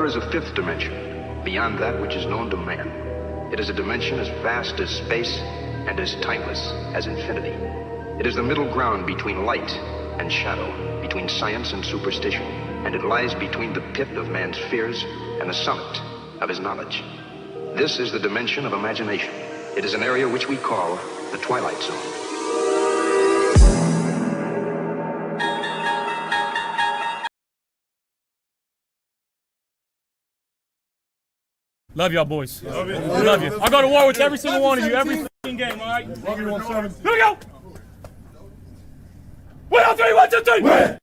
there is a fifth dimension, beyond that which is known to man. It is a dimension as vast as space and as timeless as infinity. It is the middle ground between light and shadow, between science and superstition, and it lies between the pit of man's fears and the summit of his knowledge. This is the dimension of imagination. It is an area which we call the Twilight Zone. Love y'all, boys. Love you. Love you. I'll go to war with every single one of you, every fucking game, all right? Love you, 1-7. Here we go. 1, 2, 3, 1, 2, 3. Win.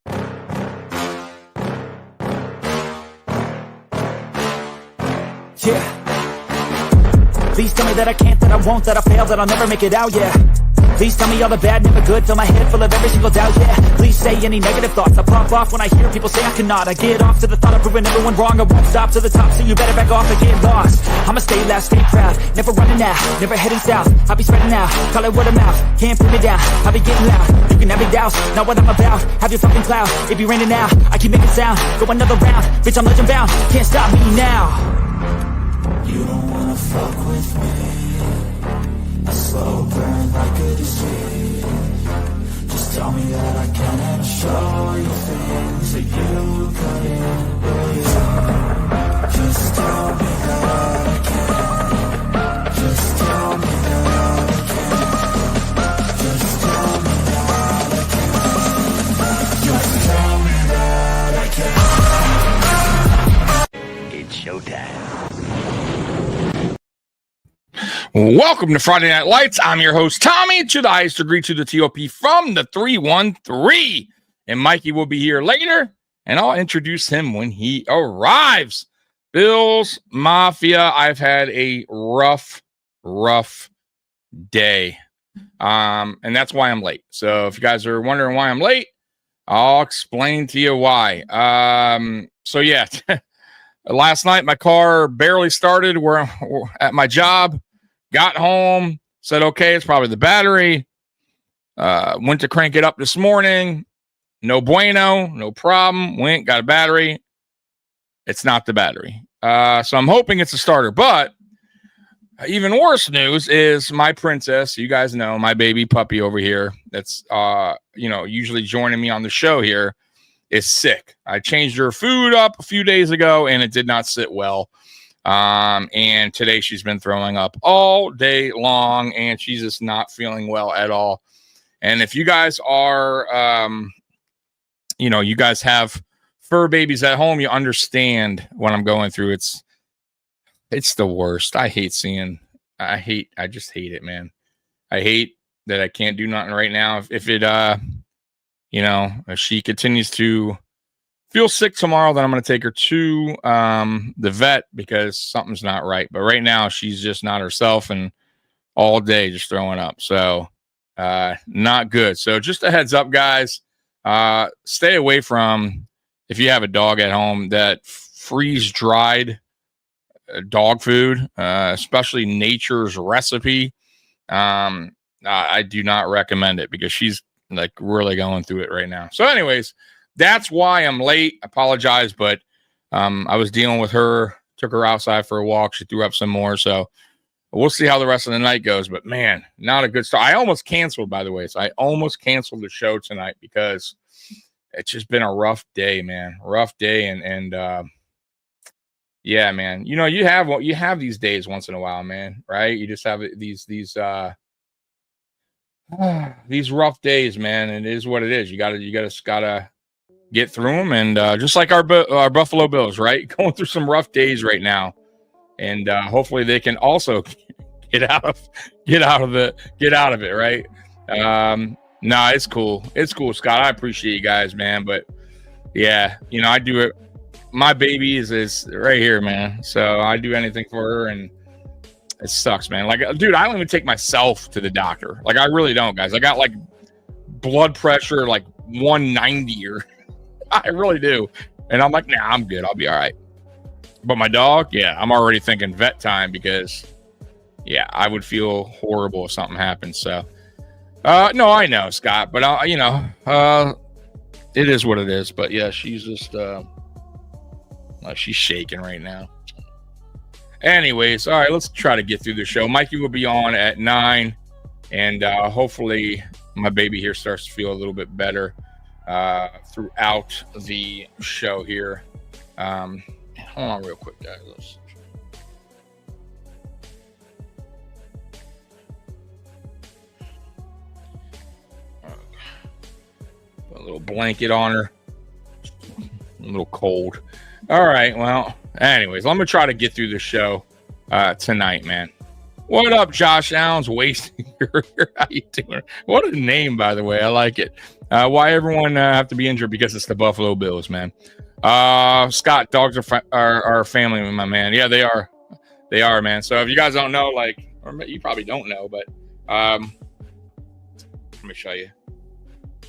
Yeah. Please tell me that I can't, that I won't, that I fail, that I'll never make it out, yeah. Please tell me all the bad, never good, fill my head full of every single doubt, yeah. Please say any negative thoughts, I pop off when I hear people say I cannot. I get off to the thought of proving everyone wrong, I won't stop to the top, so you better back off and get lost. I'ma stay loud, stay proud, never running out, never heading south. I'll be spreading out, call it word of mouth, can't put me down, I'll be getting loud. You can have your doubts, not what I'm about, have your fucking cloud. It be raining now, I keep making sound, go another round, bitch I'm legend bound, can't stop me now. You don't wanna fuck with me, a slow burn like a disease. Just tell me that I can and I'll show you things that you couldn't believe. Just tell me that I can. Just tell me that I can. Just tell me that I can. Just tell me that I can. It's showtime. Welcome to Friday Night Lights. I'm your host, Tommy, to the highest degree to the TOP from the 313. And Mikey will be here later, and I'll introduce him when he arrives. Bills Mafia, I've had a rough day. And that's why I'm late. So if you guys are wondering why I'm late, I'll explain to you why. So yeah, last night my car barely started. We're at my job. Got home, said, okay, it's probably the battery. Went to crank it up this morning. No bueno, no problem. Went, got a battery. It's not the battery. So I'm hoping it's a starter. But even worse news is my princess, you guys know, my baby puppy over here that's, usually joining me on the show here is sick. I changed her food up a few days ago, and it did not sit well. And today she's been throwing up all day long, and she's just not feeling well at all. And if you guys are, you guys have fur babies at home, you understand what I'm going through. It's the worst. I just hate it, man. I hate that I can't do nothing right now. If she continues to feel sick tomorrow, then I'm going to take her to the vet because something's not right. But right now, she's just not herself and all day just throwing up. So not good. So just a heads up, guys. Stay away from, if you have a dog at home, that freeze-dried dog food, especially Nature's Recipe. I do not recommend it because she's like really going through it right now. So anyways, that's why I'm late. I apologize, but I was dealing with her, took her outside for a walk. She threw up some more. So we'll see how the rest of the night goes. But, man, not a good start. I almost canceled, by the way. So I almost canceled the show tonight because it's just been a rough day, man. Rough day. And yeah, man. You have these days once in a while, man, right? You just have these rough days, man. And it is what it is. You gotta get through them, and just like our Buffalo Bills, right? Going through some rough days right now, and hopefully they can also get out of it, right? Nah, it's cool, Scott. I appreciate you guys, man, but yeah, I do it. My baby is right here, man. So I do anything for her, and it sucks, man. Like, dude, I don't even take myself to the doctor. Like, I really don't, guys. I got like blood pressure like 190 or. I really do. And I'm like, nah, I'm good. I'll be all right. But my dog, yeah, I'm already thinking vet time because, yeah, I would feel horrible if something happened. So, no, I know, Scott, but, it is what it is. But, yeah, she's just, She's shaking right now. Anyways, all right, let's try to get through the show. Mikey will be on at 9, and hopefully my baby here starts to feel a little bit better throughout the show here. Hold on real quick, guys. Let's... Put a little blanket on her. A little cold. All right, well, anyways, I'm going to try to get through the show tonight, man. What up, Josh Allen's wasting your... How you doing? What a name, by the way. I like it. Why everyone have to be injured? Because it's the Buffalo Bills, man. Scott, dogs are family, my man. Yeah, they are. They are, man. So if you guys don't know, like, or you probably don't know, but let me show you.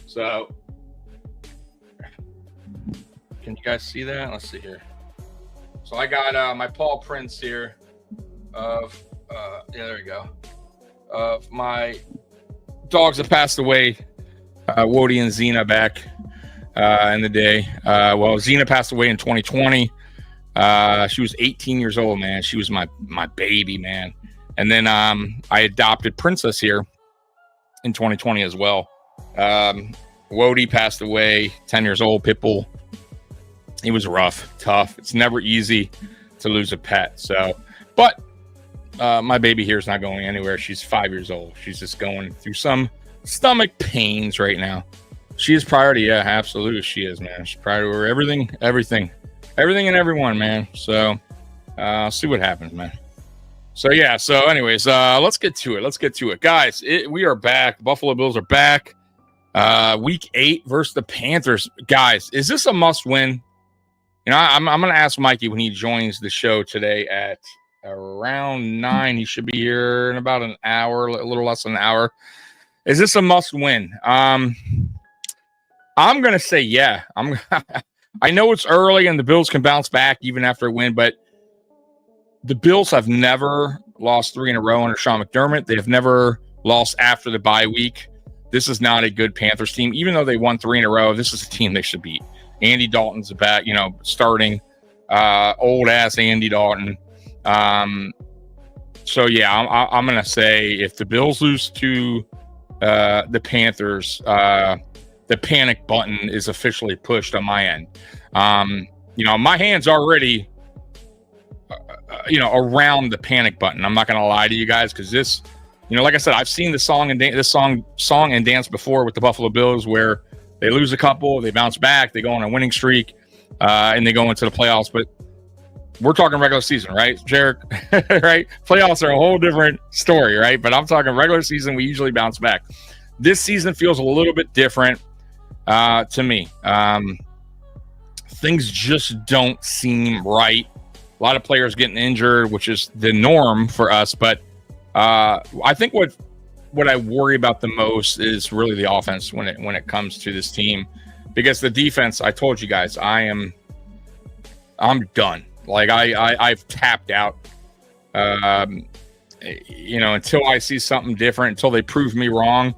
So can you guys see that? Let's see here. So I got my paw prints here of yeah, there we go. Of my dogs that passed away, Wody and Xena back in the day. Well, Xena passed away in 2020. She was 18 years old, man. She was my baby, man. And then I adopted Princess here in 2020 as well. Wody passed away, 10 years old, Pitbull. It was rough, tough. It's never easy to lose a pet. So, but my baby here is not going anywhere. She's 5 years old. She's just going through some stomach pains right now. She is priority. Yeah, absolutely. She is, man. She's priority over everything and everyone, man. So, see what happens, man. So, yeah. So, anyways, let's get to it. Guys, we are back. Buffalo Bills are back. Week 8 versus the Panthers. Guys, is this a must win? You know, I'm going to ask Mikey when he joins the show today at around 9. He should be here in about an hour, a little less than an hour. Is this a must win? I'm going to say yeah. I know it's early and the Bills can bounce back even after a win, but the Bills have never lost 3 in a row under Sean McDermott. They have never lost after the bye week. This is not a good Panthers team. Even though they won 3 in a row, this is a team they should beat. Andy Dalton's back, starting old ass Andy Dalton. So yeah, I'm going to say if the Bills lose to the Panthers, the panic button is officially pushed on my end. My hand's already, around the panic button. I'm not going to lie to you guys because this, like I said, I've seen the song and dance before with the Buffalo Bills where they lose a couple, they bounce back, they go on a winning streak, and they go into the playoffs. But we're talking regular season, right, Jarek? Right? Playoffs are a whole different story, right? But I'm talking regular season, we usually bounce back. This season feels a little bit different to me. Things just don't seem right. A lot of players getting injured, which is the norm for us. But I think what I worry about the most is really the offense when it comes to this team, because the defense, I told you guys, I'm done. Like I've tapped out. Until I see something different, until they prove me wrong,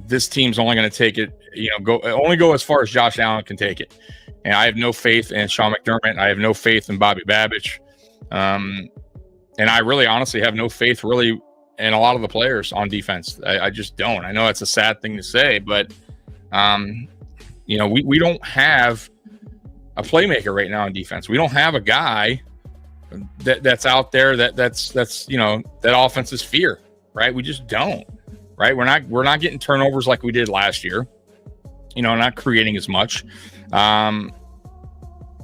this team's only going to take it. Go as far as Josh Allen can take it. And I have no faith in Sean McDermott. I have no faith in Bobby Babich. And I really honestly have no faith really in a lot of the players on defense. I just don't. I know that's a sad thing to say, but we don't have a playmaker right now on defense. We don't have a guy that's out there that's that offense's fear, right? We just don't, right? We're not getting turnovers like we did last year. Not creating as much.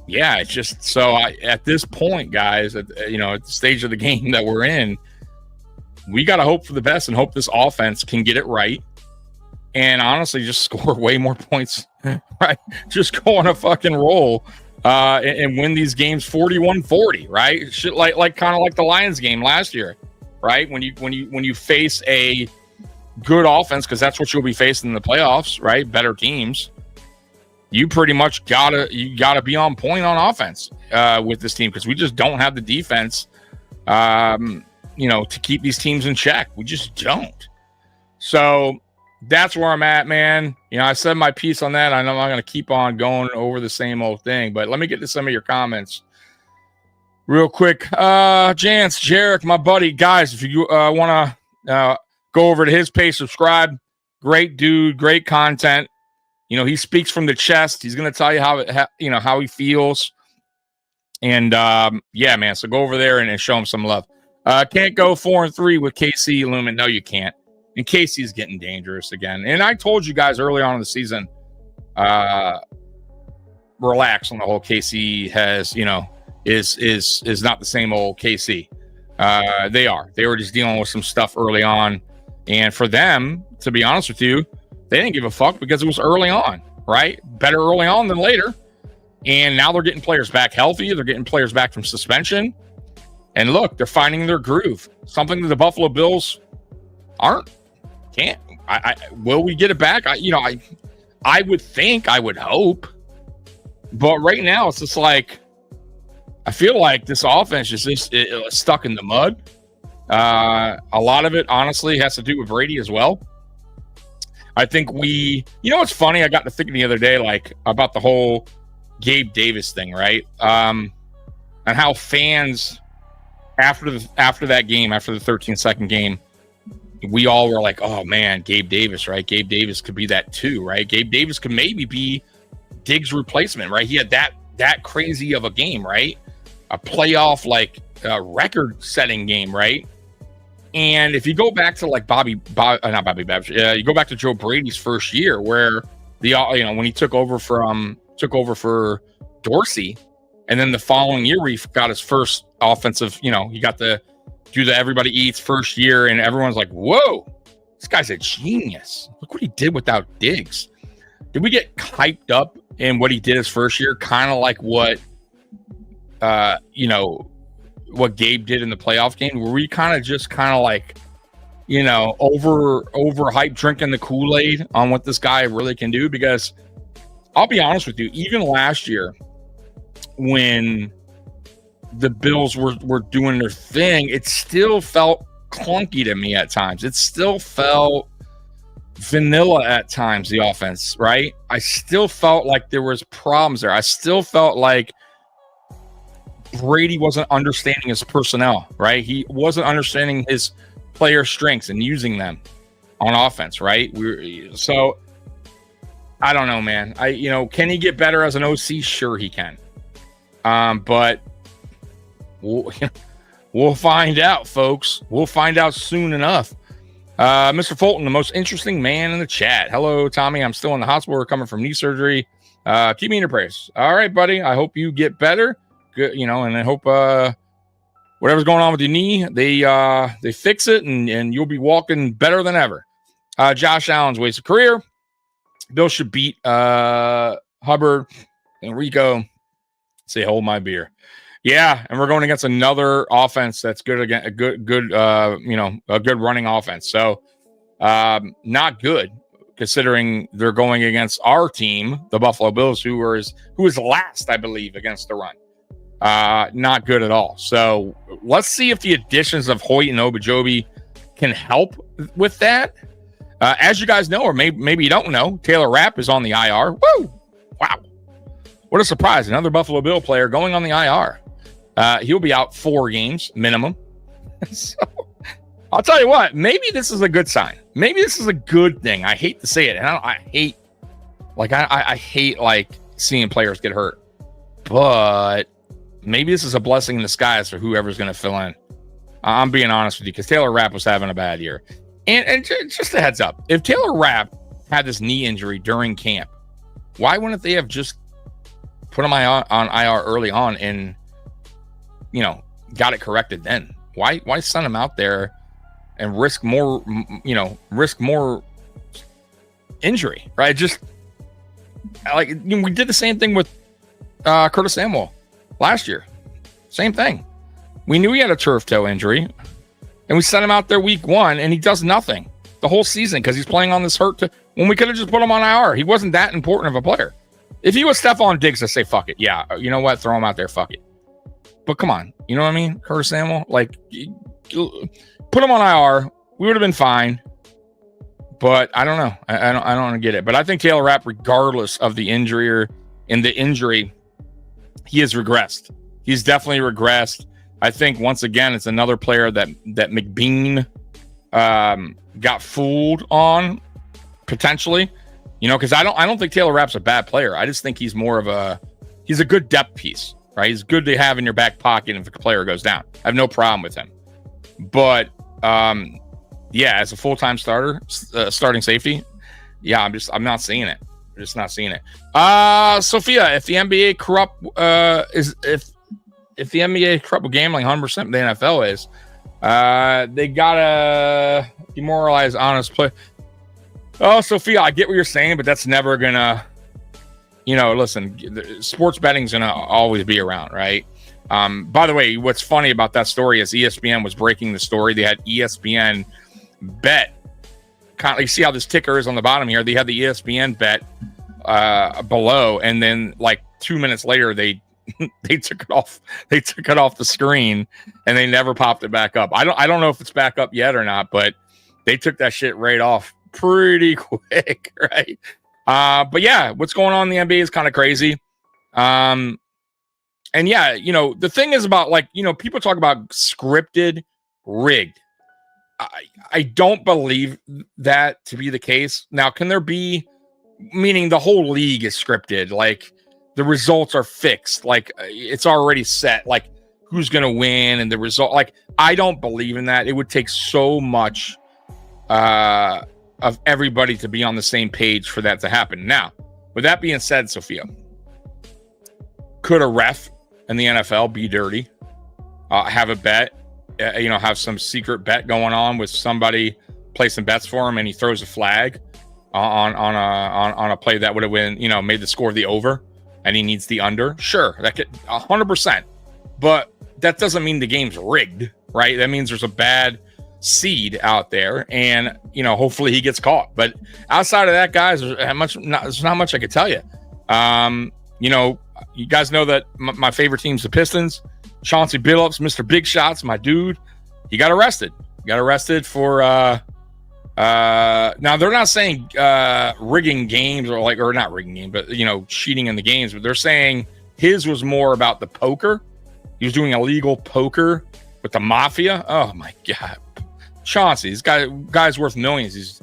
It's just so at this point, guys, at the stage of the game that we're in, we got to hope for the best and hope this offense can get it right. And honestly, just score way more points, right? Just go on a fucking roll and win these games 41-40, right? Shit like kind of like the Lions game last year, right? When you face a good offense, because that's what you'll be facing in the playoffs, right? Better teams. You pretty much gotta be on point on offense with this team, because we just don't have the defense, to keep these teams in check. We just don't. So that's where I'm at, man. You know, I said my piece on that. I know I'm not going to keep on going over the same old thing, but let me get to some of your comments real quick. Jance, Jarek, my buddy, guys, if you want to go over to his page, subscribe. Great dude, great content. You know, he speaks from the chest. He's going to tell you how he feels. And yeah, man. So go over there and show him some love. Can't go 4-3 with KC Lumen. No, you can't. And KC is getting dangerous again. And I told you guys early on in the season, relax on the whole KC has, you know, is not the same old KC. They were just dealing with some stuff early on. And for them, to be honest with you, they didn't give a fuck because it was early on, right? Better early on than later. And now they're getting players back healthy. They're getting players back from suspension. And look, they're finding their groove. Something that the Buffalo Bills can't. Will we get it back? I would think, I would hope. But right now, it's just like, I feel like this offense is just stuck in the mud. A lot of it, honestly, has to do with Brady as well. I think you know what's funny? I got to thinking the other day, like, about the whole Gabe Davis thing, right? And how fans, after that game, after the 13-second game, we all were like, oh, man, Gabe Davis, right? Gabe Davis could be that too, right? Gabe Davis could maybe be Diggs' replacement, right? He had that crazy of a game, right? A playoff, like, record-setting game, right? And if you go back to like not Bobby Babbitt, you go back to Joe Brady's first year, where when he took over for Dorsey, and then the following year where he got his first offensive, he got to do the everybody eats first year, and everyone's like, "Whoa, this guy's a genius! Look what he did without Diggs." Did we get hyped up in what he did his first year, kind of like what what Gabe did in the playoff game? Were we kind of like, over hype, drinking the Kool-Aid on what this guy really can do? Because I'll be honest with you, even last year when the Bills were doing their thing, it still felt clunky to me at times. It still felt vanilla at times, the offense, right? I still felt like there was problems there. I still felt like Brady wasn't understanding his personnel, right? He wasn't understanding his player strengths and using them on offense, right? So I don't know, man. Can he get better as an OC? Sure he can. But we'll find out, folks. We'll find out soon enough. Mr. Fulton, the most interesting man in the chat. Hello, Tommy. I'm still in the hospital recovering from knee surgery. Keep me in your prayers. All right, buddy. I hope you get better. Good, and I hope whatever's going on with your knee, they fix it and you'll be walking better than ever. Josh Allen's wasted career. Bill should beat Hubbard and Rico. Say, hold my beer. Yeah, and we're going against another offense that's good again, a good running offense. So not good considering they're going against our team, the Buffalo Bills, who is last, I believe, against the run. Not good at all. So let's see if the additions of Hoyt and Obajobi can help with that. As you guys know, or maybe you don't know, Taylor Rapp is on the IR. Woo! Wow. What a surprise. Another Buffalo Bill player going on the IR. He'll be out 4 games minimum. So I'll tell you what, maybe this is a good sign. Maybe this is a good thing. I hate to say it. And I hate like seeing players get hurt, but maybe this is a blessing in disguise for whoever's going to fill in. I'm being honest with you, because Taylor Rapp was having a bad year. And just a heads up, if Taylor Rapp had this knee injury during camp, why wouldn't they have just put him on IR early on and, got it corrected then? Why send him out there and risk more injury, right? Just like we did the same thing with Curtis Samuel last year. Same thing. We knew he had a turf toe injury, and we sent him out there week 1, and he does nothing the whole season because he's playing on this hurt. When we could have just put him on IR. He wasn't that important of a player. If he was Stephon Diggs, I'd say fuck it. Yeah, you know what? Throw him out there. Fuck it. But come on, you know what I mean? Curtis Samuel, like, put him on IR. We would have been fine. But I don't know. I don't get it. But I think Taylor Rapp, regardless of the injury or in the injury, he has regressed. He's definitely regressed. I think once again, it's another player that McBean got fooled on potentially. You know, because I don't think Taylor Rapp's a bad player. I just think he's more of he's a good depth piece, right? He's good to have in your back pocket if a player goes down. I have no problem with him. But yeah, as a full-time starter, starting safety, yeah, I'm not seeing it. I'm just not seeing it. Sophia, if the NBA corrupt if the NBA corrupt with gambling 100% the NFL is, they gotta demoralize honest play. Oh, Sophia, I get what you're saying, but that's never gonna, listen, sports betting's gonna always be around, right? By the way, what's funny about that story is ESPN was breaking the story. They had ESPN bet. You see how this ticker is on the bottom here? They had the ESPN bet below, and then like 2 minutes later, they took it off. They took it off the screen, and they never popped it back up. I don't know if it's back up yet or not, but they took that shit right off pretty quick, right? But yeah, what's going on in the NBA is kind of crazy. And yeah, the thing is about people talk about scripted, rigged. I don't believe that to be the case. Now, can there be, meaning the whole league is scripted, like the results are fixed, like it's already set, like who's going to win and the result. Like, I don't believe in that. It would take so much of everybody to be on the same page for that to happen. Now, with that being said, Sophia, could a ref in the NFL be dirty? Have a bet, have some secret bet going on with somebody placing bets for him, and he throws a flag on a play that would have made the score of the over, and he needs the under. Sure, that could 100%, but that doesn't mean the game's rigged, right? That means there's a bad seed out there, and hopefully he gets caught. But outside of that, guys, there's not much I could tell you. You guys know that my favorite team's the Pistons. Chauncey Billups, Mr. Big Shots, my dude, he got arrested. For now they're not saying rigging games or not rigging games, but cheating in the games. But they're saying his was more about the poker. He was doing illegal poker with the Mafia. Oh my God, Chauncey, this guy's worth millions. He's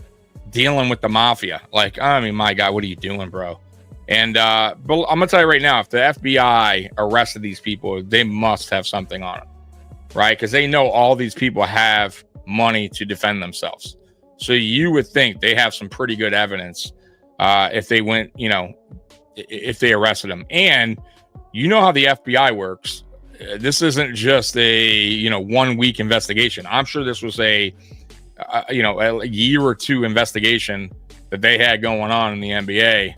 dealing with the Mafia. Like, I mean, my God, what are you doing, bro? And but I'm gonna tell you right now, if the FBI arrested these people, they must have something on them, right? Because they know all these people have money to defend themselves. So you would think they have some pretty good evidence if they went, if they arrested them. And you know how the FBI works. This isn't just a 1 week investigation. I'm sure this was a year or two investigation that they had going on in the NBA.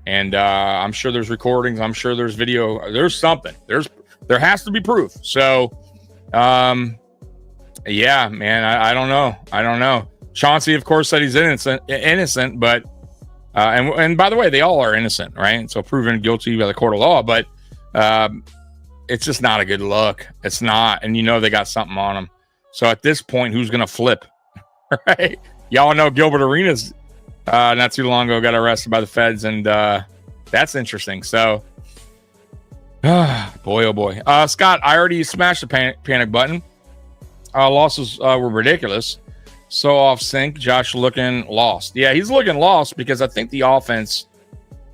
And I'm sure there's recordings. I'm sure there's video. There's something. There has to be proof. So, yeah, man, I don't know. Chauncey, of course, said he's innocent, but and by the way, they all are innocent, right? So proven guilty by the court of law, but it's just not a good look. It's not, and they got something on them. So at this point, who's gonna flip, right? Y'all know Gilbert Arenas. Not too long ago, got arrested by the feds, and that's interesting. So, boy, oh boy. Scott, I already smashed the panic button. Losses were ridiculous. So off sync. Josh looking lost. Yeah, he's looking lost because I think the offense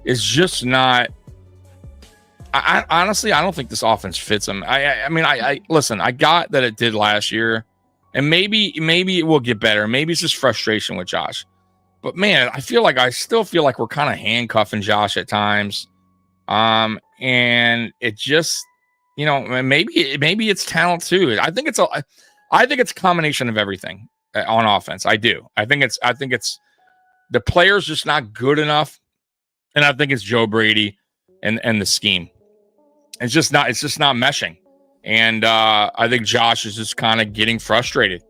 is just not. I honestly, I don't think this offense fits him. I mean, listen. I got that it did last year, and maybe it will get better. Maybe it's just frustration with Josh. But man, I still feel like we're kind of handcuffing Josh at times. And it just, maybe it's talent too. I think it's a combination of everything on offense. I do. I think it's the players just not good enough. And I think it's Joe Brady and the scheme. It's just not meshing. And I think Josh is just kind of getting frustrated.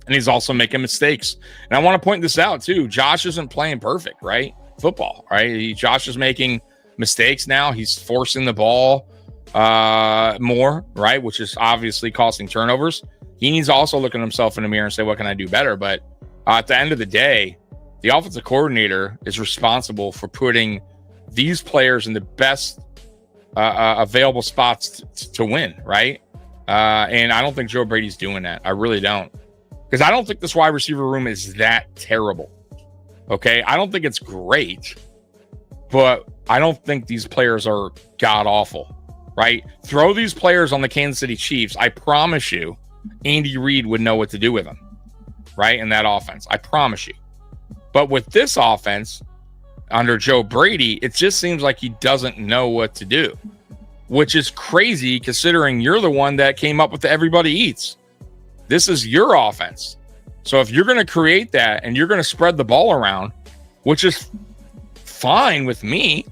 And he's also making mistakes. And I want to point this out too. Josh isn't playing perfect, right? Football, right? Josh is making mistakes now. He's forcing the ball more, right? Which is obviously costing turnovers. He needs to also look at himself in the mirror and say, what can I do better? But at the end of the day, The offensive coordinator is responsible for putting these players in the best available spots to win, right? And I don't think Joe Brady's doing that. I really don't. Because I don't think this wide receiver room is that terrible. Okay? I don't think it's great, but I don't think these players are god-awful, right? Throw these players on the Kansas City Chiefs. I promise you, Andy Reid would know what to do with them, right? In that offense. I promise you. But with this offense, under Joe Brady, it just seems like he doesn't know what to do, which is crazy considering you're the one that came up with the everybody eats. This is your offense. So if you're going to create that and you're going to spread the ball around, which is fine with me,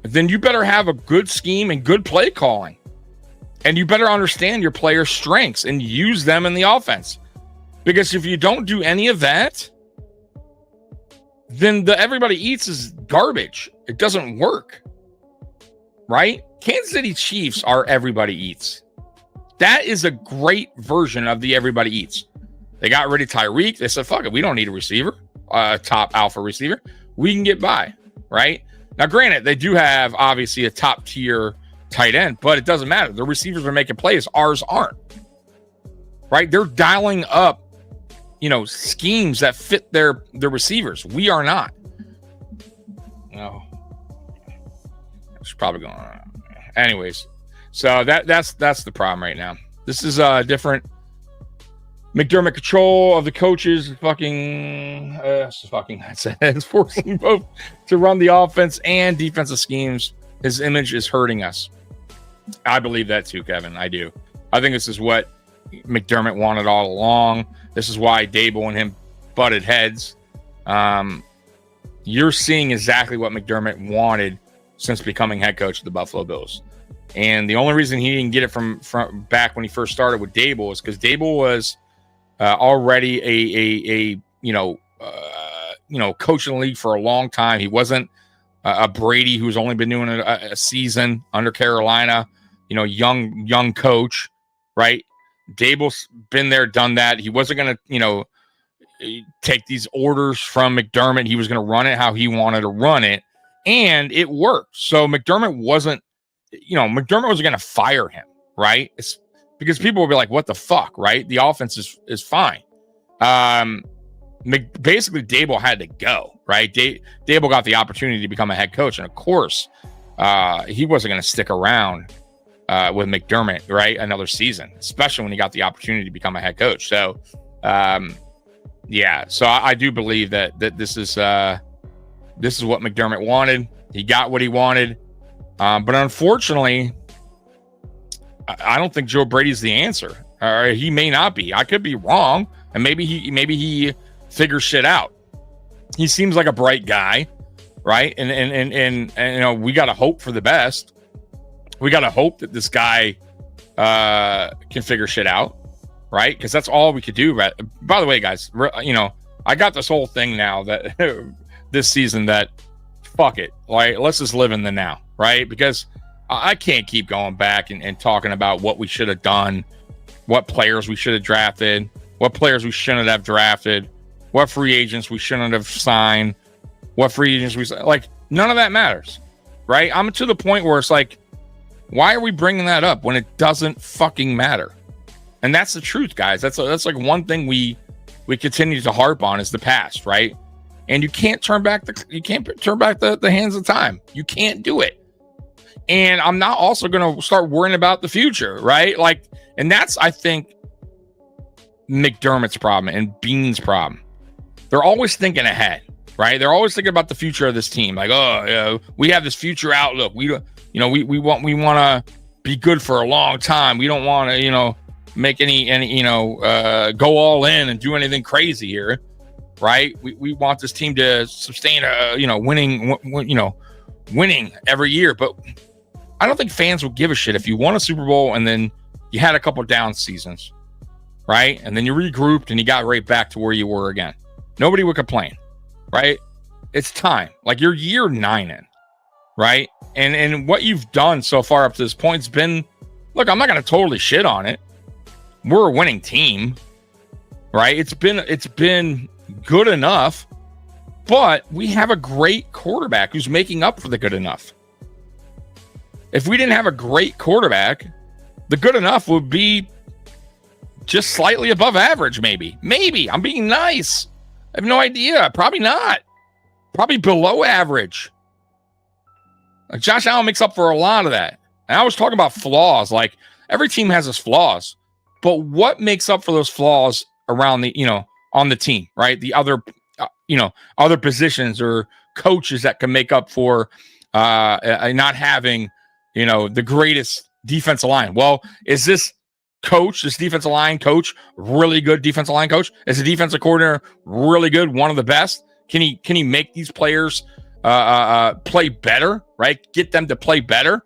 then you better have a good scheme and good play calling. And you better understand your players' strengths and use them in the offense. Because if you don't do any of that, then the everybody eats is garbage. It doesn't work, right? Kansas City Chiefs are everybody eats. That is a great version of the everybody eats. They got rid of Tyreek. They said, fuck it, we don't need a receiver, top alpha receiver. We can get by, right? Now, granted, they do have obviously a top tier tight end, but it doesn't matter. The receivers are making plays. Ours aren't, right? They're dialing up, schemes that fit their receivers. We are not. No, it's probably going on. Anyways, so that's the problem right now. This is a different McDermott control of the coaches. It's forcing both to run the offense and defensive schemes. His image is hurting us. I believe that too, Kevin. I do. I think this is what McDermott wanted all along. This is why Dable and him butted heads. You're seeing exactly what McDermott wanted since becoming head coach of the Buffalo Bills. And the only reason he didn't get it from back when he first started with Dable is because Dable was already a coach in the league for a long time. He wasn't a Brady who's only been doing a season under Carolina, young coach, right? Dable's been there, done that. He wasn't going to, take these orders from McDermott. He was going to run it how he wanted to run it, and it worked. So McDermott wasn't going to fire him, right? It's because people will be like, what the fuck, right? The offense is fine. Basically, Dable had to go, right? Dable got the opportunity to become a head coach, and of course, he wasn't going to stick around with McDermott, right? Another season, especially when he got the opportunity to become a head coach. So, so I do believe that this is what McDermott wanted. He got what he wanted, but unfortunately, I don't think Joe Brady's the answer. He may not be. I could be wrong, and maybe he figures shit out. He seems like a bright guy, right? And we got to hope for the best. We got to hope that this guy can figure shit out, right? Because that's all we could do. Right? By the way, guys, I got this whole thing now that this season that fuck it, like let's just live in the now, right? Because I can't keep going back and talking about what we should have done, what players we should have drafted, what players we shouldn't have drafted, what free agents we shouldn't have signed, what free agents none of that matters, right? I'm to the point where it's like, why are we bringing that up when it doesn't fucking matter? And that's the truth, guys. That's like one thing we continue to harp on is the past, right? And you can't turn back the hands of time. You can't do it. And I'm not also going to start worrying about the future, right? And that's, I think, McDermott's problem and Beane's problem. They're always thinking ahead, right? They're always thinking about the future of this team. Like, we have this future outlook. We want to be good for a long time. We don't want to, make any go all in and do anything crazy here, right? We want this team to sustain winning every year. But I don't think fans will give a shit if you won a Super Bowl and then you had a couple down seasons, right? And then you regrouped and you got right back to where you were again. Nobody would complain, right? It's time. Like you're year 9 in, right? And what you've done so far up to this point has been, look, I'm not going to totally shit on it. We're a winning team, right? It's been good enough But we have a great quarterback who's making up for the good enough. If we didn't have a great quarterback, the good enough would be just slightly above average, maybe. Maybe. I'm being nice. I have no idea. Probably not. Probably below average. Like Josh Allen makes up for a lot of that. And I was talking about flaws. Like, every team has its flaws. But what makes up for those flaws around the, on the team, right? The other, other positions or coaches that can make up for not having, the greatest defensive line. Well, is this defensive line coach, really good defensive line coach? Is the defensive coordinator really good, one of the best? Can he make these players play better, right? Get them to play better,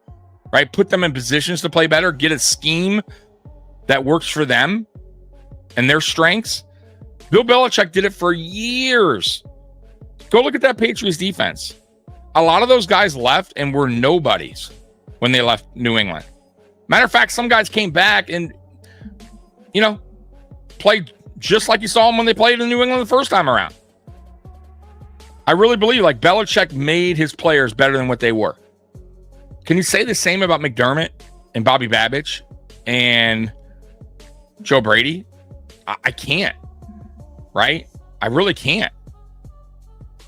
right? Put them in positions to play better, get a scheme that works for them and their strengths. Bill Belichick did it for years. Go look at that Patriots defense. A lot of those guys left and were nobodies when they left New England. Matter of fact, some guys came back and, played just like you saw them when they played in New England the first time around. I really believe like Belichick made his players better than what they were. Can you say the same about McDermott and Bobby Babich and Joe Brady? I can't, right? I really can't.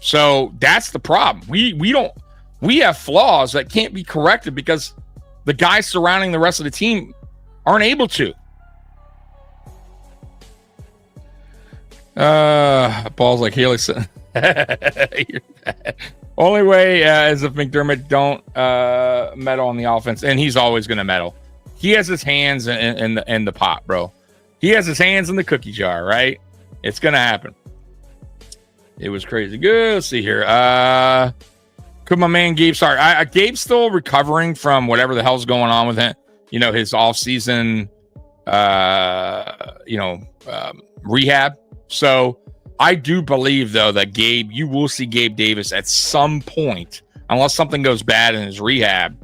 So that's the problem. We have flaws that can't be corrected because the guys surrounding the rest of the team aren't able to. Paul's like Haley said. Only way is if McDermott don't meddle on the offense, and he's always going to meddle. He has his hands in the pot, bro. He has his hands in the cookie jar, right? It's going to happen. It was crazy. Good. Let's see here. Could my man Gabe start? Gabe's still recovering from whatever the hell's going on with him. His off-season, rehab. So I do believe, though, that you will see Gabe Davis at some point, unless something goes bad in his rehab,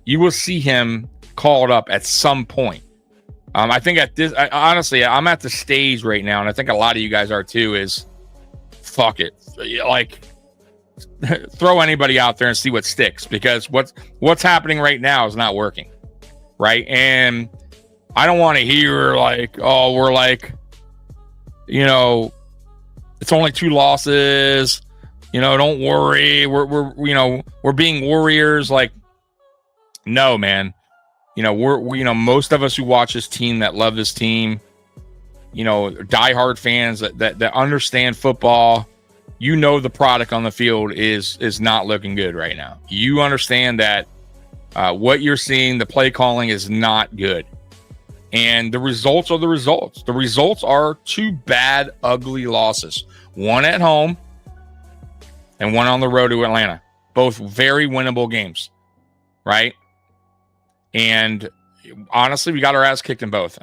you will see him called up at some point. I think honestly, I'm at the stage right now, and I think a lot of you guys are too, is fuck it. Like, throw anybody out there and see what sticks, because what's happening right now is not working, right? And I don't want to hear like, oh, we're like, it's only 2 losses, don't worry, we're being warriors. Like, no, man. Most of us who watch this team, that love this team, diehard fans that understand football, the product on the field is not looking good right now. You understand that what you're seeing, the play calling is not good. And the results are the results. The results are 2 bad, ugly losses. One at home and one on the road to Atlanta. Both very winnable games, right? And honestly, we got our ass kicked in both.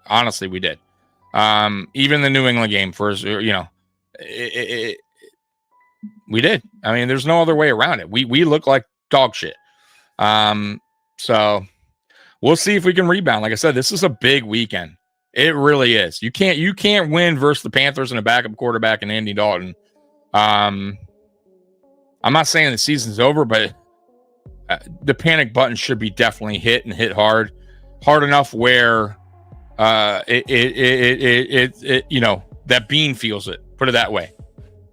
Honestly, we did. Even the New England game, we did. I mean, there's no other way around it. We look like dog shit. So we'll see if we can rebound. Like I said, this is a big weekend. It really is. You can't win versus the Panthers and a backup quarterback and Andy Dalton. I'm not saying the season's over, but the panic button should be definitely hit and hit hard enough where that Bean feels it. Put it that way,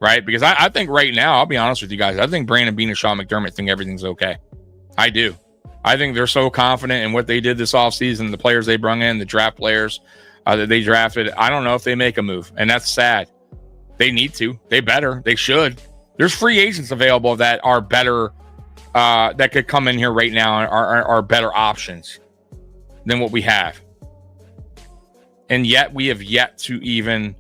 right? Because I think right now, I'll be honest with you guys, I think Brandon Bean and Sean McDermott think everything's okay. I do. I think they're so confident in what they did this offseason, the players they brung in, the draft players that they drafted. I don't know if they make a move, and that's sad. They need to. They better. They should. There's free agents available that are better, that could come in here right now and are better options than what we have. And yet we have yet to even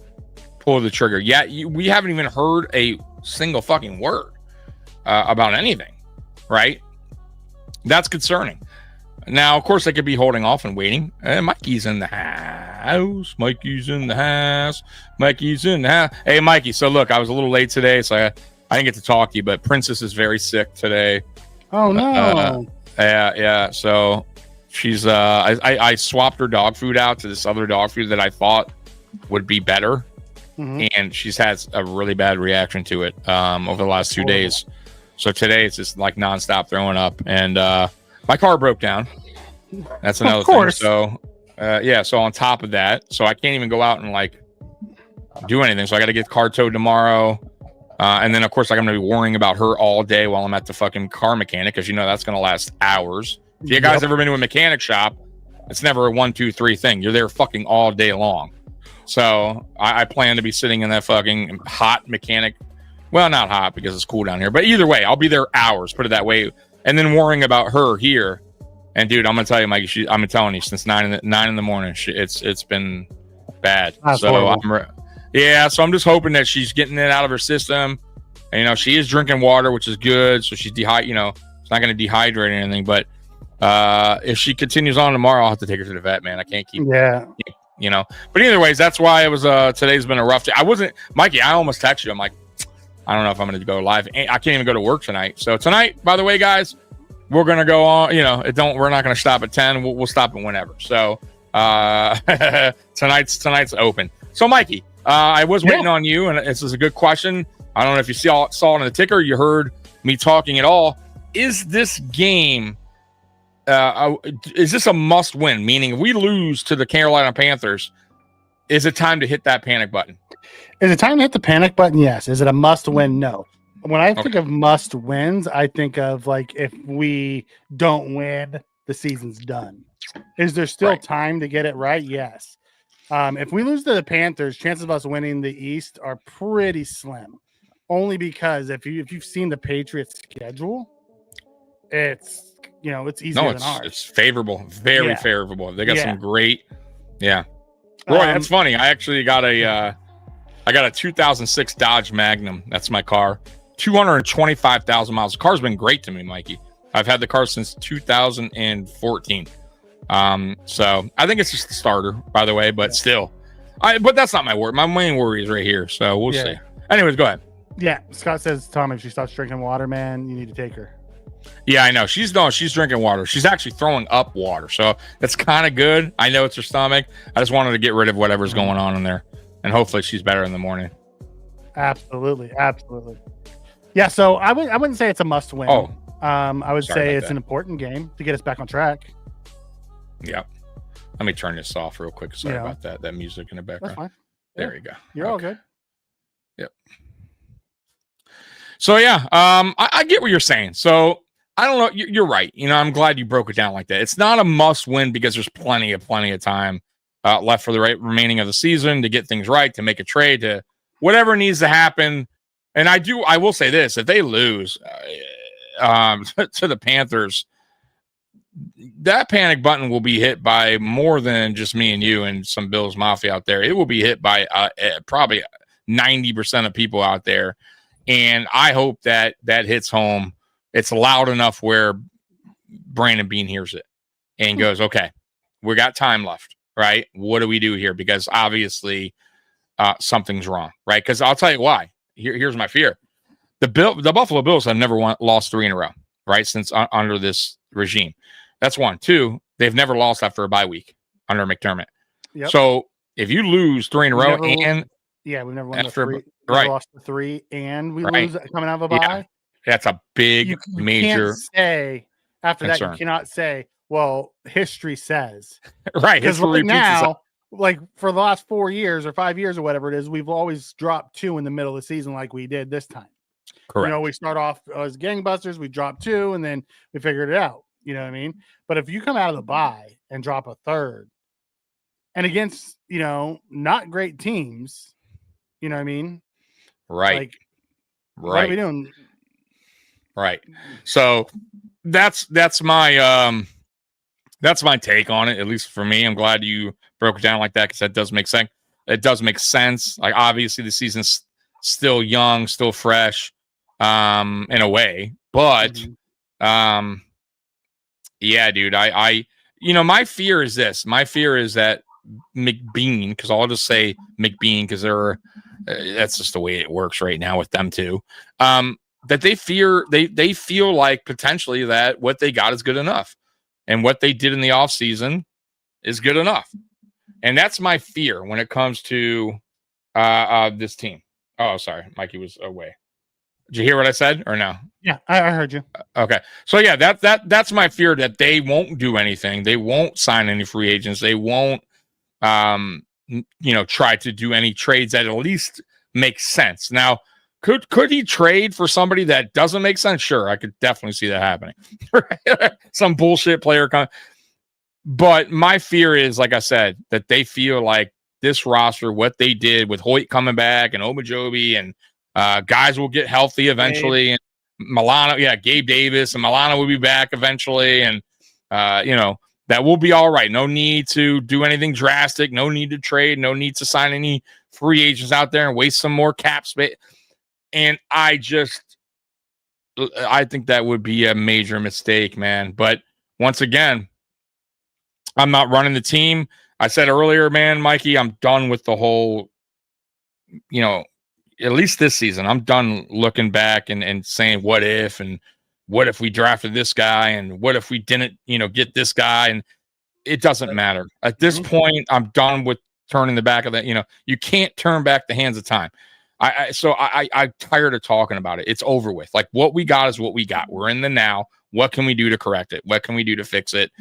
pull the trigger. We haven't even heard a single fucking word about anything, right? That's concerning. Now, of course, they could be holding off and waiting. Mikey's in the house. Hey, Mikey. So, look, I was a little late today, so I didn't get to talk to you, but Princess is very sick today. Oh, no. Yeah. So, she's, I swapped her dog food out to this other dog food that I thought would be better. and she's had a really bad reaction to it over the last 2 days. So today it's just like nonstop throwing up, and my car broke down. That's another thing. So so on top of that, so I can't even go out and like do anything. So I got to get the car towed tomorrow. And then, of course, like, I'm going to be worrying about her all day while I'm at the fucking car mechanic, because, that's going to last hours. If you guys ever been to a mechanic shop, it's never a 1, 2, 3 thing. You're there fucking all day long. So I plan to be sitting in that fucking hot mechanic. Well, not hot because it's cool down here. But either way, I'll be there hours, put it that way. And then worrying about her here. And, dude, I'm going to tell you, Mike, I'm telling you, since 9 in the morning, it's been bad. That's horrible. So I'm just hoping that she's getting it out of her system. And, she is drinking water, which is good. So she's it's not going to dehydrate or anything. But if she continues on tomorrow, I'll have to take her to the vet, man. I can't keep. Yeah. But either ways, that's why it was. Today's been a rough day. I wasn't, Mikey. I almost texted you. I'm like, I don't know if I'm going to go live. I can't even go to work tonight. So tonight, by the way, guys, we're going to go on. We're not going to stop at 10. We'll stop it whenever. So tonight's open. So Mikey. I was waiting on you, and this is a good question. I don't know if you saw it in the ticker. You heard me talking at all. Is this game, is this a must win? Meaning, if we lose to the Carolina Panthers, is it time to hit that panic button? Is it time to hit the panic button? Yes. Is it a must win? No. When I think of must wins, I think of like, if we don't win, the season's done. Is there still time to get it right? Yes. If we lose to the Panthers, chances of us winning the East are pretty slim. Only because if you've seen the Patriots' schedule, it's easier than ours. It's favorable, very favorable. They got some great, Roy, that's funny. I actually got a 2006 Dodge Magnum. That's my car. 225,000 miles. The car's been great to me, Mikey. I've had the car since 2014. So I think it's just the starter, by the way, but still, but that's not my worry. My main worry is right here. So we'll see. Anyways, go ahead. Yeah. Scott says, Tom, if she stops drinking water, man, you need to take her. Yeah, I know. She's drinking water. She's actually throwing up water. So that's kind of good. I know it's her stomach. I just wanted to get rid of whatever's going on in there, and hopefully she's better in the morning. Absolutely. Yeah. So I wouldn't say it's a must win. I would say it's an important game to get us back on track. Yeah. Let me turn this off real quick. Sorry about that music in the background. That's fine. There you go. You're all good. Yep. So I get what you're saying. So I don't know. You're right. I'm glad you broke it down like that. It's not a must win because there's plenty of time left for the remaining of the season to get things right, to make a trade, to whatever needs to happen. And I will say this: if they lose to the Panthers, that panic button will be hit by more than just me and you and some Bills Mafia out there. It will be hit by probably 90% of people out there. And I hope that hits home. It's loud enough where Brandon Beane hears it and goes, okay, we got time left, right? What do we do here? Because obviously something's wrong, right? Because I'll tell you why. Here's my fear. The Buffalo Bills have never lost 3 in a row, right? Since under this regime. That's 1. 2, they've never lost after a bye week under McDermott. Yep. So if you lose 3 in a row we've never won the 3. Right. Lost the 3 and we lose coming out of a bye. Yeah. That's a big major can't say after concern. That you cannot say, well, history says. Right. Because right now, like for the last 4 years or 5 years or whatever it is, we've always dropped 2 in the middle of the season like we did this time. Correct. We start off as gangbusters, we drop 2 and then we figured it out. You know what I mean? But if you come out of the bye and drop a 3rd and against, not great teams, you know what I mean? Right. Like, what are we doing? Right. So that's my take on it, at least for me. I'm glad you broke it down like that because that does make sense. It does make sense. Like obviously the season's still young, still fresh, in a way. But yeah, dude, I my fear is this. My fear is that McBean, because I'll just say McBean because that's just the way it works right now with them too. That they feel like potentially that what they got is good enough, and what they did in the offseason is good enough, and that's my fear when it comes to this team. Oh, sorry, Mikey was away. Did you hear what I said or no? Yeah, I heard you. Okay. So yeah, that's my fear, that they won't do anything. They won't sign any free agents. They won't try to do any trades that at least make sense. Now, could he trade for somebody that doesn't make sense? Sure, I could definitely see that happening. Some bullshit player but my fear is, like I said, that they feel like this roster, what they did with Hoyt coming back and Omajobi and guys will get healthy eventually. And Milano, Gabe Davis and Milano will be back eventually. And, that will be all right. No need to do anything drastic. No need to trade. No need to sign any free agents out there and waste some more cap space. And I think that would be a major mistake, man. But once again, I'm not running the team. I said earlier, man, Mikey, I'm done with the whole, at least this season, I'm done looking back and saying, what if we drafted this guy and what if we didn't, get this guy? And it doesn't matter. At this point, I'm done with turning the back of that. You can't turn back the hands of time. I'm tired of talking about it. It's over with. Like, what we got is what we got. We're in the now. What can we do to correct it? What can we do to fix it?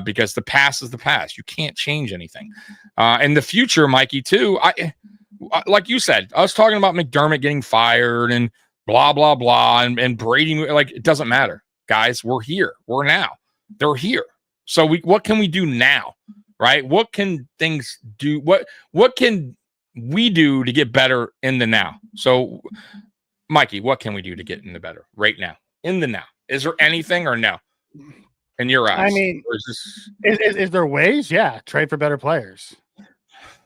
Because the past is the past. You can't change anything. In the future, Mikey, too, like you said, I was talking about McDermott getting fired and blah, blah, blah, and Brady. Like, it doesn't matter. Guys, we're here. We're now. They're here. So what can we do now? Right? What can things do? What can we do to get better in the now? So, Mikey, what can we do to get in the better right now? In the now. Is there anything or no? In your eyes? I mean, is there ways? Yeah. Trade for better players.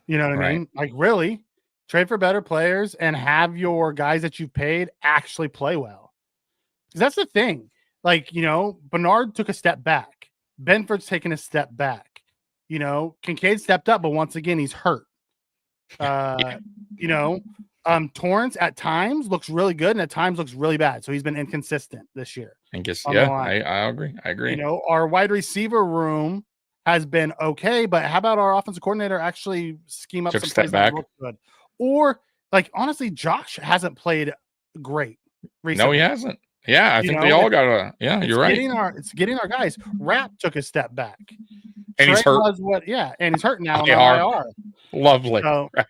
You know what I mean? Like, really trade for better players and have your guys that you've paid actually play well. Because that's the thing. Like, Bernard took a step back. Benford's taken a step back. Kincaid stepped up, but once again, he's hurt. Torrance at times looks really good and at times looks really bad. So he's been inconsistent this year. I agree. I agree. Our wide receiver room has been okay, but how about our offensive coordinator actually scheme up some plays that look good? Or, like, honestly, Josh hasn't played great recently. No, he hasn't. Yeah, I think they all got you're right. It's getting our guys. Rapp took a step back. And he's hurt. And he's hurt now. IR. Lovely. So, I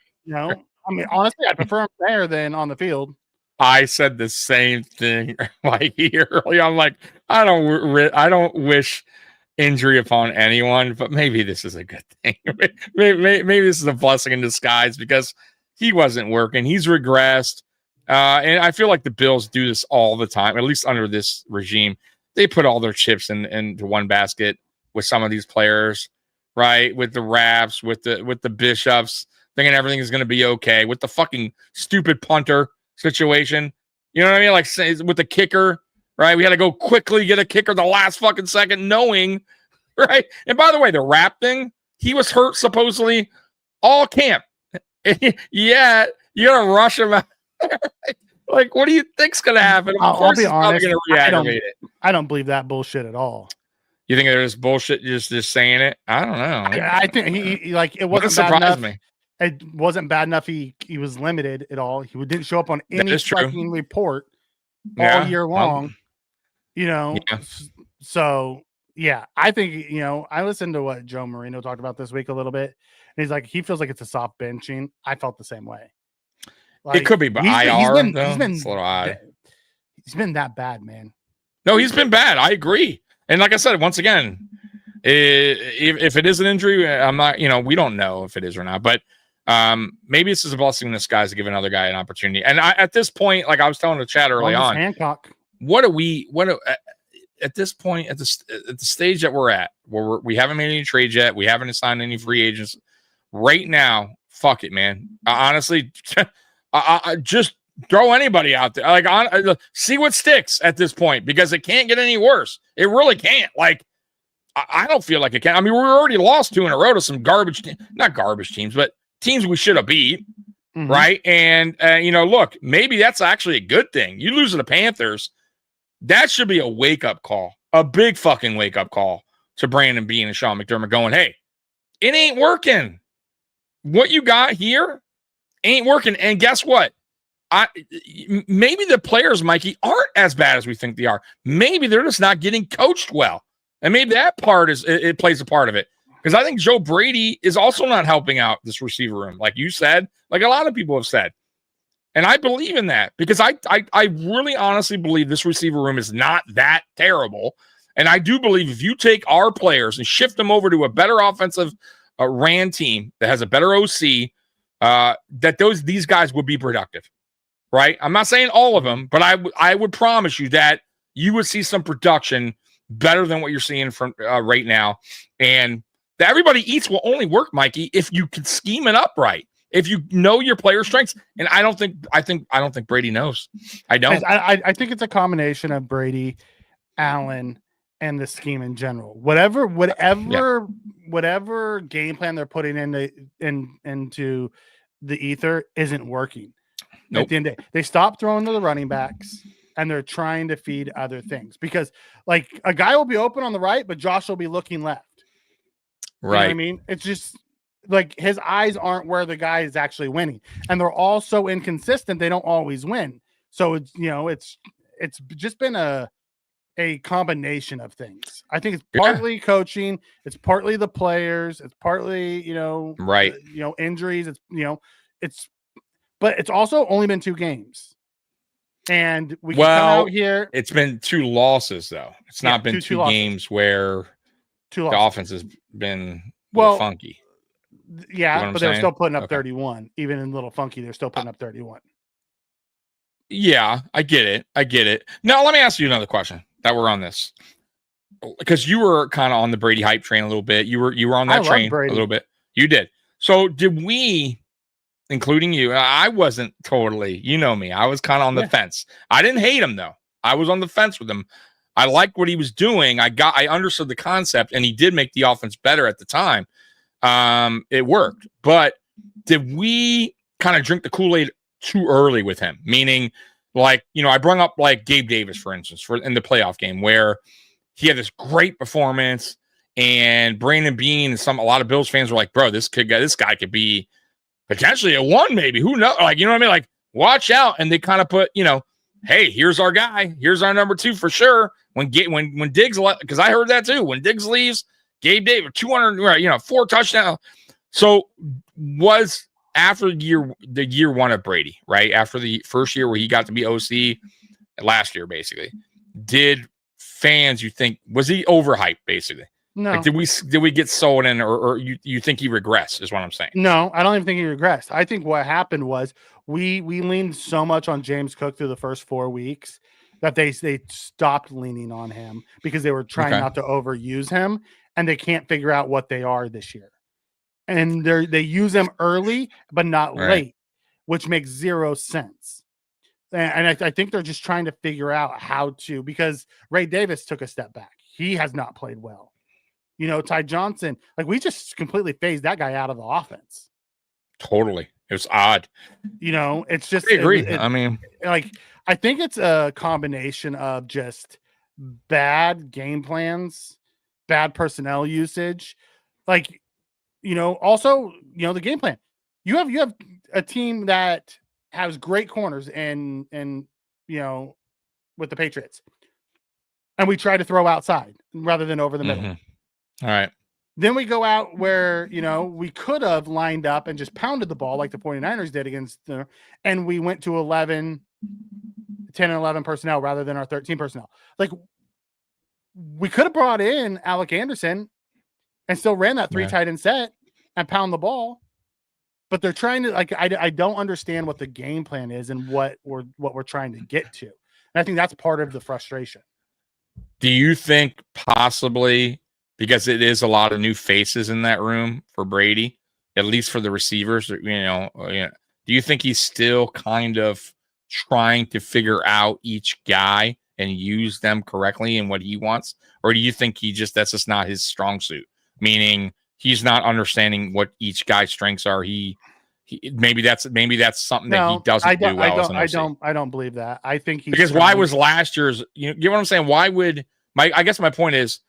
mean, honestly, I prefer him there than on the field. I said the same thing like early. I'm like, I don't wish injury upon anyone, but maybe this is a good thing. maybe this is a blessing in disguise because he wasn't working. He's regressed. And I feel like the Bills do this all the time, at least under this regime. They put all their chips into one basket with some of these players, right? With the Raps, with the Bishops, thinking everything is going to be okay. With the fucking stupid punter situation, you know what I mean? Like with the kicker, right? We had to go quickly get a kicker the last fucking second, knowing, right? And by the way, the Rap thing, he was hurt supposedly all camp. Yeah, you gotta rush him out. Like, what do you think's gonna happen? Of course, he's probably gonna reactivate it. I don't believe that bullshit at all. You think there's bullshit just saying it? I don't know. I think he like it wasn't bad enough. Me. It wasn't bad enough. He was limited at all. He didn't show up on any fucking report all year long. So yeah, I think I listened to what Joe Marino talked about this week a little bit, and he's like he feels like it's a soft benching. I felt the same way. Like, it could be, but he's been a little odd. He's been that bad, man. No, he's been bad. I agree. And like I said, once again, if it is an injury, I'm not, we don't know if it is or not, but maybe this is a blessing in disguise to give another guy an opportunity. And at this point, like I was telling the chat early on, Hancock. At this point, at the stage that we're at, where we haven't made any trades yet, we haven't signed any free agents right now. Fuck it, man. Honestly, I just throw anybody out there. Like, see what sticks at this point because it can't get any worse. It really can't. Like, I don't feel like it can. I mean, we already lost 2 in a row to some not garbage teams, but teams we should have beat, right? And look, maybe that's actually a good thing. You lose to the Panthers, that should be a wake up call, a big fucking wake up call to Brandon Beane and Sean McDermott, going, "Hey, it ain't working. What you got here Ain't working. And guess what? Maybe the players, Mikey, aren't as bad as we think they are. Maybe they're just not getting coached well. And maybe that part it plays a part of it. Because I think Joe Brady is also not helping out this receiver room, like you said, like a lot of people have said. And I believe in that because I really honestly believe this receiver room is not that terrible. And I do believe if you take our players and shift them over to a better offensive ran team that has a better OC, that these guys would be productive, right? I'm not saying all of them, but I would promise you that you would see some production better than what you're seeing from right now. And that everybody eats will only work, Mikey, if you can scheme it up right. If you know your player strengths, and I don't think Brady knows. I don't. I think it's a combination of Brady, Allen, and the scheme in general. Whatever game plan they're putting into the ether isn't working. Nope. At the end of the day, they stop throwing to the running backs and they're trying to feed other things because like a guy will be open on the right, but Josh will be looking left. Right. You know what I mean? It's just like his eyes aren't where the guy is actually winning. And they're all so inconsistent, they don't always win. So it's just been a combination of things. I think it's partly coaching, it's partly the players, it's partly, injuries, but it's also only been 2 games. And we can come out here. It's been 2 losses though. It's not been two games where the offense has been funky. Yeah, but they're still putting up 31. Even in Little Funky, they're still putting up 31. Yeah, I get it. Now, let me ask you another question that we're on this. Because you were kind of on the Brady hype train a little bit. You were on that train a little bit. You did. So did we, including you, I wasn't totally, you know me. I was kind of on the fence. I didn't hate him, though. I was on the fence with him. I liked what he was doing. I understood the concept, and he did make the offense better at the time. It worked, but did we kind of drink the Kool-Aid too early with him? Meaning, like, I brought up like Gabe Davis, for instance, in the playoff game where he had this great performance, and Brandon Beane and a lot of Bills fans were like, "Bro, this guy could be potentially a 1, maybe. Who knows? Like, you know what I mean? Like, watch out." And they kind of put, hey, here's our guy, here's our number 2 for sure. When Diggs, because I heard that too. When Diggs leaves, Gabe Davis, 200, 4 touchdowns. So was after the year 1 of Brady, right? After the first year where he got to be OC, last year, basically, did fans, you think, was he overhyped, basically? No. Like, did we get sold in, or you think he regressed, is what I'm saying? No, I don't even think he regressed. I think what happened was we leaned so much on James Cook through the first 4 weeks that they stopped leaning on him because they were trying not to overuse him, and they can't figure out what they are this year. And they use him early, but not late, which makes 0 sense. And I think they're just trying to figure out how to, because Ray Davis took a step back. He has not played well. Ty Johnson, like, we just completely phased that guy out of the offense. Totally. It was odd. It's just, I agree. I mean, like, I think it's a combination of just bad game plans, bad personnel usage. Like, also, the game plan. You have a team that has great corners and with the Patriots. And we try to throw outside rather than over the middle. All right. Then we go out where, we could have lined up and just pounded the ball like the 49ers did against and we went to 10 and 11 personnel rather than our 13 personnel. Like, we could have brought in Alec Anderson and still ran that 3 tight end set and pound the ball. But they're trying to, like, I don't understand what the game plan is and what we're trying to get to. And I think that's part of the frustration. Do you think possibly, because it is a lot of new faces in that room for Brady, at least for the receivers, do you think he's still kind of trying to figure out each guy and use them correctly in what he wants? Or do you think that's just not his strong suit? Meaning he's not understanding what each guy's strengths are. Maybe that's something that he doesn't do well. I don't believe that. I think because why was last year's, you get what I'm saying? Why would I guess my point is,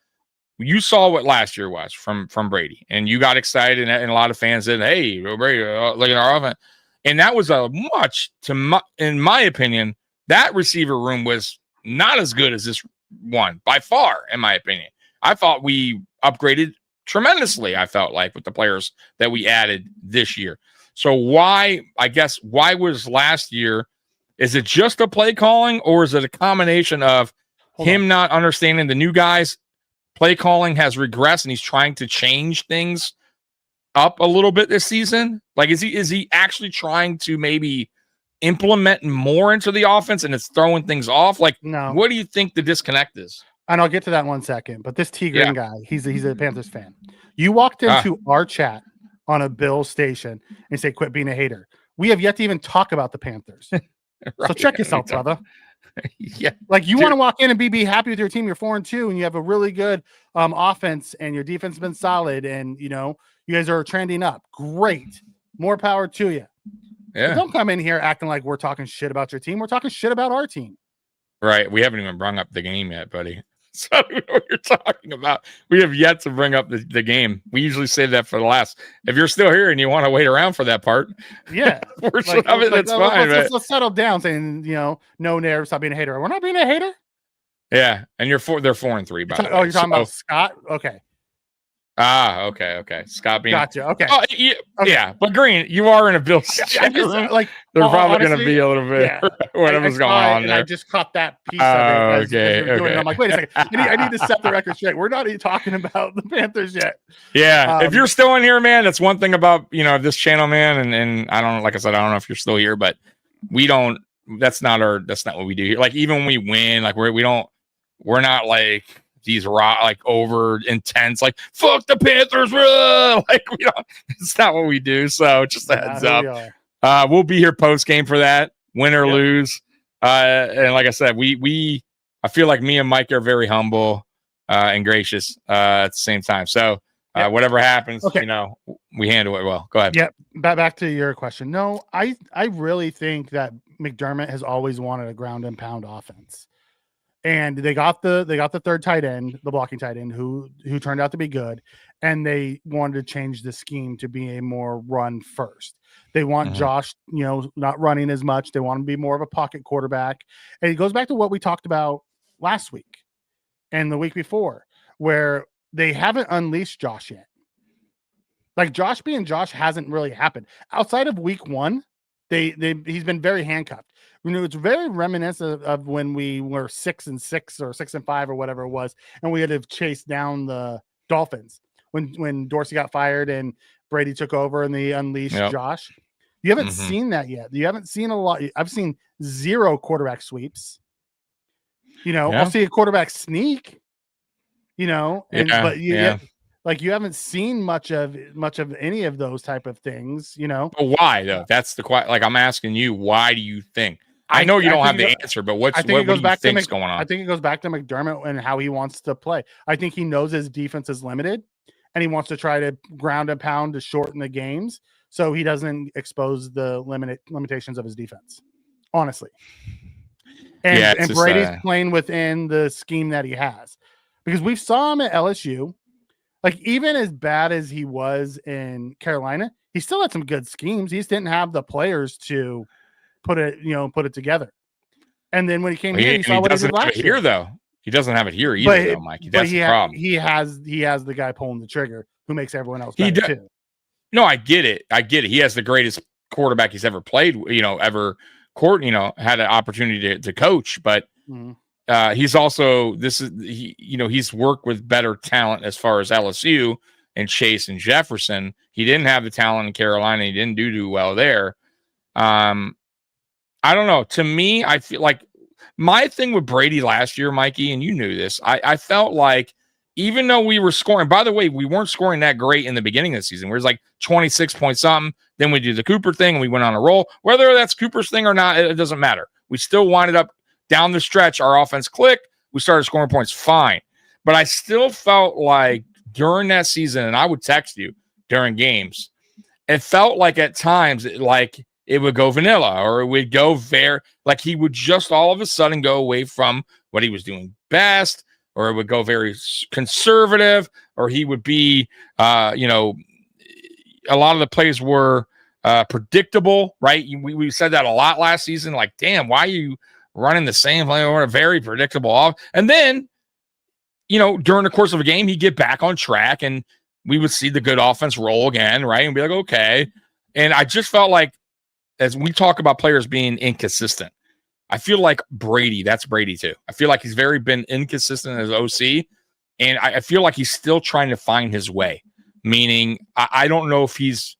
you saw what last year was from Brady, and you got excited, and a lot of fans said, "Hey, Brady, look at our offense." And that was in my opinion, that receiver room was not as good as this one by far, in my opinion. I thought we upgraded tremendously, I felt like, with the players that we added this year. So why was last year, is it just a play calling, or is it a combination of not understanding the new guys? Play calling has regressed and he's trying to change things up a little bit this season. Like, is he actually trying to maybe implement more into the offense and it's throwing things off? Like, no. What do you think the disconnect is? And I'll get to that in 1 second. But this T Green guy, he's a Panthers fan. You walked into our chat on a Bills station and say, "Quit being a hater." We have yet to even talk about the Panthers. Right. So check yourself, brother. Yeah, like you want to walk in and be happy with your team. You're 4-2, and you have a really good offense, and your defense has been solid, and you guys are trending up. Great, more power to you. Yeah, but don't come in here acting like we're talking shit about your team. We're talking shit about our team. Right. We haven't even brought up the game yet, buddy. So I don't know what you're talking about. We have yet to bring up the game. We usually save that for the last. If you're still here and you want to wait around for that part, that's fine. Let's settle down, saying no nerves, stop being a hater. We're not being a hater. Yeah, and they're 4-3. By the way. Oh, you're talking about Scott? Okay. Okay. Scott being gotcha. Okay. Yeah, but Green, you are in a Bills chat room. Like they're probably going to be a little bit whatever's going on there. I just caught that piece of it. Okay. I'm like, wait a second. I need to set the record straight. We're not even talking about the Panthers yet. Yeah. If you're still in here, man, that's one thing about this channel, man. And I don't, like I said, I don't know if you're still here, but we don't. That's not what we do here. Like even when we win, like we're not like these over intense, like fuck the Panthers, like we don't. It's not what we do. So just a heads up. We'll be here post game for that, win or lose. And like I said, I feel like me and Mike are very humble and gracious at the same time. So whatever happens, we handle it well. Go ahead. Yep. Back to your question. No, I really think that McDermott has always wanted a ground and pound offense. And they got the third tight end, the blocking tight end, who turned out to be good, and they wanted to change the scheme to be a more run first. They want Josh, not running as much. They want him to be more of a pocket quarterback. And it goes back to what we talked about last week and the week before, where they haven't unleashed Josh yet. Like Josh being Josh hasn't really happened outside of week 1. He's been very handcuffed. It's very reminiscent of when we were 6-6 or 6-5 or whatever it was, and we had to chase down the Dolphins when Dorsey got fired and Brady took over and they unleashed Josh. You haven't seen that yet. You haven't seen a lot. I've seen 0 quarterback sweeps. I'll see a quarterback sneak. Like you haven't seen much of any of those type of things, But why though? That's the question. Like I'm asking you, why do you think? I know you don't have the answer, but what do you think's going on? I think it goes back to McDermott and how he wants to play. I think he knows his defense is limited, and he wants to try to ground and pound to shorten the games so he doesn't expose the limitations of his defense. Honestly, and Brady's playing within the scheme that he has, because we saw him at LSU. Like, even as bad as he was in Carolina, he still had some good schemes. He just didn't have the players to put it together. And then when he came here, he saw what he did last year. Though he doesn't have it here either, though, Mikey. That's the problem. He has the guy pulling the trigger who makes everyone else better too. No, I get it. He has the greatest quarterback he's ever played. Had an opportunity to coach, but. He's also he's worked with better talent as far as LSU and Chase and Jefferson. He didn't have the talent in Carolina. He didn't do well there. I don't know. To me, I feel like my thing with Brady last year, Mikey, and you knew this, I felt like even though we were scoring, by the way, we weren't scoring that great in the beginning of the season. We was like 26 point something. Then we did the Cooper thing and we went on a roll. Whether that's Cooper's thing or not, it doesn't matter. We still winded up down the stretch. Our offense clicked. We started scoring points. Fine. But I still felt like during that season, and I would text you during games, it felt like at times like it would go vanilla, or it would go like he would just all of a sudden go away from what he was doing best, or it would go very conservative, or he would be, a lot of the plays were predictable, right? We said that a lot last season. Like, damn, why are you running the same play over a very predictable off? And then, during the course of a game, he'd get back on track and we would see the good offense roll again, right? And be like, okay. And I just felt like, as we talk about players being inconsistent, I feel like that's Brady too. I feel like he's been inconsistent as OC. And I feel like he's still trying to find his way. Meaning, I don't know if he's,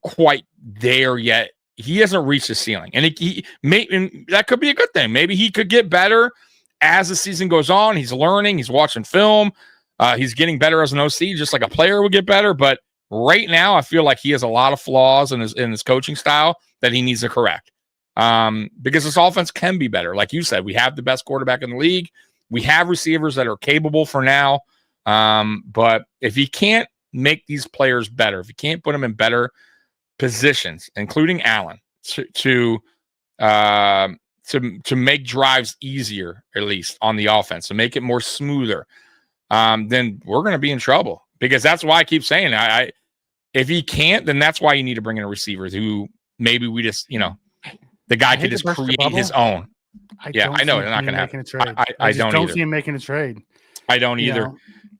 quite there yet. He hasn't reached the ceiling. And that could be a good thing. Maybe he could get better as the season goes on. He's learning. He's watching film. He's getting better as an OC, just like a player would get better. But right now, I feel like he has a lot of flaws in his coaching style that he needs to correct. Because this offense can be better. Like you said, we have the best quarterback in the league. We have receivers that are capable for now. But if he can't make these players better, if you can't put them in better positions, including Allen, to make drives easier, at least on the offense, to make it more smoother, then we're going to be in trouble. Because that's why I keep saying, if he can't, then that's why you need to bring in a receiver who maybe we just, the guy could just create his own. I know they're not going to happen. I don't see him making a trade. I don't either.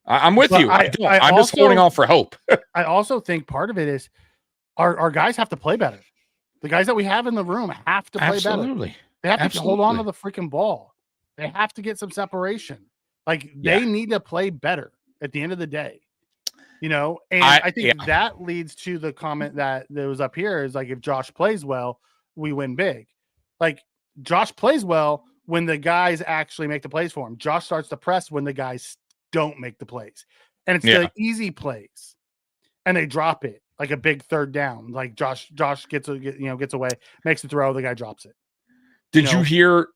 I'm with you. I'm just holding on for hope. I also think part of it is our guys have to play better. The guys that we have in the room have to play better. They have to hold on to the freaking ball. They have to get some separation. Like they need to play better at the end of the day. And I think that leads to the comment that was up here is like, if Josh plays well, we win big. Like Josh plays well when the guys actually make the plays for him. Josh starts to press when the guys don't make the plays. And it's the easy plays. And they drop it like a big third down. Like Josh gets away, makes the throw, the guy drops it. Did you hear?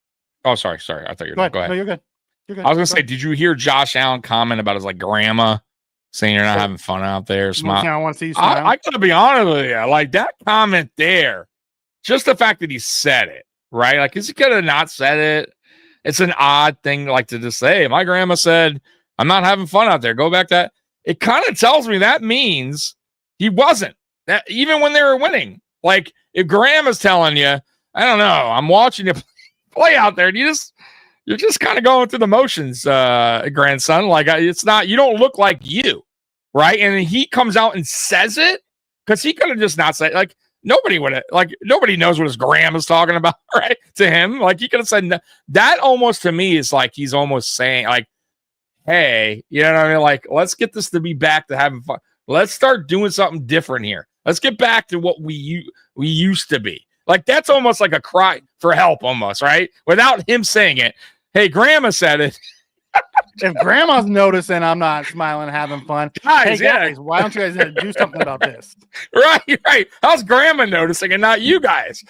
Oh, sorry. I thought you were go ahead. No, you're good. You're good. I was gonna say, did you hear Josh Allen comment about his grandma saying you're not having fun out there? Smile. I want to see you smile. I gotta be honest with you. Like that comment there, just the fact that he said it, right? Like, is he could have not said it? It's an odd thing to just say. My grandma said, I'm not having fun out there. Go back to that. It kind of tells me that means he wasn't. That even when they were winning. Like, if grandma's telling you, I don't know, I'm watching you play out there, and you're just kind of going through the motions, grandson. Like, it's not, you don't look like you, right? And he comes out and says it because he could have just not said, nobody would have, nobody knows what his grandma's talking about, right? To him, he could have said no. That almost to me is like he's almost saying, hey, you know what I mean? Let's get this to be back to having fun. Let's start doing something different here. Let's get back to what we used to be. That's almost like a cry for help, almost, right? Without him saying it. Hey, grandma said it. If grandma's noticing I'm not smiling, having fun, guys, why don't you guys do something about this? Right. How's grandma noticing and not you guys?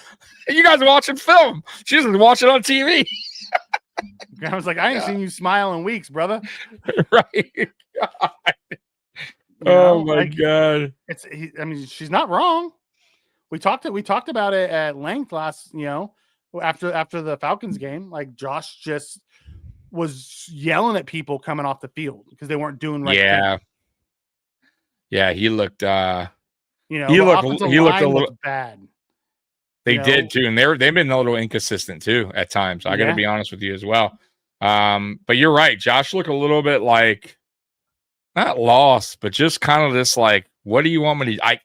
You guys are watching film. She's watching on TV. Grandma's like, I ain't seen you smile in weeks, brother. Right. God. My God. She's not wrong. We talked about it at length last, after the Falcons game. Josh just was yelling at people coming off the field because they weren't doing right. Yeah, he looked he looked a little bad. They did too, and they've been a little inconsistent too at times. I got to be honest with you as well. But you're right. Josh looked a little bit not lost, but just kind of this what do you want me to?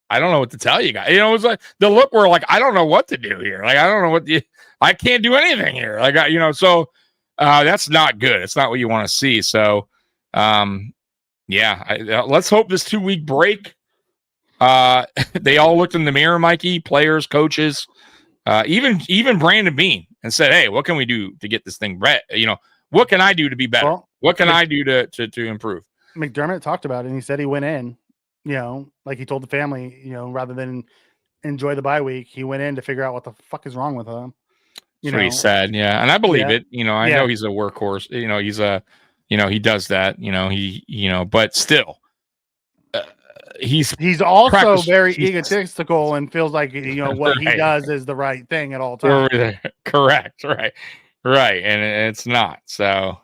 I don't know what to tell you guys. It was like the look where I don't know what to do here. I don't know I can't do anything here. So that's not good. It's not what you want to see. So, let's hope this 2-week break. They all looked in the mirror, Mikey, players, coaches, even Brandon Beane, and said, "Hey, what can we do to get this thing right? What can I do to be better? Well, what can I do to improve?" McDermott talked about it, and he said he went in, he told the family, rather than enjoy the bye week, he went in to figure out what the fuck is wrong with him. Pretty sad, yeah, and I believe it. I know he's a workhorse. He's he does that. But still, he's also very egotistical and feels like what he does is the right thing at all times. Correct, right, and it's not. So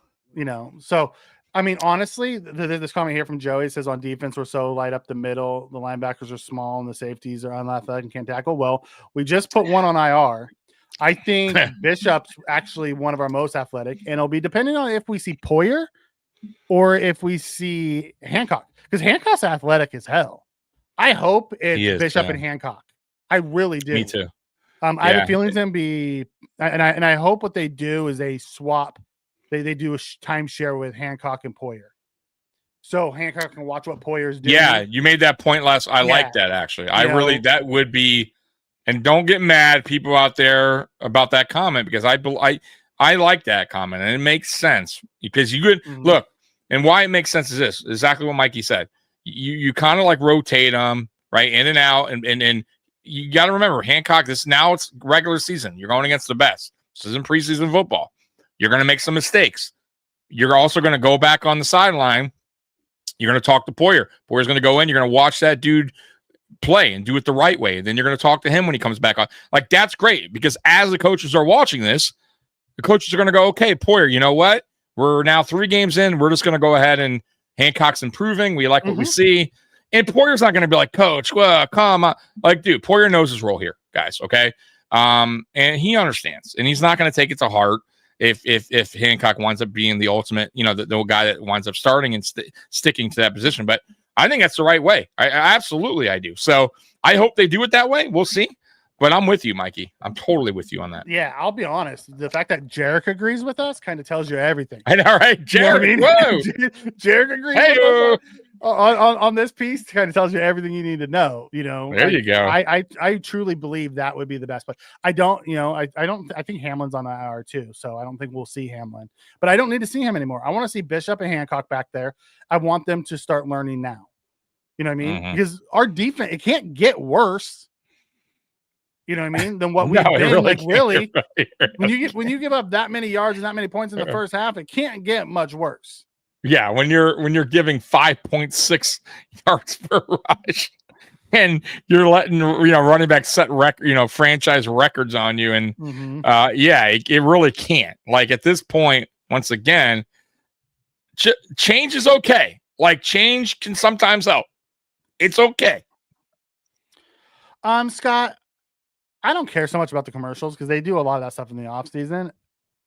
so I mean, honestly, this comment here from Joey says on defense, we're so light up the middle. The linebackers are small and the safeties are unathletic and can't tackle. Well, we just put one on IR. I think Bishop's actually one of our most athletic, and it'll be depending on if we see Poyer or if we see Hancock, because Hancock's athletic as hell. I hope it's Bishop and Hancock. I really do. Me too. I have a feeling it's gonna be, and I hope what they do is they swap. They do a timeshare with Hancock and Poyer, so Hancock can watch what Poyer's doing. Yeah, you made that point last. I like that actually. That would be. And don't get mad, people out there, about that comment, because I like that comment and it makes sense because you could look, and why it makes sense is this exactly what Mikey said. You kind of like rotate them right in and out, and you got to remember Hancock. Now it's regular season. You're going against the best. This isn't preseason football. You're going to make some mistakes. You're also going to go back on the sideline. You're going to talk to Poyer. Poyer's going to go in. You're going to watch that dude play and do it the right way. Then you're going to talk to him when he comes back on. Like, that's great because as the coaches are watching this, the coaches are going to go, okay, Poyer, you know what? We're now 3 games in. We're just going to go ahead and Hancock's improving. We like what we see. And Poyer's not going to be like, coach, well, come on. Like, dude, Poyer knows his role here, guys. Okay. And he understands, and he's not going to take it to heart if Hancock winds up being the ultimate, the guy that winds up starting and sticking to that position. But I think that's the right way. I absolutely do. So I hope they do it that way. We'll see. But I'm with you, Mikey. I'm totally with you on that. Yeah, I'll be honest. The fact that Jarek agrees with us kind of tells you everything. I know, right? Jarek, you know what I mean? Jarek agrees with us on this piece. Kind of tells you everything you need to know. There you go. I truly believe that would be the best. But I don't. I think Hamlin's on the IR too. So I don't think we'll see Hamlin. But I don't need to see him anymore. I want to see Bishop and Hancock back there. I want them to start learning now. You know what I mean? Because our defense, it can't get worse. You know what I mean? Than what we've been. Really, when you give up that many yards and that many points in the first half, it can't get much worse. Yeah, when you're giving 5.6 yards per rush, and you're letting running back set franchise records on you, and it really can't. Like at this point, once again, change is okay. Like change can sometimes help. It's okay. Scott, I don't care so much about the commercials because they do a lot of that stuff in the off season.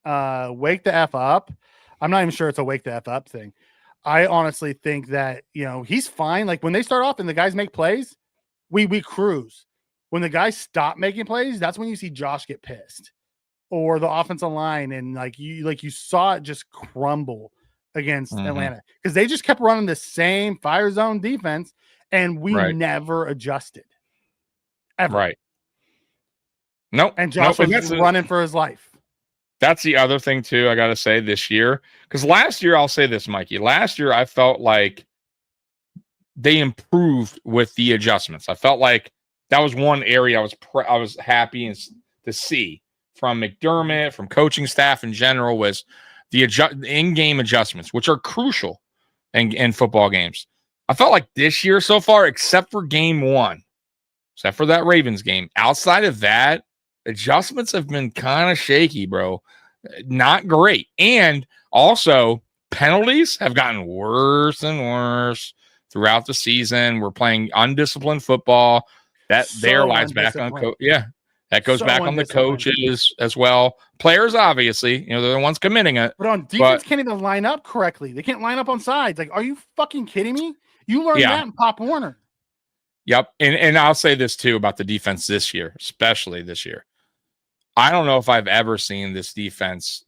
Wake the F up. I'm not even sure it's a wake the F up thing. I honestly think that, he's fine. Like when they start off and the guys make plays, we cruise. When the guys stop making plays, that's when you see Josh get pissed or the offensive line. And you saw it just crumble against Atlanta because they just kept running the same fire zone defense and we never adjusted ever. Right. Nope. And Josh was running for his life. That's the other thing, too, I got to say this year. Because last year, I'll say this, Mikey. Last year, I felt like they improved with the adjustments. I felt like that was one area I was happy to see from McDermott, from coaching staff in general, was the in-game adjustments, which are crucial in football games. I felt like this year so far, except for game 1, except for that Ravens game, outside of that, adjustments have been kind of shaky, bro. Not great. And also, penalties have gotten worse and worse throughout the season. We're playing undisciplined football. That there lies back on coach. Yeah, that goes back on the coaches as well. Players, obviously, they're the ones committing it. But on defense, can't even line up correctly. They can't line up on sides. Like, are you fucking kidding me? You learned that in Pop Warner. Yep. And I'll say this too about the defense this year, especially this year. I don't know if I've ever seen this defense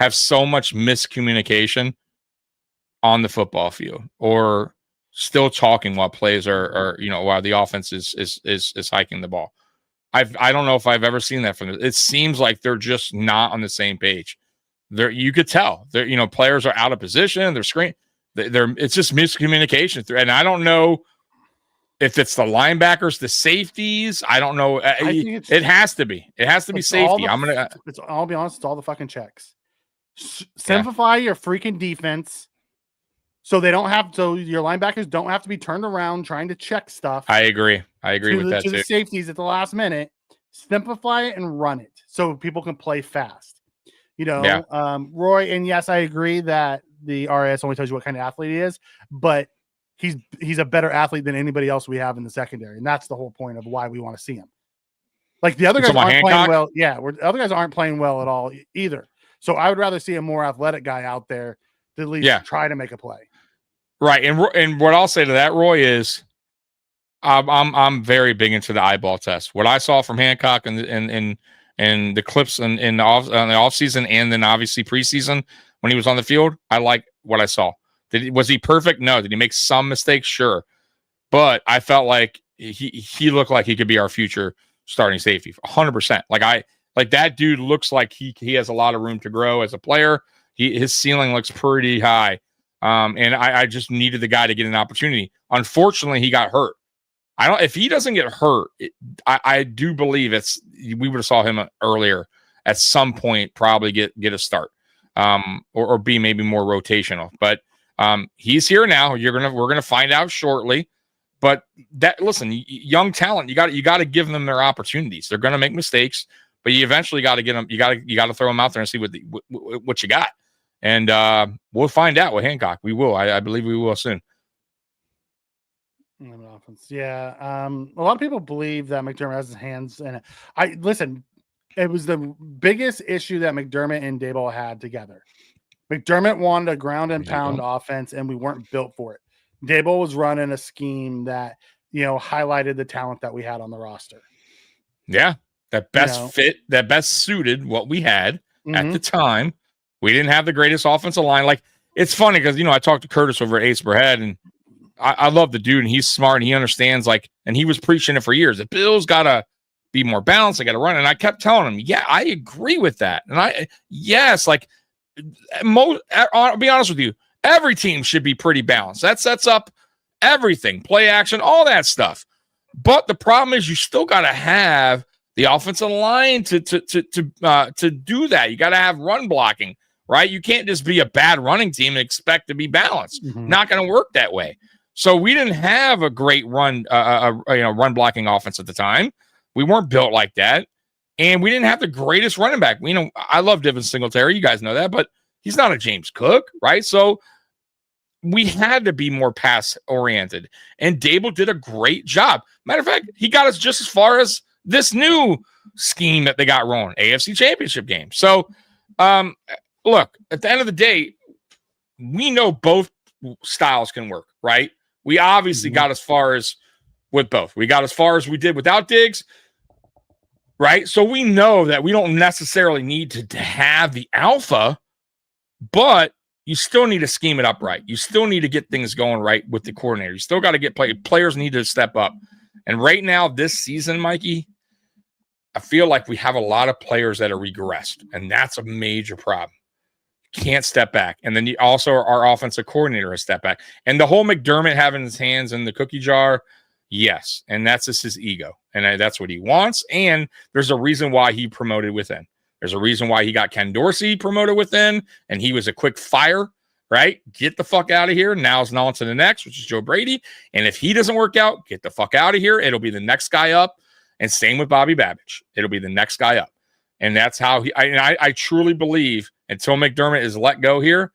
have so much miscommunication on the football field or still talking while plays are while the offense is hiking the ball. I don't know if I've ever seen that from them. It seems like they're just not on the same page. You could tell players are out of position. They're screen. It's just miscommunication. And I don't know if it's the linebackers, the safeties. I don't know. It has to be. It has to be safety. I'll be honest. It's all the fucking checks. Simplify your freaking defense, so they don't have. So your linebackers don't have to be turned around trying to check stuff. I agree. With that too. The safeties at the last minute. Simplify it and run it so people can play fast. Roy. And yes, I agree that the RAS only tells you what kind of athlete he is, but he's a better athlete than anybody else we have in the secondary, and that's the whole point of why we want to see him. Like the other guys aren't playing well. Yeah, the other guys aren't playing well at all either. So I would rather see a more athletic guy out there to at least try to make a play. Right, and what I'll say to that, Roy, is I'm very big into the eyeball test. What I saw from Hancock and the clips in the offseason and then obviously preseason when he was on the field, I like what I saw. Was he perfect? No. Did he make some mistakes? Sure. But I felt like he looked like he could be our future starting safety, 100%. Like that dude looks like he has a lot of room to grow as a player. His ceiling looks pretty high. And I just needed the guy to get an opportunity. Unfortunately, he got hurt. If he doesn't get hurt, I do believe we would have saw him earlier at some point, probably get a start, or be maybe more rotational. But he's here now. We're gonna find out shortly. But listen, young talent, you got to give them their opportunities. They're gonna make mistakes, but you eventually got to get them. You got to throw them out there and see what you got. And we'll find out with Hancock. We will. I believe we will soon. Yeah. A lot of people believe that McDermott has his hands in it. Listen, it was the biggest issue that McDermott and Daboll had together. McDermott wanted a ground and pound offense, and we weren't built for it. Daboll was running a scheme that, highlighted the talent that we had on the roster. Yeah. That best fit, that best suited what we had at the time. We didn't have the greatest offensive line. Like, it's funny because, I talked to Curtis over at Ace Per Head, and I love the dude, and he's smart, and he understands, and he was preaching it for years. The Bills got to be more balanced. They got to run. And I kept telling him, yeah, I agree with that. And I'll be honest with you, every team should be pretty balanced. That sets up everything, play action, all that stuff. But the problem is you still got to have the offensive line to do that. You got to have run blocking, right? You can't just be a bad running team and expect to be balanced. Not going to work that way. So we didn't have a great run blocking offense at the time. We weren't built like that, and we didn't have the greatest running back. I love Devin Singletary. You guys know that, but he's not a James Cook, right? So we had to be more pass oriented, and Daboll did a great job. Matter of fact, he got us just as far as this new scheme that they got rolling, AFC Championship game. So, look, at the end of the day, we know both styles can work, right? We obviously got as far as with both. We got as far as we did without Diggs, right? So we know that we don't necessarily need to have the alpha, but you still need to scheme it up right. You still need to get things going right with the coordinator. You still got to get players need to step up. And right now, this season, Mikey, I feel like we have a lot of players that are regressed, and that's a major problem. Can't step back. And then also our offensive coordinator has stepped back. And the whole McDermott having his hands in the cookie jar, yes. And that's just his ego. And that's what he wants. And there's a reason why he promoted within. There's a reason why he got Ken Dorsey promoted within, and he was a quick fire, right? Get the fuck out of here. Now it's on to the next, which is Joe Brady. And if he doesn't work out, get the fuck out of here. It'll be the next guy up. And same with Bobby Babbage. It'll be the next guy up. And that's how I truly believe until McDermott is let go here,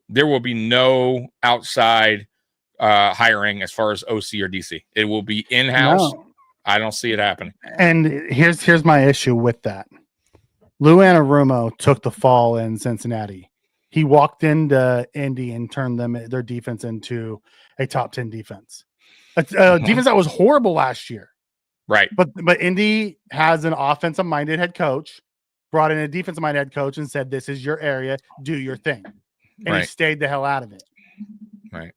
there will be no outside hiring as far as OC or DC. It will be in-house. No. I don't see it happening. And here's my issue with that. Lou Anarumo took the fall in Cincinnati. He walked into Indy and turned their defense into a top 10 defense. A defense that was horrible last year. Right. But Indy has an offensive-minded head coach, brought in a defensive-minded head coach and said, this is your area, do your thing. And he stayed the hell out of it. Right.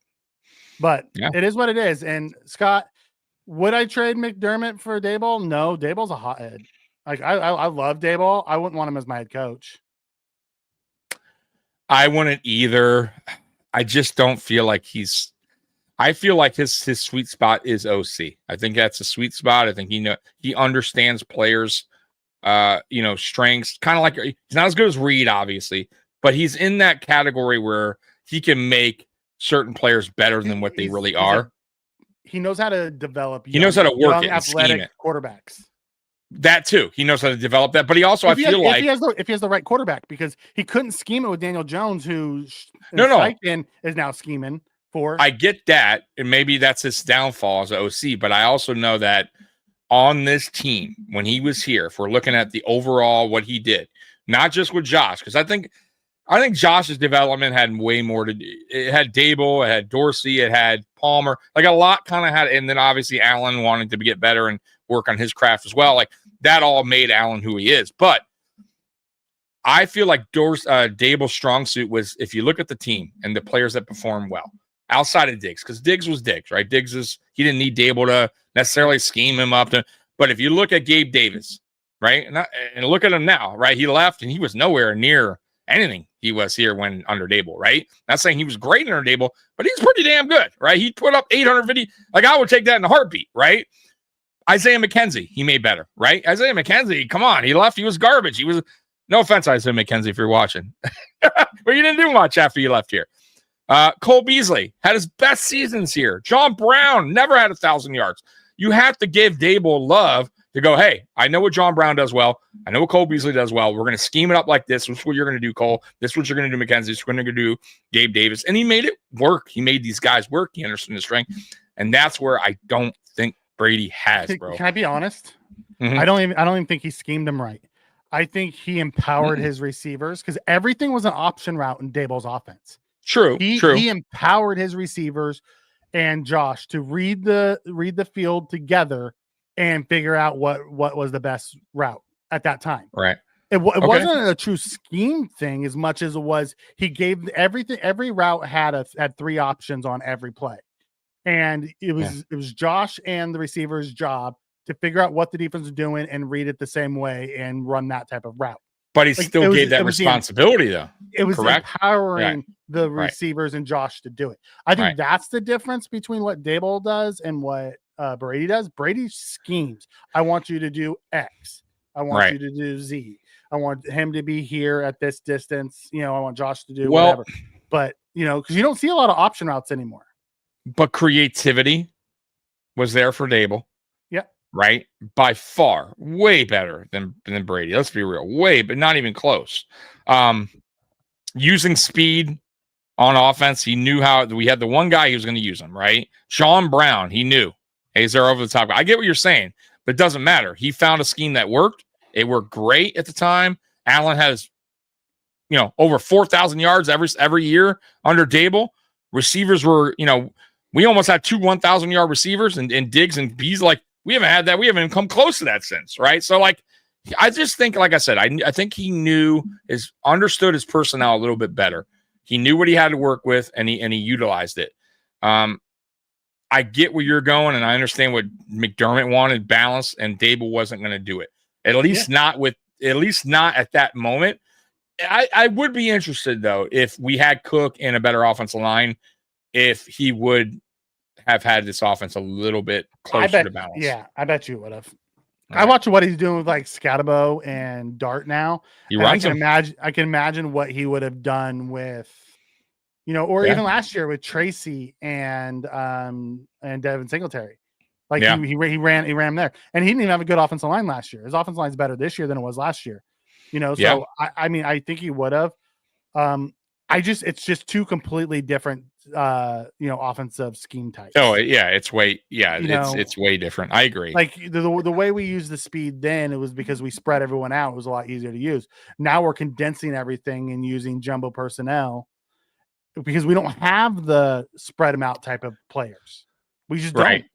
But it is what it is. And Scott, would I trade McDermott for Daboll? No, Daboll's a hothead. Like I love Daboll. I wouldn't want him as my head coach. I wouldn't either. I just don't feel like I feel like his sweet spot is OC. I think that's a sweet spot. I think he understands players, strengths. Kind of like he's not as good as Reed, obviously, but he's in that category where he can make certain players better than what they really are. He knows how to develop. He knows how to work it and athletic scheme it. Quarterbacks. That too. He knows how to develop that, but he also, if he has the right quarterback, because he couldn't scheme it with Daniel Jones, who Steichen is now scheming for. I get that, and maybe that's his downfall as an OC, but I also know that on this team, when he was here, if we're looking at the overall what he did, not just with Josh, because I think Josh's development had way more to do. It had Dable, it had Dorsey, it had Palmer, like a lot kind of had, and then obviously Allen wanted to get better and work on his craft as well. Like that all made Allen who he is. But I feel like Dable's strong suit was, if you look at the team and the players that perform well outside of Diggs, because Diggs was Diggs, right? He didn't need Dable to necessarily scheme him up to, but if you look at Gabe Davis, right, and look at him now, right, he left and he was nowhere near anything he was here when under Dable, right? Not saying he was great under Dable, but he's pretty damn good, right? He put up 850. Like I would take that in a heartbeat, right? Isaiah McKenzie, he made better, right? Isaiah McKenzie, come on, he left. He was garbage. He was, no offense, Isaiah McKenzie, if you're watching, but you didn't do much after you left here. Cole Beasley had his best seasons here. John Brown never had 1,000 yards. You have to give Dable love to go, hey, I know what John Brown does well. I know what Cole Beasley does well. We're going to scheme it up like this. This is what you're going to do, Cole. This is what you're going to do, McKenzie. This is what you're going to do, Gabe Davis. And he made it work. He made these guys work. He understood the strength. And that's where I don't think Brady has, bro. Can I be honest? Mm-hmm. I don't even think he schemed them right. I think he empowered his receivers, because everything was an option route in Dable's offense. True. He empowered his receivers and Josh to read the field together and figure out what was the best route at that time. Right. It wasn't a true scheme thing as much as it was he gave everything. Every route had 3 options on every play, and it was Josh and the receiver's job to figure out what the defense was doing and read it the same way and run that type of route. But he still gave that responsibility, though. It was correct? Empowering the receivers and Josh to do it. I think that's the difference between what Dable does and what Brady does. Brady schemes. I want you to do X. I want you to do Z. I want him to be here at this distance. I want Josh to do whatever. But, because you don't see a lot of option routes anymore. But creativity was there for Dable. Right? By far, way better than Brady. Let's be real. But not even close. Using speed on offense, he knew how. We had the one guy he was going to use him, right? Sean Brown, he knew. Hey, is there over the top? I get what you're saying, but it doesn't matter. He found a scheme that worked. It worked great at the time. Allen has, over 4,000 yards every year under Dable. Receivers were, we almost had 2 1,000-yard receivers, and Diggs and Bees, like, we haven't had that. We haven't come close to that since, right? So, like, I just think, like I said, I think he understood his personnel a little bit better. He knew what he had to work with, and he utilized it. I get where you're going, and I understand what McDermott wanted, balance, and Dable wasn't going to do it. At least not at that moment. I would be interested, though, if we had Cook in a better offensive line, if he would have had this offense a little bit closer to balance. Yeah, I bet you would have. Right. I watch what he's doing with like Scatabo and Dart now. I can imagine what he would have done with, even last year with Tracy and Devin Singletary. Like he ran there, and he didn't even have a good offensive line last year. His offensive line is better this year than it was last year. So I think he would have. It's just 2 completely different offensive scheme types. Oh yeah, it's way different. I agree. Like the way we used the speed then, it was because we spread everyone out. It was a lot easier to use. Now we're condensing everything and using jumbo personnel because we don't have the spread them out type of players. We just don't.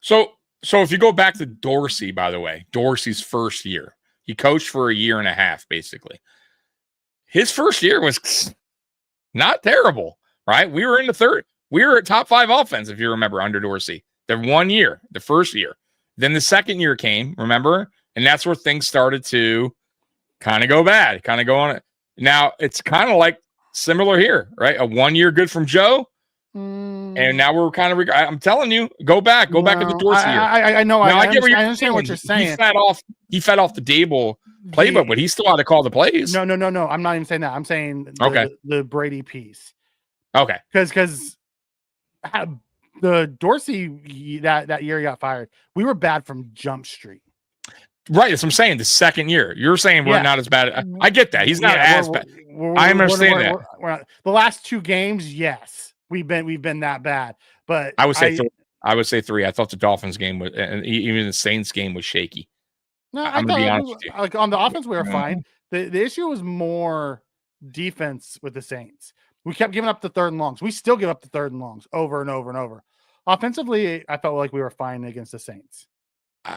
So if you go back to Dorsey, by the way, Dorsey's first year, he coached for a year and a half, basically. His first year was not terrible. Right? We were in the third. We were at top 5 offense, if you remember, under Dorsey. The 1 year, the first year. Then the second year came, remember? And that's where things started to kind of go bad, kind of go on. Now, it's kind of like similar here, right? A 1 year good from Joe. And now we're kind of, I'm telling you, go back to the Dorsey year. I know. I understand what you're saying. He fed off the Dable playbook, but he still had to call the plays. No. I'm not even saying that. I'm saying the Brady piece. Okay. Because the Dorsey that year he got fired, we were bad from Jump Street. Right, that's what I'm saying. The second year, you're saying we're not as bad. I get that. He's not as bad. I understand that. We're not, the last 2 games, yes, we've been that bad. But I would say three. I thought the Dolphins game was, and even the Saints game was shaky. No, I'm gonna be honest with you. Like on the offense, we were fine. The issue was more defense with the Saints. We kept giving up the 3rd and longs. We still give up the 3rd and longs over and over and over. Offensively, I felt like we were fine against the Saints. We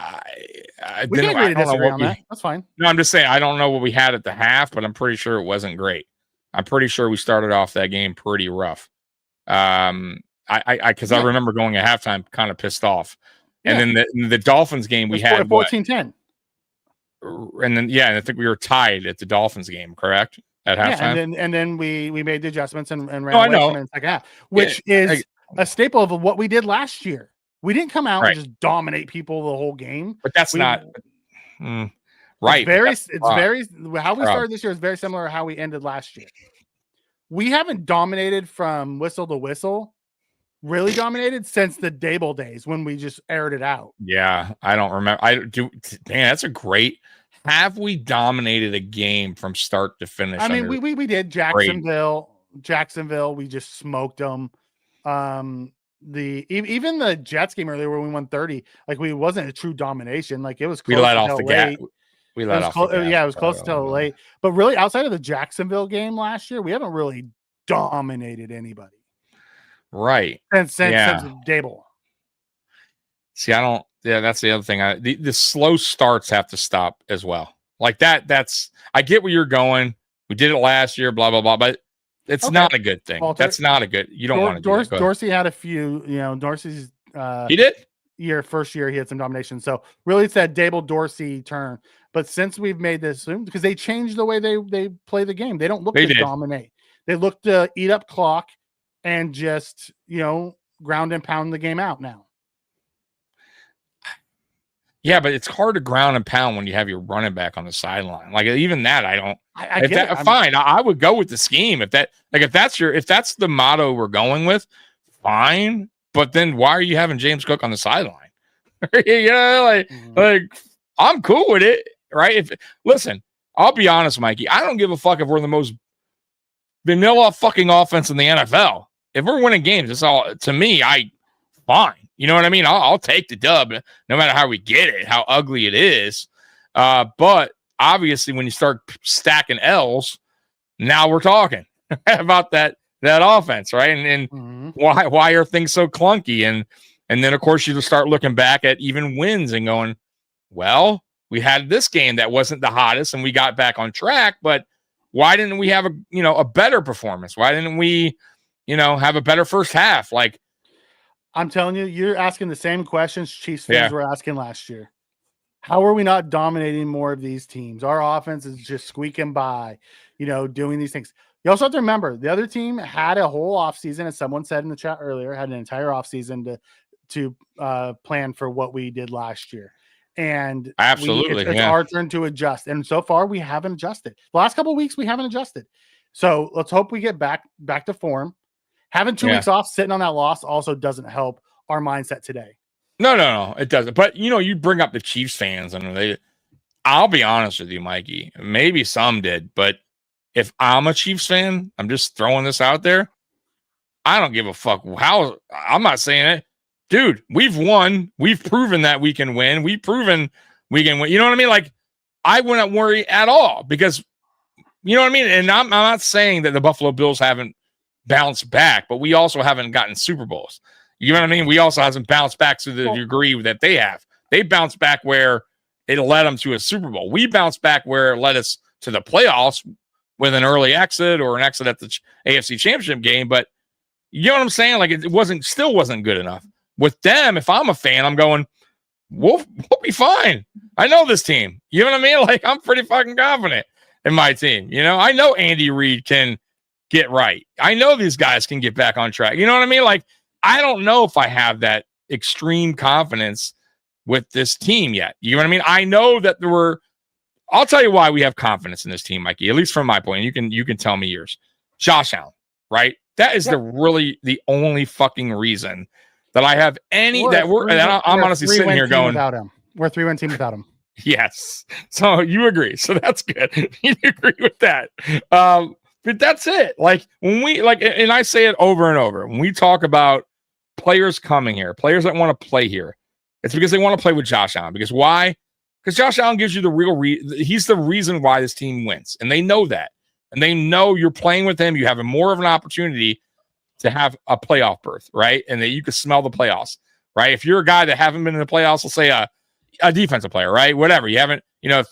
can agree to disagree on that. That's fine. No, I'm just saying I don't know what we had at the half, but I'm pretty sure it wasn't great. I'm pretty sure we started off that game pretty rough. Because I remember going at halftime kind of pissed off, and then the Dolphins game we had 14-10. And then I think we were tied at the Dolphins game, correct? At halftime. And then we made the adjustments and ran away from it in the second half, which is a staple of what we did last year. We didn't come out and just dominate people the whole game. But that's not right. It's very how we started this year is very similar to how we ended last year. We haven't dominated from whistle to whistle, really dominated since the Dable days when we just aired it out. Yeah, I don't remember. Man, that's a great. Have we dominated a game from start to finish? I mean, we did Jacksonville. We just smoked them. Even the Jets game earlier where we won 30, like we wasn't a true domination. Like it was close. We let off the gas. We let off. Yeah, it was close until late. But really, outside of the Jacksonville game last year, we haven't really dominated anybody. Right. Since Dable. See, I don't. Yeah, that's the other thing. The slow starts have to stop as well. Like that. I get where you're going. We did it last year. Blah blah blah. But it's not a good thing. Walter, that's not a good. You don't want to. Dorsey had a few. Dorsey's. He did. First year, he had some domination. So really, it's that Dable Dorsey turn. But since we've made this, because they changed the way they play the game, they don't look to dominate. They look to eat up clock and just ground and pound the game out now. Yeah, but it's hard to ground and pound when you have your running back on the sideline. Like even that, I don't. Fine, I would go with the scheme if that's the motto we're going with. Fine, but then why are you having James Cook on the sideline? Like I'm cool with it, right? Listen, I'll be honest, Mikey. I don't give a fuck if we're the most vanilla fucking offense in the NFL. If we're winning games, it's all to me. Fine. You know what I mean? I'll take the dub no matter how we get it, how ugly it is. But obviously, when you start stacking L's, now we're talking about that offense, right? And why are things so clunky? And then, of course, you just start looking back at even wins and going, well, we had this game that wasn't the hottest and we got back on track, but why didn't we have a better performance? Why didn't we, have a better first half? Like, I'm telling you, you're asking the same questions Chiefs fans were asking last year. How are we not dominating more of these teams? Our offense is just squeaking by, doing these things. You also have to remember the other team had a whole offseason, as someone said in the chat earlier, had an entire offseason to plan for what we did last year. And absolutely, it's our turn to adjust. And so far, we haven't adjusted. The last couple of weeks, we haven't adjusted. So let's hope we get back to form. Having 2 weeks off, sitting on that loss also doesn't help our mindset today. No, it doesn't. But, you bring up the Chiefs fans, and I'll be honest with you, Mikey. Maybe some did, but if I'm a Chiefs fan, I'm just throwing this out there. I don't give a fuck how. I'm not saying it. Dude, we've won. We've proven that we can win. We've proven we can win. You know what I mean? Like, I wouldn't worry at all because, you know what I mean? And I'm not saying that the Buffalo Bills haven't bounced back, but we also haven't gotten Super Bowls. You know what I mean? We also hasn't bounced back to the degree that they have. They bounced back where it led them to a Super Bowl. We bounced back where it led us to the playoffs with an early exit or an exit at the AFC Championship game. But you know what I'm saying? Like it still wasn't good enough. With them, if I'm a fan, I'm going, we'll be fine. I know this team. You know what I mean? Like I'm pretty fucking confident in my team. I know Andy Reid can get right. I know these guys can get back on track. You know what I mean? Like, I don't know if I have that extreme confidence with this team yet. You know what I mean? I know that I'll tell you why we have confidence in this team, Mikey, at least from my point. You can tell me yours. Josh Allen, right? That is the only fucking reason that I have I'm honestly sitting here going, without him. We're a 3-win team without him. Yes. So you agree. So that's good. You agree with that. But that's it. Like when we and I say it over and over, when we talk about players coming here, players that want to play here, it's because they want to play with Josh Allen. Because why? Because Josh Allen gives you the real he's the reason why this team wins. And they know that. And they know you're playing with him. You have more of an opportunity to have a playoff berth, right? And that you can smell the playoffs, right? If you're a guy that haven't been in the playoffs, let's say a defensive player, right? Whatever. You haven't,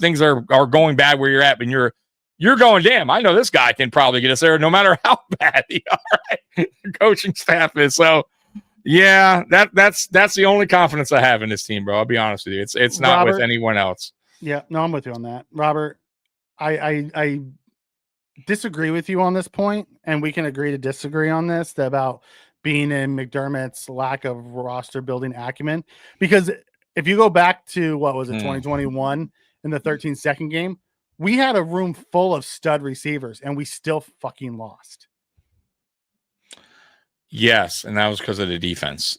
things are going bad where you're at, and you're going, damn, I know this guy can probably get us there no matter how bad the coaching staff is. So yeah, that's the only confidence I have in this team, bro. I'll be honest with you. It's not Robert, with anyone else. Yeah, no, I'm with you on that. Robert, I disagree with you on this point, and we can agree to disagree on this about being in McDermott's lack of roster building acumen. Because if you go back to 2021 in the 13-second game, we had a room full of stud receivers, and we still fucking lost. Yes, and that was because of the defense.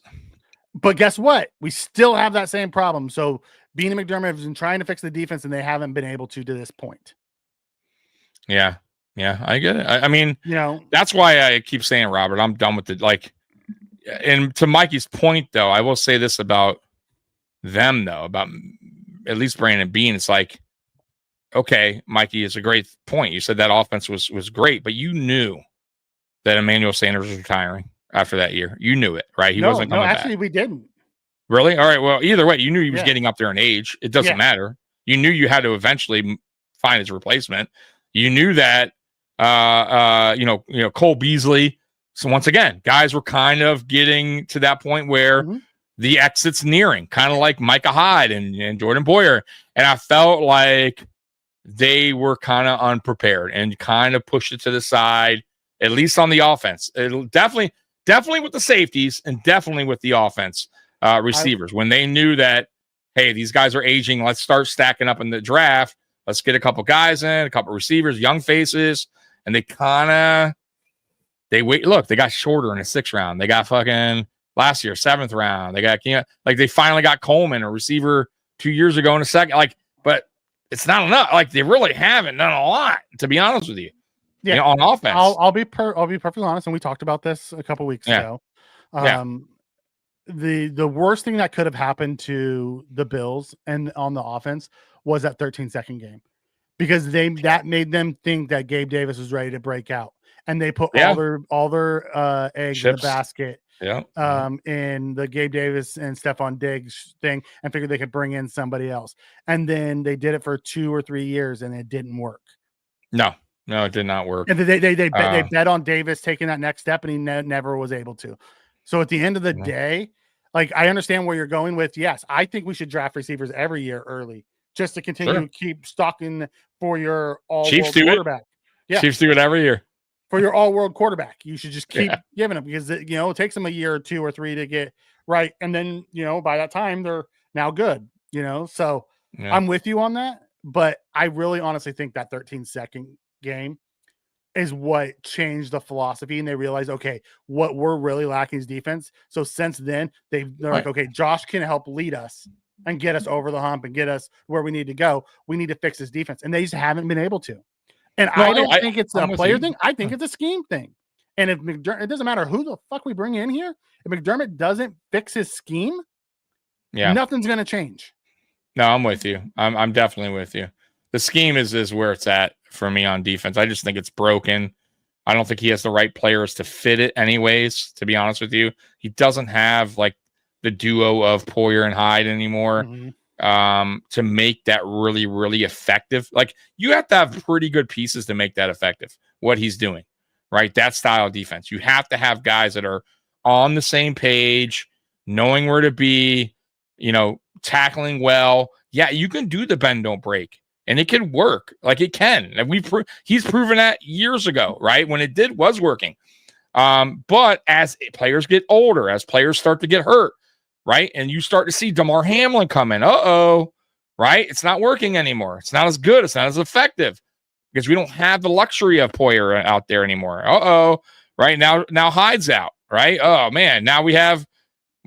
But guess what? We still have that same problem. So being in McDermott has been trying to fix the defense, and they haven't been able to this point. Yeah. Yeah, I get it. I mean, that's why I keep saying, Robert, I'm done with it. Like, and to Mikey's point, though, I will say this about them, though, about at least Brandon Beane. It's like, okay, Mikey, is a great point. You said that offense was great, but you knew that Emmanuel Sanders was retiring after that year. You knew it, right? He wasn't coming back. Actually, we didn't. Really? All right. Well, either way, you knew he was getting up there in age. It doesn't matter. You knew you had to eventually find his replacement. You knew that. Cole Beasley. So once again, guys were kind of getting to that point where the exit's nearing, kind of like Micah Hyde and Jordan Boyer. And I felt like they were kind of unprepared and kind of pushed it to the side, at least on the offense. It'll definitely with the safeties and definitely with the offense receivers. When they knew that, hey, these guys are aging, let's start stacking up in the draft. Let's get a couple guys in, a couple receivers, young faces. And they look, they got shorter in the 6th round. They got fucking last year, 7th round. They got, they finally got Coleman, a receiver 2 years ago in a second. But it's not enough. Like, they really haven't done a lot, to be honest with you. Yeah. On offense. I'll be perfectly honest. And we talked about this a couple weeks ago. The worst thing that could have happened to the Bills and on the offense was that 13-second game. Because that made them think that Gabe Davis was ready to break out, and they put all their eggs in the basket, in the Gabe Davis and Stephon Diggs thing, and figured they could bring in somebody else. And then they did it for 2 or 3 years, and it didn't work. No, it did not work. And they bet on Davis taking that next step, and he never was able to. So at the end of the day, like, I understand where you're going with. Yes, I think we should draft receivers every year early, just to continue to keep stocking for your all-world quarterback. Yeah. Chiefs do it every year. For your all-world quarterback, you should just keep giving them, because it takes them a year or 2 or 3 to get right, and then by that time they're now good. So I'm with you on that, but I really honestly think that 13-second game is what changed the philosophy, and they realized, okay, what we're really lacking is defense. So since then they're like, okay, Josh can help lead us and get us over the hump and get us where we need to go. We need to fix this defense. And they just haven't been able to. And I don't think it's a player thing. I think it's a scheme thing. And if McDermott, it doesn't matter who the fuck we bring in here. If McDermott doesn't fix his scheme, nothing's going to change. No, I'm with you. I'm definitely with you. The scheme is where it's at for me on defense. I just think it's broken. I don't think he has the right players to fit it anyways, to be honest with you. He doesn't have the duo of Poyer and Hyde anymore to make that really, really effective. Like, you have to have pretty good pieces to make that effective, what he's doing, right? That style of defense. You have to have guys that are on the same page, knowing where to be, tackling well. Yeah, you can do the bend, don't break, and it can work. Like, it can. And he's proven that years ago, right? When it was working. But as players get older, as players start to get hurt, right? And you start to see DeMar Hamlin come in. Right? It's not working anymore. It's not as good. It's not as effective because we don't have the luxury of Poyer out there anymore. Right? Now Hyde's out, right? Oh, man. Now we have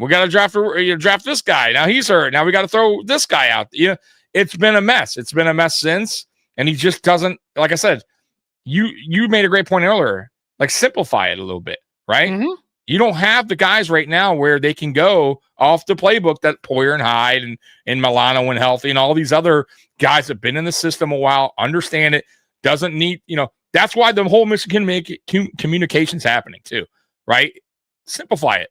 We got to draft this guy. Now he's hurt. Now we got to throw this guy out. It's been a mess. It's been a mess since, and he just doesn't. Like I said, you made a great point earlier. Like simplify it a little bit, right? Mm-hmm. You don't have the guys right now where they can go off the playbook that Poyer and Hyde and Milano when healthy and all these other guys have been in the system a while, understand it, doesn't need, that's why the whole Michigan communication's happening too, right? Simplify it.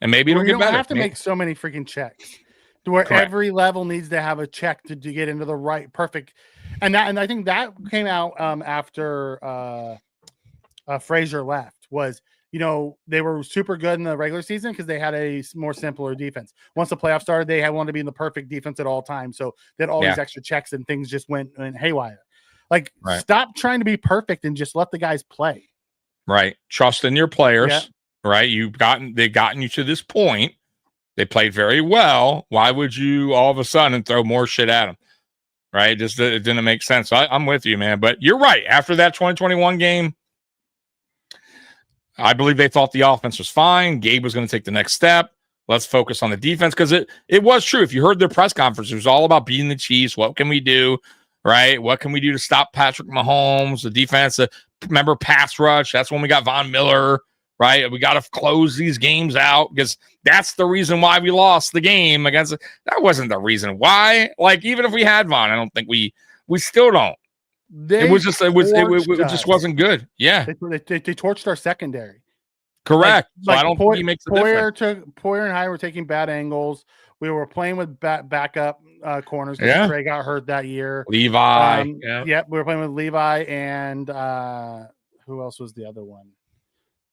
And maybe it'll get better. You don't have to make so many freaking checks to where Correct. Every level needs to have a check to get into the right perfect. And I think that came out after Frazier left was, they were super good in the regular season because they had a more simpler defense. Once the playoffs started, they wanted to be in the perfect defense at all times. So they had all these extra checks and things just went haywire. Like, stop trying to be perfect and just let the guys play. Right. Trust in your players, right? They've gotten you to this point. They played very well. Why would you all of a sudden throw more shit at them? Right. It didn't make sense. So I'm with you, man. But you're right. After that 2021 game, I believe they thought the offense was fine. Gabe was going to take the next step. Let's focus on the defense because it was true. If you heard their press conference, it was all about beating the Chiefs. What can we do? Right? What can we do to stop Patrick Mahomes? The defense, remember pass rush. That's when we got Von Miller. Right? We got to close these games out because that's the reason why we lost the game against. That wasn't the reason why. Like even if we had Von, I don't think we still don't. It just wasn't good. Yeah, they torched our secondary. Correct. So I don't think he makes a difference. Poyer and Hyde were taking bad angles. We were playing with backup corners because Trey got hurt that year. Levi. We were playing with Levi and who else was the other one?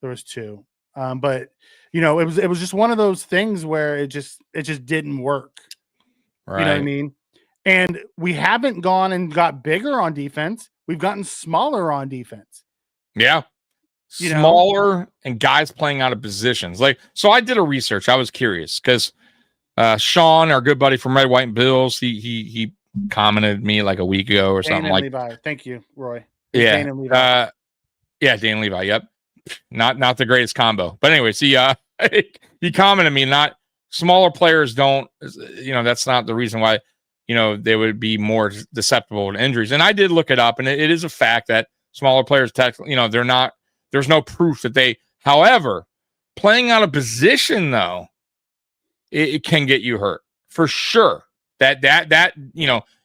There was two. But it was just one of those things where it just didn't work. Right. You know what I mean? And we haven't gone and got bigger on defense. We've gotten smaller on defense. Yeah. Smaller and guys playing out of positions. So I did a research. I was curious because Sean, our good buddy from Red, White, and Bills, he commented me like a week ago or something like Levi. Thank you, Roy. Yeah. Dan and Levi. Dan Levi. Yep. Not the greatest combo. But anyways, he commented me, not smaller players don't, that's not the reason why, they would be more susceptible to injuries. And I did look it up, and it is a fact that smaller players, they're not, there's no proof that they, however, playing out of position, though, it can get you hurt for sure. That,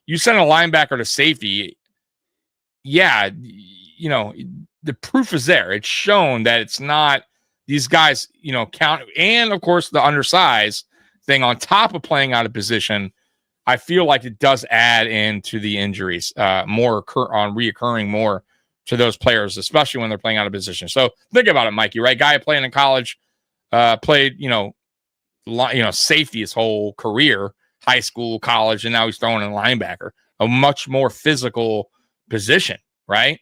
you send a linebacker to safety. Yeah. The proof is there. It's shown that it's not these guys, count. And of course, the undersized thing on top of playing out of position, I feel like it does add into the injuries reoccurring more to those players, especially when they're playing out of position. So think about it, Mikey, right? Guy playing in college, played, safety his whole career, high school, college, and now he's throwing in linebacker, a much more physical position, right?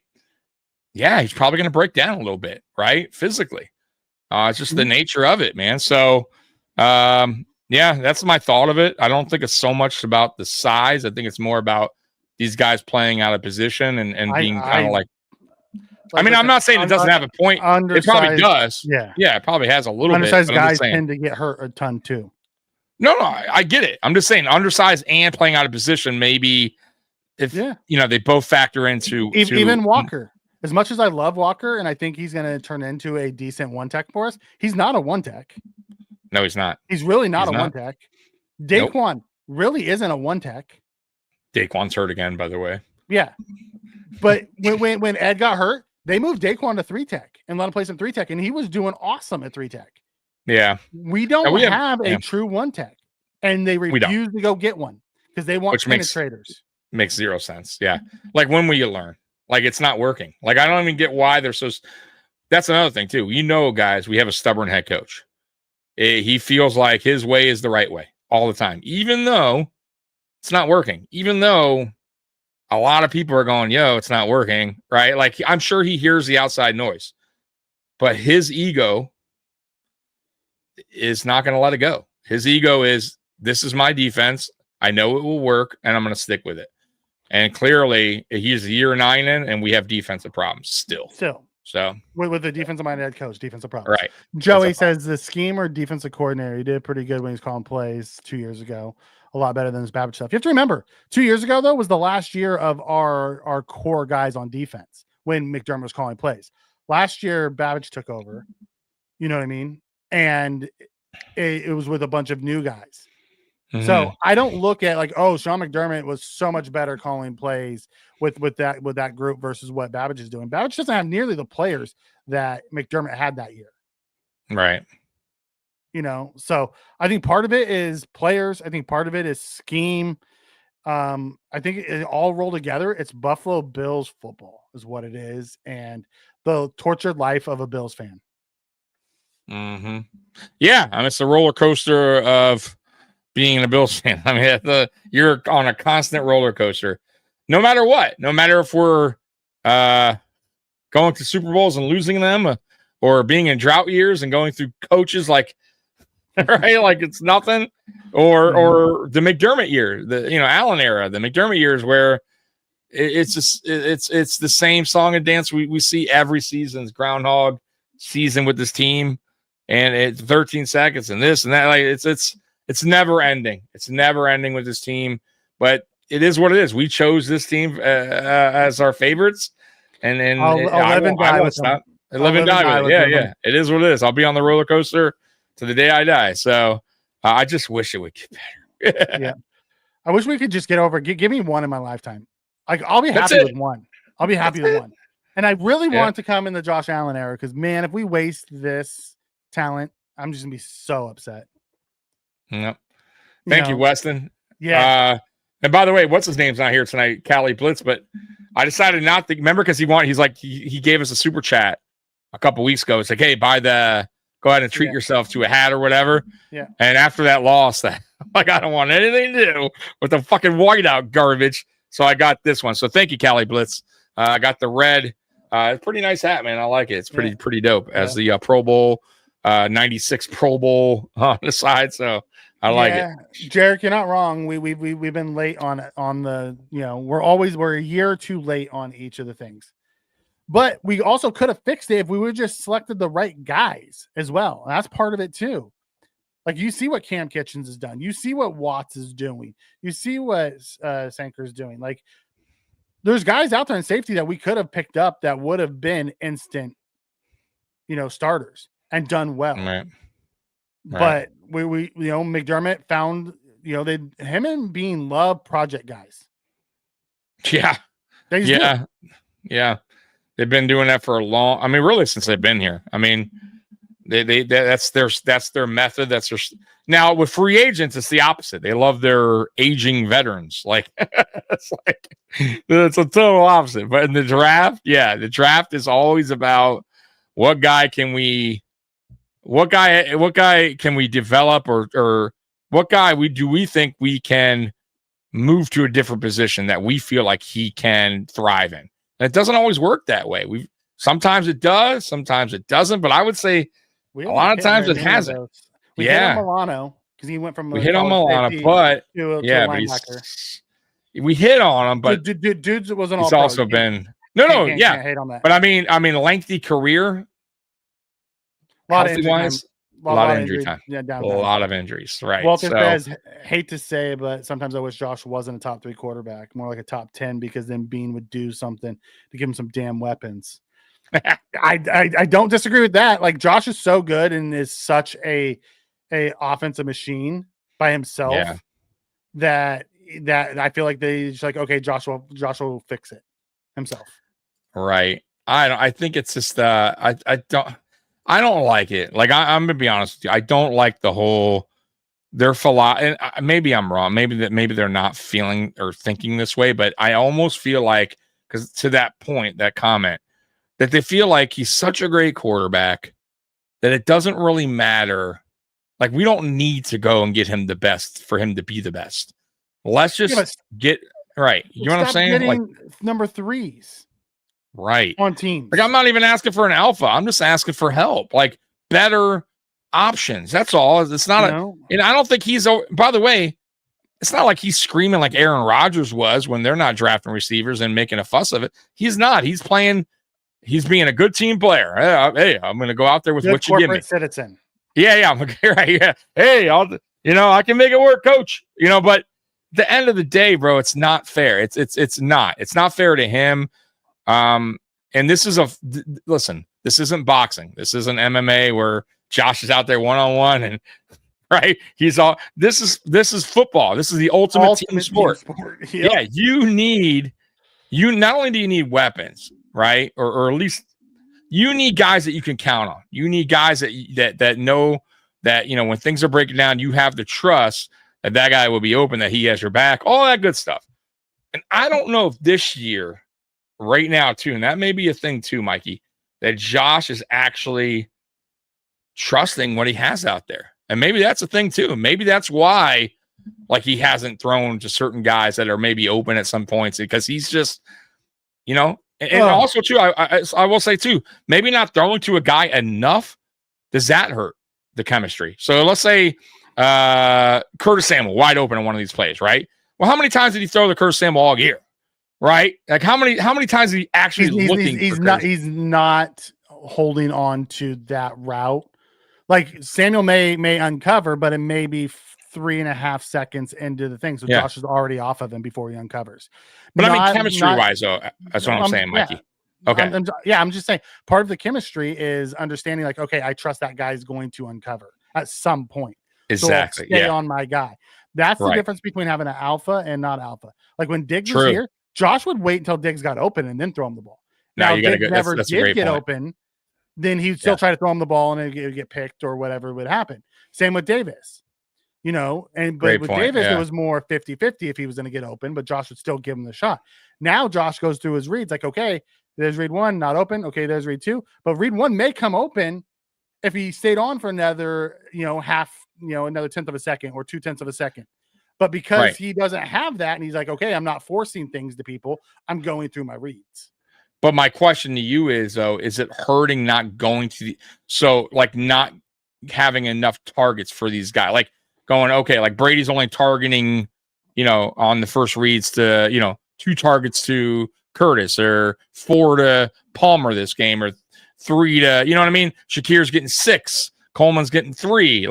Yeah, he's probably going to break down a little bit, right? Physically. It's just the nature of it, man. So, that's my thought of it. I don't think it's so much about the size. I think it's more about these guys playing out of position and being kind of like I mean, I'm not saying it doesn't have a point. It probably does. Yeah, it probably has a little bit. Undersized guys tend to get hurt a ton too. No, I get it. I'm just saying undersized and playing out of position, maybe if they both factor into even Walker. As much as I love Walker and I think he's going to turn into a decent one tech for us, he's not a one tech. No, he's not. He's really not one tech. Daquan really isn't a one tech. Daquan's hurt again, by the way. Yeah. But when Ed got hurt, they moved Daquan to 3 tech and let him play some 3 tech, and he was doing awesome at 3 tech. Yeah. We don't have a true one tech, and they refuse to go get one because they want penetrators. Makes zero sense. Yeah. Like, when will you learn? Like, it's not working. Like, I don't even get why they're so. That's another thing, too. Guys, we have a stubborn head coach. He feels like his way is the right way all the time, even though it's not working, even though a lot of people are going, it's not working, right? Like, I'm sure he hears the outside noise, but his ego is not going to let it go. His ego is, this is my defense. I know it will work, and I'm going to stick with it. And clearly, he's a year 9 in, and we have defensive problems still. So with the defensive-minded head coach, defensive problems. right. Joey says the scheme or defensive coordinator, he did pretty good when he was calling plays 2 years ago. A lot better than his Babbage stuff. You have to remember, 2 years ago, though, was the last year of our core guys on defense when McDermott was calling plays. Last year, Babbage took over. You know what I mean? And it was with a bunch of new guys. Mm-hmm. So I don't look at like, oh, Sean McDermott was so much better calling plays with that group versus what Babbage is doing. Babbage doesn't have nearly the players that McDermott had that year. Right. You know, so I think part of it is players. I think part of it is scheme. I think it all rolled together. It's Buffalo Bills football is what it is, and the tortured life of a Bills fan. Mm-hmm. Yeah, I mean, it's the roller coaster of being a Bills fan. I mean, you're on a constant roller coaster, no matter what. No matter if we're going to Super Bowls and losing them, or being in drought years and going through coaches like right, like it's nothing, or the McDermott year, the Allen era, the McDermott years where it's just it's the same song and dance we see every season. It's Groundhog season with this team, and it's 13 seconds and this and that. Like it's never ending. It's never ending with this team, but it is what it is. We chose this team as our favorites, and I'll live and die with stop. Live and die with it. Yeah. It is what it is. I'll be on the roller coaster to the day I die. So I just wish it would get better. Yeah. I wish we could just get over. Give me one in my lifetime. Like I'll be happy with one. I'll be happy with one. And I really want to come in the Josh Allen era because, man, if we waste this talent, I'm just gonna be so upset. Yep. Thank you, Weston. Yeah. And by the way, what's his name's not here tonight? Cali Blitz, but I decided not to remember because he gave us a super chat a couple weeks ago. It's like, hey, go ahead and treat yourself to a hat or whatever. Yeah. And after that loss, I don't want anything to do with the fucking whiteout garbage. So I got this one. So thank you, Cali Blitz. I got the red. Pretty nice hat, man. I like it. It's pretty dope. As the Pro Bowl, 96 Pro Bowl on the side. So I like it. Jarek, you're not wrong. We've been late on the, we're a year or two late on each of the things. But we also could have fixed it if we would have just selected the right guys as well. And that's part of it too. Like you see what Cam Kitchens has done. You see what Watts is doing. You see what Sanker's doing. Like there's guys out there in safety that we could have picked up that would have been instant, starters and done well. Right. But we McDermott found, him and Bean love project guys. Yeah. Yeah. They've been doing that for really since they've been here. I mean, that's their method. That's their. Now with free agents, it's the opposite. They love their aging veterans. Like it's a total opposite. But in the draft, the draft is always about what guy can we develop or what guy do we think we can move to a different position that we feel like he can thrive in. And it doesn't always work that way. Sometimes it does, sometimes it doesn't. But I would say a lot of times it hasn't. We hit on Milano because he went from we hit on Milano, but we hit on him. But dudes wasn't. He's also been can't hate on that. But I mean, lengthy career. A lot of injury time. Yeah, a lot of injuries. Right. Walter says, hate to say, but sometimes I wish Josh wasn't a top 3 quarterback, more like a top 10, because then Bean would do something to give him some damn weapons. I don't disagree with that. Like Josh is so good and is such a offensive machine by himself that I feel like they just like, okay, Josh will fix it himself. Right. I think it's just I don't like it. Like I'm gonna be honest with you. I don't like the whole their philosophy. And maybe I'm wrong. Maybe they're not feeling or thinking this way. But I almost feel like, because to that point, that comment, that they feel like he's such a great quarterback that it doesn't really matter. Like we don't need to go and get him the best for him to be the best. Let's just get right. You know what I'm saying? Like number 3s. Right. On teams. Like I'm not even asking for an alpha. I'm just asking for help. Like better options. That's all. It's not and I don't think he's, by the way, it's not like he's screaming like Aaron Rodgers was when they're not drafting receivers and making a fuss of it. He's not. He's playing he's being a good team player. Hey, I'm going to go out there with Good what you give me. corporate citizen. Yeah. I'm right. Yeah. Hey, I can make it work, coach. But the end of the day, bro, it's not fair. It's not fair to him. And this is listen, this isn't boxing. This isn't MMA where Josh is out there one-on-one and right. This is football. This is the ultimate team sport. Yep. Yeah. You not only do you need weapons, right? Or at least you need guys that you can count on. You need guys that know that, when things are breaking down, you have the trust that guy will be open, that he has your back, all that good stuff. And I don't know if this year, right now, too, and that may be a thing too, Mikey, that Josh is actually trusting what he has out there. And maybe that's a thing too. Maybe that's why, he hasn't thrown to certain guys that are maybe open at some points, because he's just, and also too, I will say too, maybe not throwing to a guy enough. Does that hurt the chemistry? So let's say Curtis Samuel wide open in one of these plays, right? Well, how many times did he throw the Curtis Samuel all year? Right? Like how many times did he actually he's not holding on to that route. Like Samuel may uncover, but it may be 3.5 seconds into the thing. So Josh is already off of him before he uncovers. But chemistry wise, though, that's what I'm saying, Mikey. Yeah. Okay. I'm just saying part of the chemistry is understanding okay, I trust that guy's going to uncover at some point. Exactly. So stay on my guy. That's the difference between having an alpha and not alpha. Like when Diggs was here, Josh would wait until Diggs got open and then throw him the ball. Now you Diggs never did get open. Then he'd still try to throw him the ball and it would get picked or whatever would happen. Same with Davis, but with Davis, it was more 50-50 if he was going to get open, but Josh would still give him the shot. Now Josh goes through his reads like, okay, there's read 1, not open. Okay, there's read 2, but read 1 may come open if he stayed on for another, another 1/10 of a second or 2/10 of a second. But because he doesn't have that and he's like, okay, I'm not forcing things to people, I'm going through my reads. But my question to you is, though, is it hurting not going to not having enough targets for these guys? Like going, okay, like Brady's only targeting, on the first reads to, 2 targets to Curtis or 4 to Palmer this game or 3 to, you know what I mean? Shakir's getting 6. Coleman's getting 3.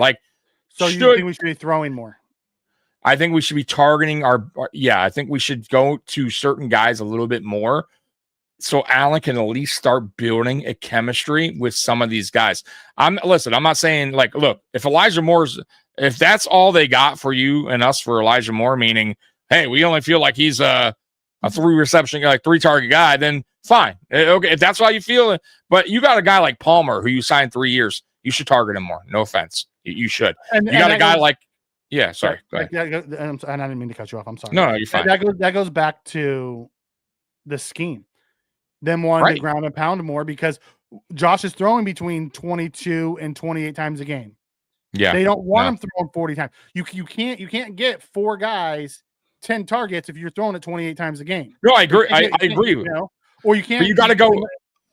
So you think we should be throwing more? I think we should be targeting I think we should go to certain guys a little bit more, so Allen can at least start building a chemistry with some of these guys. I'm not saying look, if that's all they got for you and us for Elijah Moore, meaning, hey, we only feel like he's a 3 reception guy, 3 target guy, then fine. Okay, if that's how you feel. But you got a guy like Palmer who you signed 3 years, you should target him more. No offense. You should. You got a guy sorry. Go ahead. And I didn't mean to cut you off. I'm sorry. No, you're fine. That goes back to the scheme. Them wanting to ground and pound more because Josh is throwing between 22 and 28 times a game. Yeah. They don't want him throwing 40 times. You can't get 4 guys 10 targets if you're throwing it 28 times a game. No, I agree. I agree with you. Or you can't. But you got to go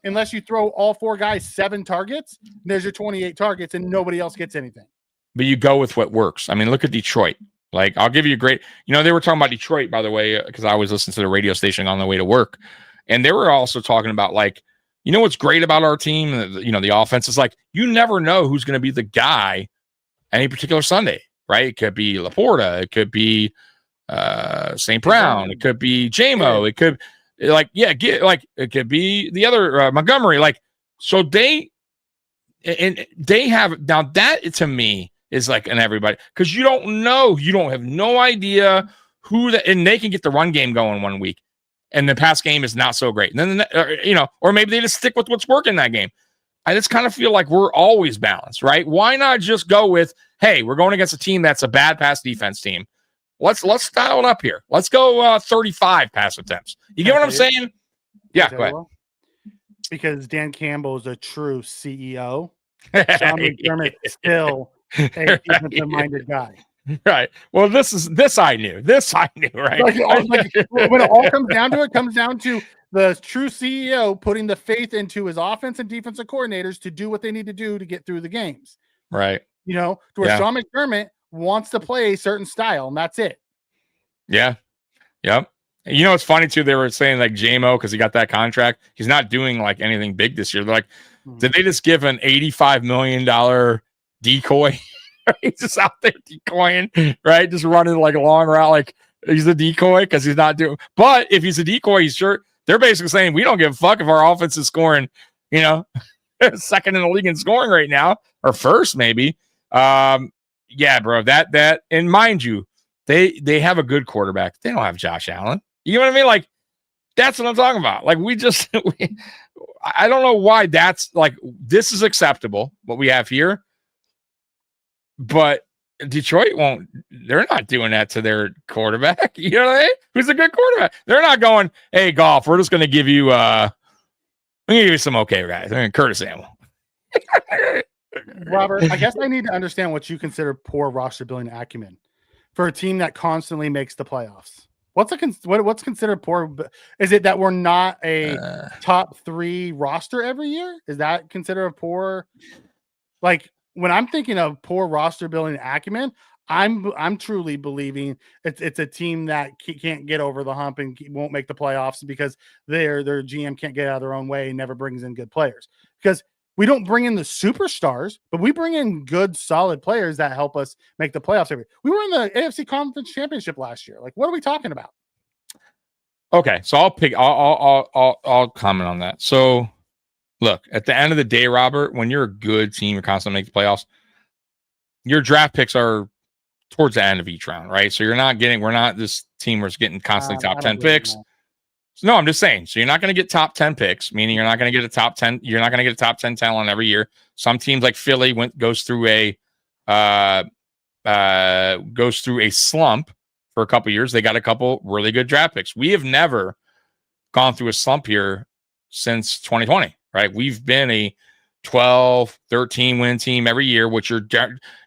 unless you throw all 4 guys 7 targets. There's your 28 targets and nobody else gets anything. But you go with what works. I mean, look at Detroit. I'll give you a great. They were talking about Detroit, by the way, because I always listen to the radio station on the way to work. And they were also talking about what's great about our team, the offense is you never know who's going to be the guy any particular Sunday, right? It could be Laporta, it could be St. Brown, it could be JMO, it could it could be the other Montgomery. So they have now that to me is an everybody, because you don't have no idea who and they can get the run game going one week. And the pass game is not so great. And then, or maybe they just stick with what's working in that game. I just kind of feel like we're always balanced, right? Why not just go with, hey, we're going against a team that's a bad pass defense team. Let's dial it up here. Let's go 35 pass attempts. You get what I'm saying? Yeah, go ahead. Because Dan Campbell is a true CEO. Sean McDermott is still a defensive-minded guy. Right. Well, this I knew. Right? When it all comes down to it, comes down to the true CEO putting the faith into his offense and defensive coordinators to do what they need to do to get through the games. Right. To where Sean McDermott wants to play a certain style, and that's it. Yeah. Yep. You know, it's funny too. They were saying like JMO, because he got that contract, he's not doing like anything big this year. They're like, did they just give an $85 million decoy? He's just out there decoying, right? Just running like a long route, like he's a decoy because he's not doing. But if he's a decoy, he's sure. They're basically saying we don't give a fuck if our offense is scoring, you know, second in the league in scoring right now, or first maybe. Yeah, bro. That and mind you, they have a good quarterback. They don't have Josh Allen. You know what I mean? Like, that's what I'm talking about. Like, I don't know why that's like, this is acceptable, what we have here. But Detroit won't, they're not doing that to their quarterback. You know what I mean? Who's a good quarterback? They're not going, hey, Goff, we're just going to give you, we're going to give you some okay guys. I mean, Curtis Samuel. Robert, I guess I need to understand what you consider poor roster building acumen for a team that constantly makes the playoffs. What's considered poor? Is it that we're not a top 3 roster every year? Is that considered a poor? Like, when I'm thinking of poor roster building acumen, I'm truly believing it's a team that can't get over the hump and won't make the playoffs because their GM can't get out of their own way and never brings in good players. Because we don't bring in the superstars, but we bring in good, solid players that help us make the playoffs every year. We were in the AFC Conference Championship last year. Like, what are we talking about? Okay, so I'll comment on that. So, look, at the end of the day, Robert, when you're a good team, you're constantly making the playoffs. Your draft picks are towards the end of each round, right? So we're not this team where it's getting constantly top 10 picks. So, no, I'm just saying. So you're not going to get top 10 picks, meaning you're not going to get a top 10. You're not going to get a top 10 talent every year. Some teams like Philly goes through a slump for a couple years. They got a couple really good draft picks. We have never gone through a slump here since 2020, right? We've been a 12, 13 win team every year, which are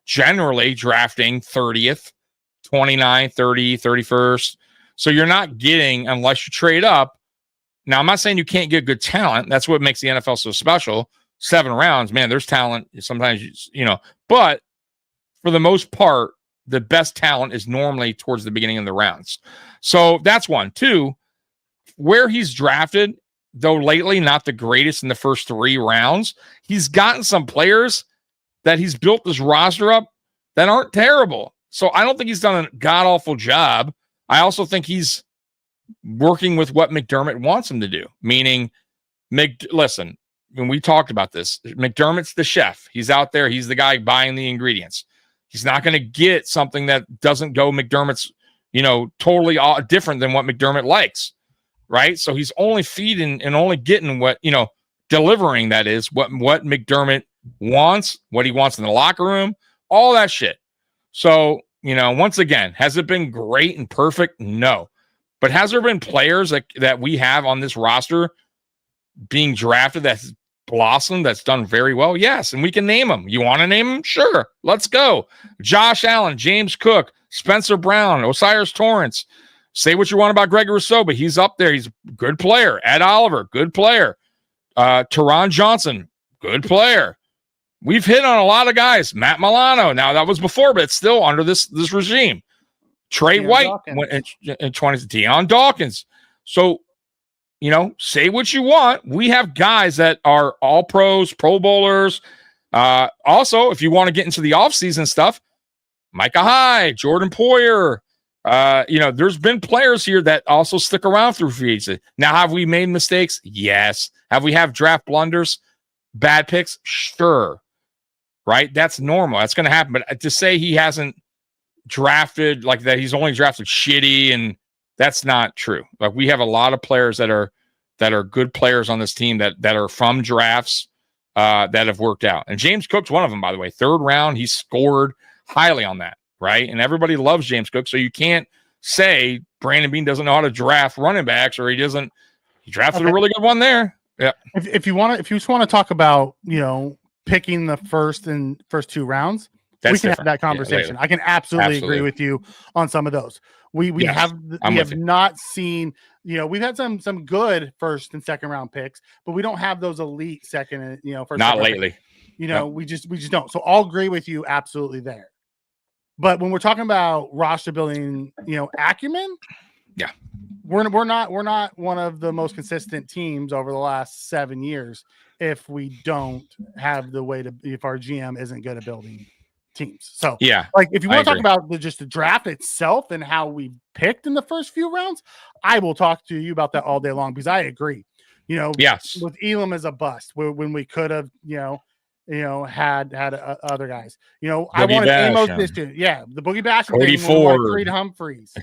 generally drafting 30th, 29th, 30th, 31st. So you're not getting, unless you trade up. Now, I'm not saying you can't get good talent. That's what makes the NFL so special. 7 rounds, man, there's talent. Sometimes, but for the most part, the best talent is normally towards the beginning of the rounds. So that's one. 2, where he's drafted, though lately not the greatest in the first 3 rounds, he's gotten some players that he's built this roster up that aren't terrible. So I don't think he's done a god-awful job. I also think he's working with what McDermott wants him to do, meaning, listen, when we talked about this, McDermott's the chef. He's out there. He's the guy buying the ingredients. He's not going to get something that doesn't go McDermott's, totally different than what McDermott likes, right? So he's only feeding and only getting what, delivering, that is, what McDermott wants, what he wants in the locker room, all that shit. So, once again, has it been great and perfect? No. But has there been players that we have on this roster being drafted that's blossomed, that's done very well? Yes, and we can name them. You want to name them? Sure. Let's go. Josh Allen, James Cook, Spencer Brown, Osiris Torrance. Say what you want about Gregory Rousseau, but he's up there. He's a good player. Ed Oliver, good player. Teron Johnson, good player. We've hit on a lot of guys. Matt Milano. Now, that was before, but it's still under this regime. Trey White in 20. Deion Dawkins. So, say what you want. We have guys that are all pros, Pro Bowlers. Also, if you want to get into the offseason stuff, Micah Hyde, Jordan Poyer. There's been players here that also stick around through free agency. Now, have we made mistakes? Yes. Have we have draft blunders? Bad picks? Sure. Right? That's normal. That's going to happen. But to say he hasn't drafted like that, he's only drafted shitty, and that's not true. Like, we have a lot of players that are good players on this team that are from drafts that have worked out. And James Cook's one of them, by the way. 3rd round, he scored highly on that, right? And everybody loves James Cook, so you can't say Brandon Beane doesn't know how to draft running backs, or he drafted a really good one there. Yeah. If you just want to talk about, picking the first 2 rounds, we can have that conversation. I can absolutely agree with you on some of those. We have not seen, we've had some good 1st and 2nd round picks, but we don't have those elite 2nd and first. Not lately. We just don't. So I'll agree with you absolutely there. But when we're talking about roster building, acumen, yeah, we're not one of the most consistent teams over the last 7 years if we don't have the way to, if our GM isn't good at building teams. So Yeah, like if you want to talk agree. about just the draft itself and how we picked in the first few rounds, I will talk to you about that all day long because I agree. You know, Yes. with Elam as a bust when we could have, had other guys. You know, I wanted Amos this year. Yeah, the Boogie Basham thing. We wanted Creed Humphreys.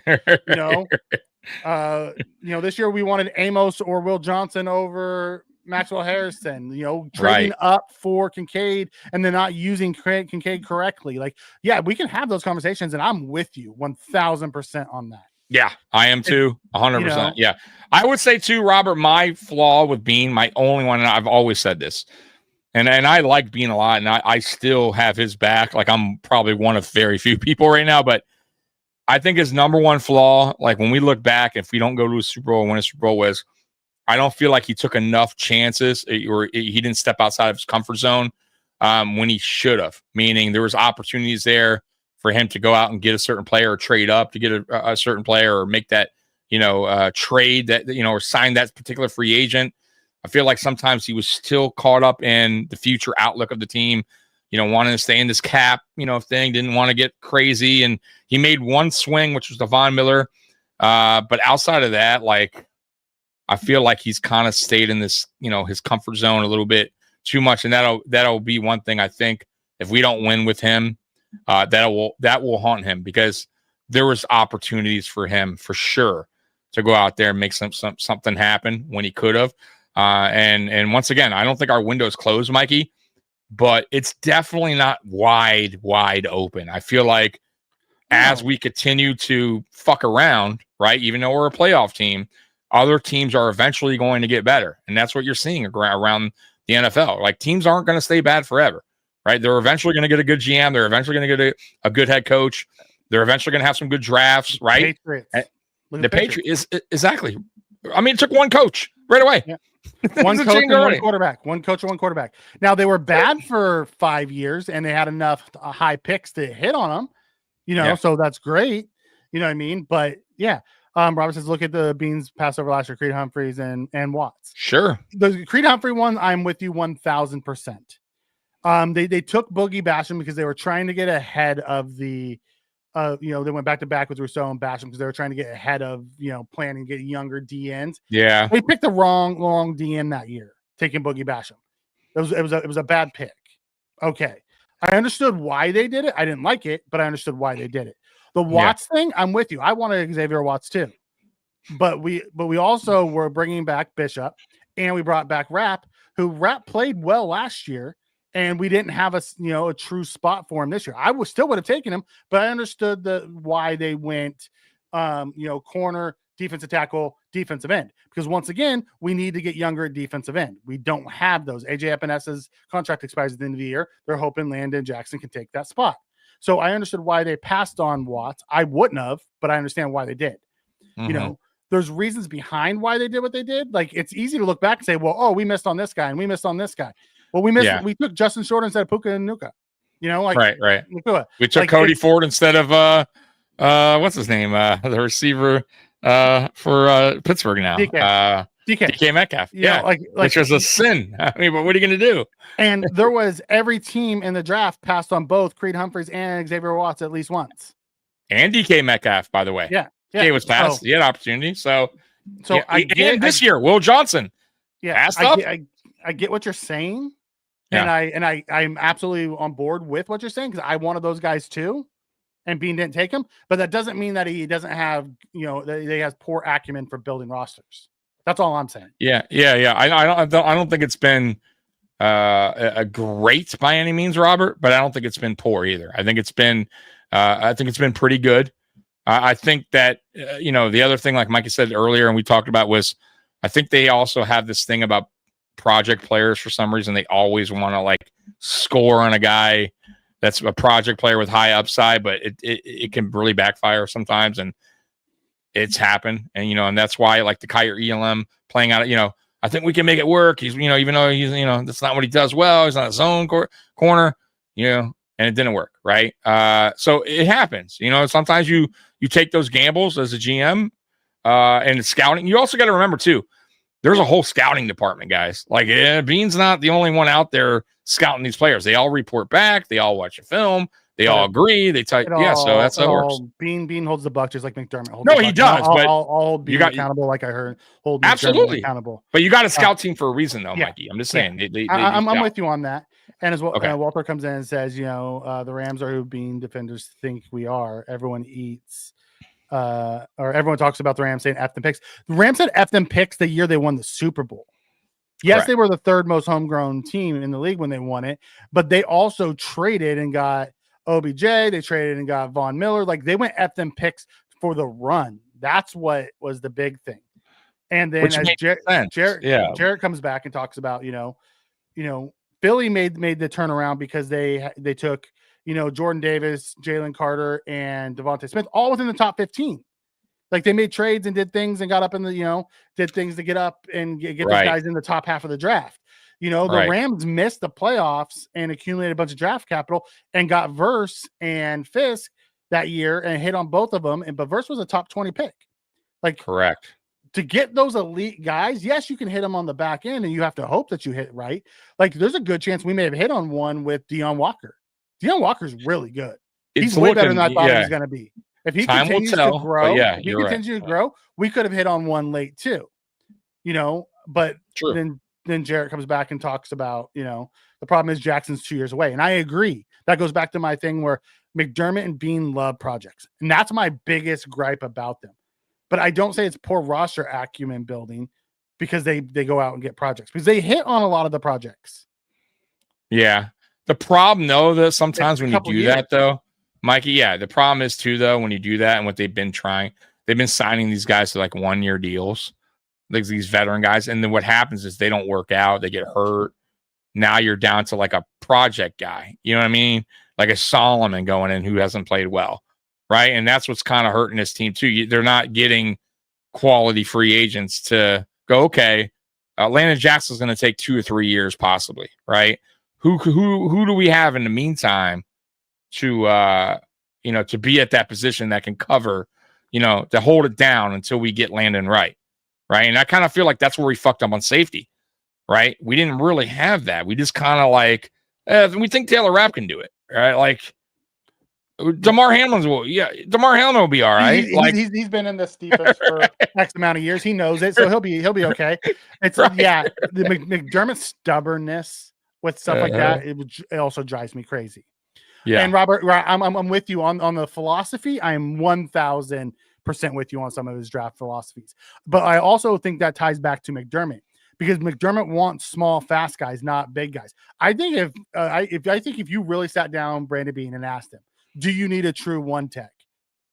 This year we wanted Amos or Will Johnson over Maxwell Harrison. Trading up for Kincaid and then not using Kincaid correctly. Like, yeah, we can have those conversations, and I'm with you 1,000% on that. Yeah, I am too. 100%. Yeah. I would say too, Robert, my flaw with Bean, my only one, and I've always said this, and I like Bean a lot, and I still have his back. Like, I'm probably one of very few people right now, but I think his number one flaw, like when we look back, if we don't go to a Super Bowl and win a Super Bowl, was I don't feel like he took enough chances or he didn't step outside of his comfort zone when he should have, meaning there was opportunities there for him to go out and get a certain player or trade up to get a certain player or make that, trade that, or sign that particular free agent. I feel like sometimes he was still caught up in the future outlook of the team, wanting to stay in this cap, thing, didn't want to get crazy. And he made one swing, which was the Von Miller. But outside of that, like, I feel like he's kind of stayed in this, his comfort zone a little bit too much. And that'll be one thing I think if we don't win with him, that will haunt him because there was opportunities for him for sure to go out there and make something happen when he could have. And once again, I don't think our window's closed, Mikey, but it's definitely not wide open. I feel like as we continue to fuck around, right, even though we're a playoff team, other teams are eventually going to get better. And that's what you're seeing around the NFL. Like, teams aren't going to stay bad forever, right? They're eventually going to get a good GM. They're eventually going to get a good head coach. They're eventually going to have some good drafts, right? The Patriots. Exactly. I mean, it took one coach right away. Yeah. One coach and one quarterback. One coach and one quarterback. Now, they were bad for 5 years, and they had enough high picks to hit on them, so that's great. You know what I mean? But, yeah. Robert says, look at the Beans pass over last year, Creed Humphreys and Watts. Sure. The Creed Humphrey one, I'm with you 1,000%. They took Boogie Basham because they were trying to get ahead of the they went back to back with Rousseau and Basham because they were trying to get ahead of, planning to get younger DNs. Yeah. They picked the wrong DN that year, taking Boogie Basham. It was a bad pick. Okay. I understood why they did it. I didn't like it, but I understood why they did it. The Watts thing, I'm with you. I wanted Xavier Watts too. But we also were bringing back Bishop, and we brought back Rapp, who Rapp played well last year, and we didn't have a true spot for him this year. I still would have taken him, but I understood why they went corner, defensive tackle, defensive end. Because once again, we need to get younger at defensive end. We don't have those. AJ Epinez's contract expires at the end of the year. They're hoping Landon Jackson can take that spot. So I understood why they passed on Watts. I wouldn't have, but I understand why they did. Mm-hmm. There's reasons behind why they did what they did. Like, it's easy to look back and say, well, we missed on this guy and we missed on this guy. Well, we missed. Yeah. We took Justin Short instead of Puka and Nuka. Right. We took Cody Ford instead of what's his name? The receiver for Pittsburgh now. DK Metcalf. Yeah, which was a sin. I mean, but what are you going to do? And there was every team in the draft passed on both Creed Humphreys and Xavier Watts at least once. And DK Metcalf, by the way. Yeah. DK was passed. He had opportunity. So yeah, this year, Will Johnson. Yeah, I get what you're saying. Yeah. And I'm absolutely on board with what you're saying because I wanted those guys too. And Bean didn't take him. But that doesn't mean that he doesn't have, that he has poor acumen for building rosters. That's all I'm saying. Yeah. I don't think it's been a great by any means, Robert, but I don't think it's been poor either. I think it's been pretty good. I think that the other thing, like Mikey said earlier, and we talked about, was I think they also have this thing about project players for some reason. They always want to score on a guy that's a project player with high upside, but it can really backfire sometimes, and it's happened. And and that's why the Kyer Elam playing out. I think we can make it work. He's even though he's that's not what he does well. He's not his own corner. And it didn't work, right? So it happens. Sometimes you take those gambles as a GM, and scouting. You also got to remember too, there's a whole scouting department, guys. Like, Bean's not the only one out there scouting these players. They all report back. They all watch a film. They all agree. They type. Yeah, so that's how it works. Bean holds the buck just like McDermott holds. No, he does. But I'll hold Bean accountable, like I heard. Hold absolutely accountable. But you got a scout team for a reason, though, yeah, Mikey. I'm just saying. Yeah. I'm with you on that. And as well, Walter comes in and says, the Rams are who Bean defenders think we are. Everyone eats. Or everyone talks about the Rams saying F them picks. The Rams had F them picks the year they won the Super Bowl. Yes, correct. They were the third most homegrown team in the league when they won it, but they also traded and got OBJ. They traded and got Von Miller. Like, they went F them picks for the run. That's what was the big thing. And then as Jarrett comes back and talks about, Philly made the turnaround because they took, Jordan Davis, Jalen Carter, and Devontae Smith all within the top 15. Like, they made trades and did things and got up in the, did things to get up and get these guys in the top half of the draft. The Rams missed the playoffs and accumulated a bunch of draft capital and got Verse and Fisk that year and hit on both of them. But Verse was a top 20 pick. Like, correct. To get those elite guys, yes, you can hit them on the back end and you have to hope that you hit right. Like, there's a good chance we may have hit on one with Deion Walker. Deion Walker's really good. He's way better than I thought he was going to be. If he continues to grow, we could have hit on one late too, but true. Then Jarrett comes back and talks about, the problem is Jackson's 2 years away. And I agree. That goes back to my thing where McDermott and Bean love projects. And that's my biggest gripe about them. But I don't say it's poor roster acumen building because they go out and get projects, because they hit on a lot of the projects. Yeah. The problem, though, that sometimes when you do that, though, Mikey, the problem is, too, though, when you do that and what they've been signing these guys to like 1 year deals, like these veteran guys. And then what happens is they don't work out. They get hurt. Now you're down to like a project guy. You know what I mean? Like a Solomon going in who hasn't played well. Right. And that's what's kind of hurting this team, too. They're not getting quality free agents to go, okay, Landon Jackson's going to take 2 or 3 years possibly. Right. Who do we have in the meantime to to be at that position that can cover, to hold it down until we get Landon right. And I kind of feel like that's where we fucked up on safety, right? We didn't really have that. We just kind of like, we think Taylor Rapp can do it, right? Like, DeMar Hamlin will be all right. He's been in this defense for X amount of years. He knows it, so he'll be okay. It's the McDermott's stubbornness with stuff like that. It also drives me crazy. Yeah, and Robert, I'm with you on the philosophy. I am 1,000% with you on some of his draft philosophies, but I also think that ties back to McDermott, because McDermott wants small, fast guys, not big guys. I think if you really sat down Brandon Beane and asked him, do you need a true one tech?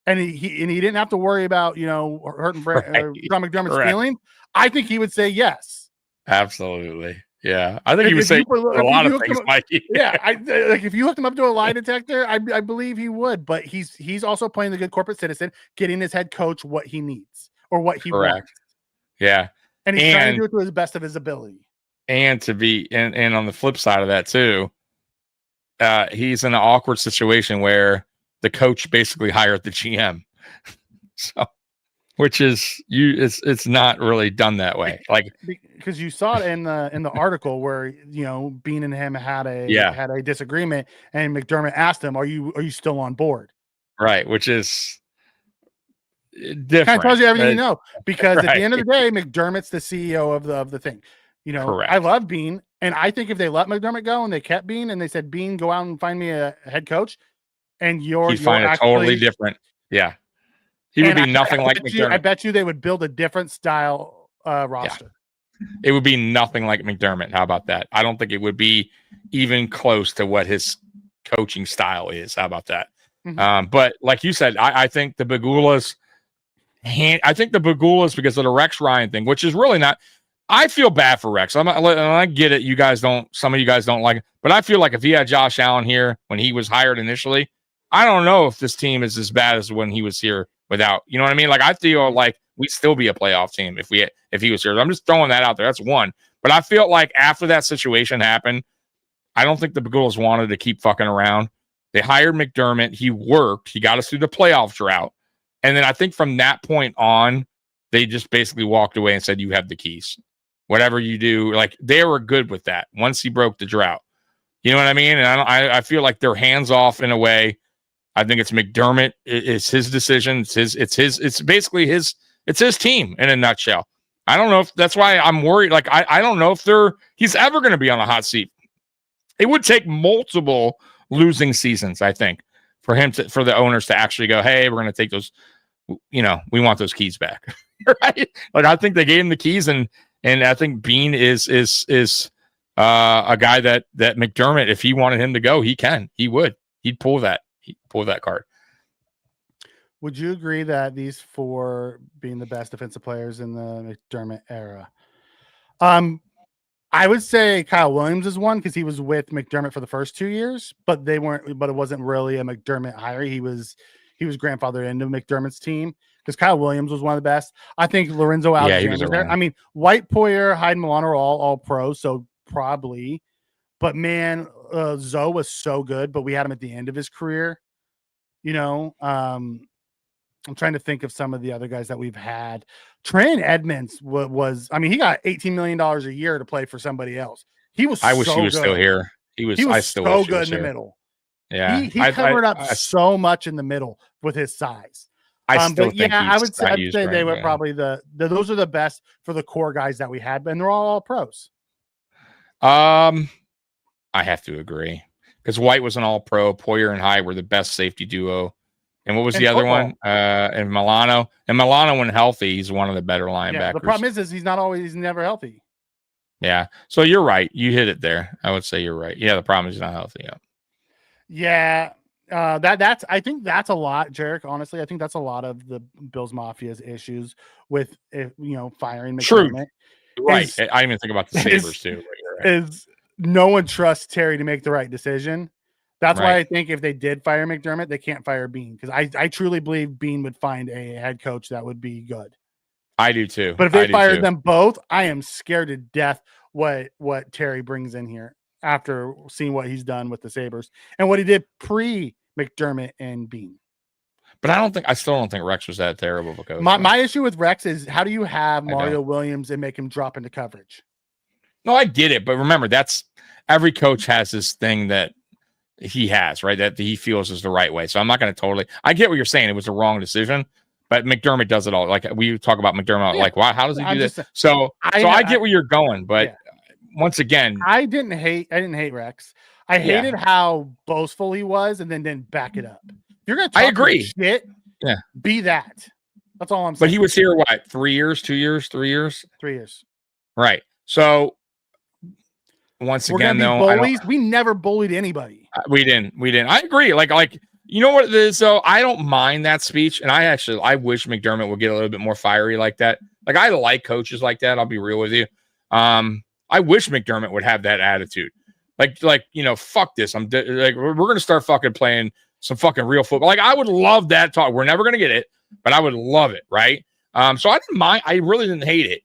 And he didn't have to worry about hurting John McDermott's feelings. I think he would say yes. Absolutely. Yeah, I think he would say a lot of things, Mikey. If you hooked him up to a lie detector, I believe he would. But he's also playing the good corporate citizen, getting his head coach what he needs or what he wants. Yeah, and he's trying to do it to the best of his ability. And to be and on the flip side of that too, he's in an awkward situation where the coach basically hired the GM, so. Which is it's not really done that way, like because you saw it in the article where Bean and him had a disagreement, and McDermott asked him, "Are you still on board?" Right, which is different. Kind of tells you everything you know, because at the end of the day, McDermott's the CEO of the thing. I love Bean, and I think if they let McDermott go and they kept Bean and they said, "Bean, go out and find me a head coach," and you'd find it totally different. Yeah. He would be nothing like McDermott. I bet you they would build a different style roster. Yeah. It would be nothing like McDermott. How about that? I don't think it would be even close to what his coaching style is. How about that? Mm-hmm. But like you said, I think the Bagulas, because of the Rex Ryan thing, which is really not. I feel bad for Rex. I get it. You guys don't. Some of you guys don't like it, but I feel like if he had Josh Allen here when he was hired initially, I don't know if this team is as bad as when he was here. Without, you know what I mean? Like, I feel like we'd still be a playoff team if he was here. I'm just throwing that out there. That's one. But I feel like after that situation happened, I don't think the Bagulas wanted to keep fucking around. They hired McDermott. He worked. He got us through the playoff drought. And then I think from that point on, they just basically walked away and said, you have the keys. Whatever you do, like they were good with that once he broke the drought. You know what I mean? And I feel like they're hands off in a way. I think it's McDermott. It's his decision. It's basically his team in a nutshell. I don't know if that's why I'm worried. Like, I don't know if he's ever going to be on a hot seat. It would take multiple losing seasons, I think, for the owners to actually go, hey, we're going to take those, we want those keys back. Right? Like, I think they gave him the keys, and I think Bean is a guy that McDermott, if he wanted him to go, he'd pull that card. Would you agree that these four being the best defensive players in the McDermott era? I would say Kyle Williams is one because he was with McDermott for the first 2 years, but it wasn't really a McDermott hire. He was grandfathered into McDermott's team because Kyle Williams was one of the best. I think Lorenzo Alexander was there. I mean, White, Poyer, Hyde, Milano are all pros, so probably. But man, Zoe was so good, but we had him at the end of his career. I'm trying to think of some of the other guys that we've had. Trent Edmonds he got $18 million a year to play for somebody else. I wish he was still here. He was so good in the middle. Yeah. He covered up so much in the middle with his size. I would say they were probably those are the best for the core guys that we had, and they're all pros. I have to agree because White was an all pro. Poyer and Hyde were the best safety duo. And what was the other one? And Milano. And Milano, when healthy, he's one of the better linebackers. Yeah, the problem is he's never healthy. Yeah. So you're right. You hit it there. I would say you're right. Yeah, the problem is he's not healthy. Yeah. I think that's a lot, Jarek. Honestly, I think that's a lot of the Bills Mafia's issues with firing McDermott. True. Right. I didn't even think about the Sabres too. Right. Is no one trusts Terry to make the right decision. That's why I think if they did fire McDermott, they can't fire Bean because I truly believe Bean would find a head coach that would be good. I do too. But if they fired them both, I am scared to death what Terry brings in here after seeing what he's done with the Sabres and what he did pre-McDermott and Bean. But I still don't think Rex was that terrible of a coach. My issue with Rex is how do you have Mario Williams and make him drop into coverage? No, I get it. But remember, every coach has this thing that he has, right? That he feels is the right way. So I'm not going to I get what you're saying. It was the wrong decision, but McDermott does it all. Like we talk about McDermott, like, wow, how does he do this? So I get where you're going, but once again, I didn't hate Rex. I hated how boastful he was and then didn't back it up. If you're going to talk shit, be that. That's all I'm saying. But he was here, what, 3 years, 2 years, 3 years? 3 years. Right. So once again, though, we never bullied anybody. We didn't. I agree. Like you know what it is, though? I don't mind that speech, and I wish McDermott would get a little bit more fiery like that. Like I like coaches like that. I'll be real with you. I wish McDermott would have that attitude. Like fuck this. We're gonna start fucking playing some fucking real football. Like I would love that talk. We're never gonna get it, but I would love it, right? So I didn't mind. I really didn't hate it.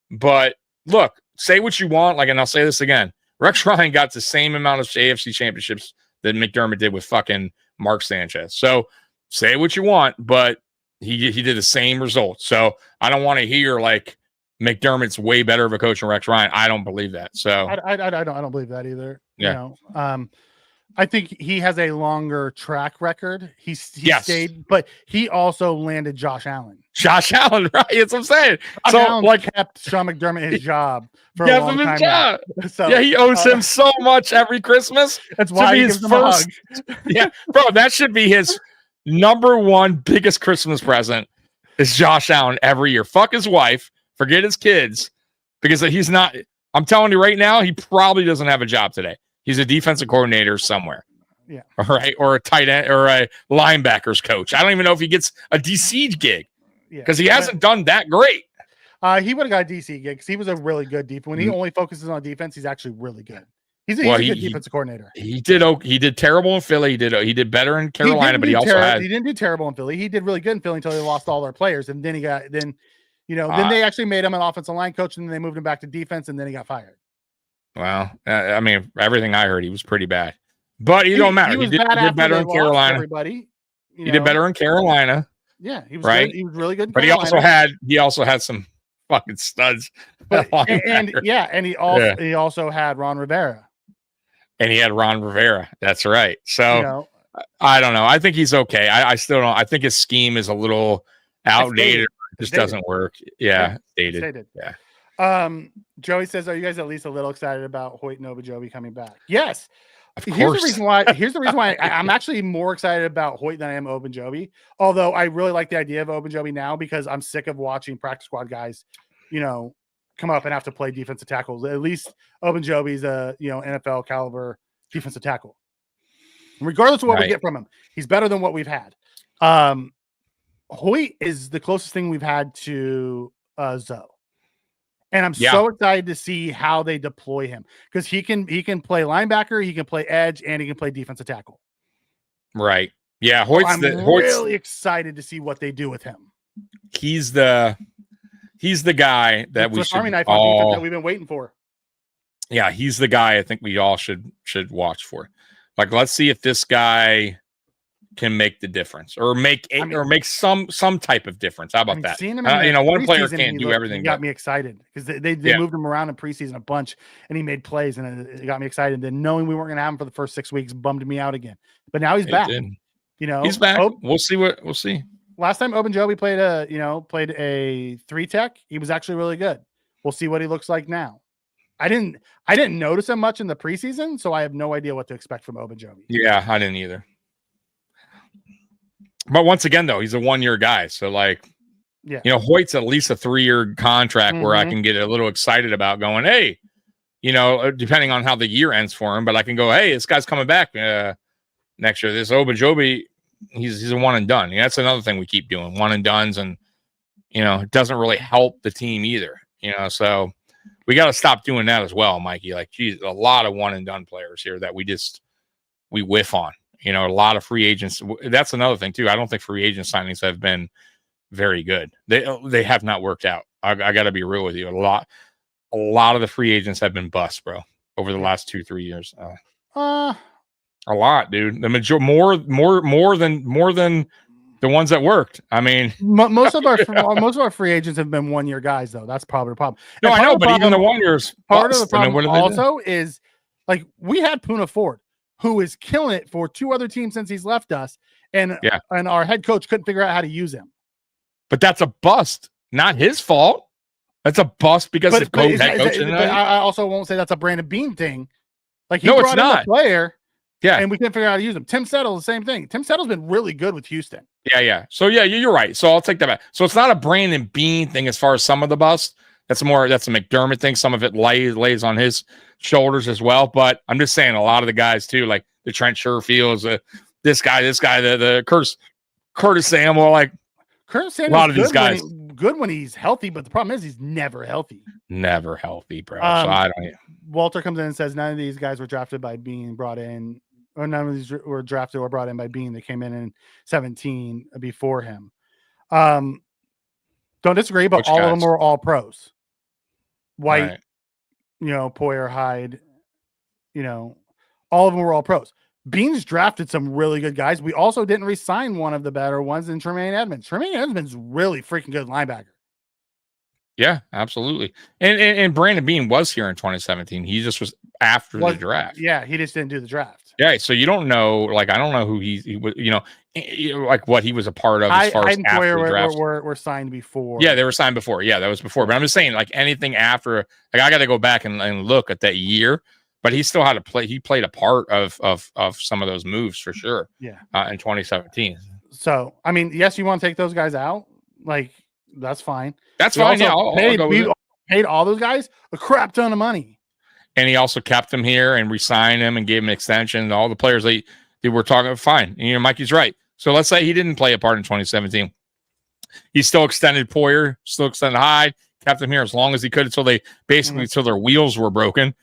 But look. Say what you want, and I'll say this again. Rex Ryan got the same amount of AFC championships that McDermott did with fucking Mark Sanchez. So say what you want, but he did the same result. So I don't want to hear like McDermott's way better of a coach than Rex Ryan. I don't believe that. So I don't believe that either. Yeah. I think he has a longer track record. He stayed, but he also landed Josh Allen. Josh Allen, right? That's what I'm saying. Allen kept Sean McDermott his job for a long time. So, he owes him so much every Christmas. That's why he gives him a hug. Yeah, bro, that should be his number one biggest Christmas present is Josh Allen every year. Fuck his wife, forget his kids, because he's not. I'm telling you right now, he probably doesn't have a job today. He's a defensive coordinator somewhere. Yeah. All right. Or a tight end or a linebackers coach. I don't even know if he gets a DC gig because he hasn't done that great. He would have got a DC gig because he was a really good defense. When he only focuses on defense, he's actually really good. He's a good defensive coordinator. He did terrible in Philly. He did better in Carolina, but he didn't do terrible in Philly. He did really good in Philly until they lost all their players. And then then they actually made him an offensive line coach and then they moved him back to defense and then he got fired. Well, I mean, everything I heard, he was pretty bad. But it don't matter. He did better in Carolina. Everybody, he did better in Carolina. Yeah, he was right. good. He was really good. In But Carolina. he also had some fucking studs. But and he also had Ron Rivera. And he had Ron Rivera. That's right. So You know, I don't know. I think he's okay. I still don't. I think his scheme is a little outdated. It just doesn't work. Yeah, dated. Yeah. Joey says, "Are you guys at least a little excited about Hoyt and Obajobi coming back?" Yes. Of Here's course. the reason why. Here's the reason why I'm actually more excited about Hoyt than I am Obajobi. Although I really like the idea of Obajobi now because I'm sick of watching practice squad guys, come up and have to play defensive tackles. At least Obajobi's a NFL caliber defensive tackle. Regardless of what we get from him, he's better than what we've had. Hoyt is the closest thing we've had to Zoe. And I'm so excited to see how they deploy him because he can play linebacker, he can play edge, and he can play defensive tackle. Right. Yeah. Hoyt's really excited to see what they do with him. He's the guy that we should Army knife on defense that we've been waiting for. Yeah, he's the guy I think we all should watch for. Like, let's see if this guy can make the difference or make some type of difference. How about that? Seeing him one player can't do everything. He got me excited because they moved him around in preseason a bunch and he made plays and it got me excited. And then knowing we weren't going to have him for the first 6 weeks bummed me out again. But now he's back. He's back. We'll see. Last time Obajobi played a 3-tech, he was actually really good. We'll see what he looks like now. I didn't notice him much in the preseason, so I have no idea what to expect from Obajobi. Yeah, I didn't either. But once again, though, he's a 1-year guy. So, Hoyt's at least a 3-year contract where I can get a little excited about going, hey, depending on how the year ends for him. But I can go, hey, this guy's coming back next year. This Obajobi, he's a one and done. That's another thing we keep doing, one and dones. And, it doesn't really help the team either. So we got to stop doing that as well, Mikey. Like, geez, a lot of one and done players here that we whiff on. A lot of free agents. That's another thing too. I don't think free agent signings have been very good. They have not worked out. I got to be real with you. A lot of the free agents have been bust, bro, over the last 2-3 years. A lot, dude. The more than the ones that worked. I mean, most of our free agents have been 1-year guys, though. That's probably the problem. No, I know, but even the 1 years. Part of the problem also is like we had Puna Ford, who is killing it for 2 other teams since he's left us, and our head coach couldn't figure out how to use him. But that's a bust, not his fault. That's a bust because the head coach. I also won't say that's a Brandon Bean thing. Like brought in a player, and we couldn't figure out how to use him. Tim Settle, the same thing. Tim Settle's been really good with Houston. Yeah. So you're right. So I'll take that back. So it's not a Brandon Bean thing as far as some of the bust. That's a McDermott thing. Some of it lays on his shoulders as well. But I'm just saying a lot of the guys too, like the Trent Sherfields, this guy, the Curtis Samuel, like Curtis Samuel. A lot of these guys good when he's healthy, but the problem is he's never healthy. Never healthy, bro. So I don't. Walter comes in and says none of these guys were drafted by being brought in, or none of these were drafted or brought in by Bean. They came in 17 before him. Don't disagree, but all of them were all pros. White, Poyer, Hyde, all of them were all pros. Bean's drafted some really good guys. We also didn't re-sign one of the better ones in Tremaine Edmonds. Tremaine Edmonds really freaking good linebacker. Yeah, absolutely. And Brandon Bean was here in 2017. He just was after the draft. Yeah, he just didn't do the draft. Yeah, so you don't know, like, I don't know who he was, like what he was a part of as far as after the draft. Were signed before. Yeah, they were signed before. Yeah, that was before. But I'm just saying, like, anything after, like, I got to go back and look at that year. But he still had to play. He played a part of some of those moves for sure. Yeah. In 2017. So, I mean, yes, you want to take those guys out, like, that's fine. That's fine. Yeah, we paid all those guys a crap ton of money. And he also kept him here and re-signed him and gave him an extension. All the players they were talking, fine. And, Mikey's right. So let's say he didn't play a part in 2017. He still extended Poyer, still extended Hyde, kept him here as long as he could until until their wheels were broken.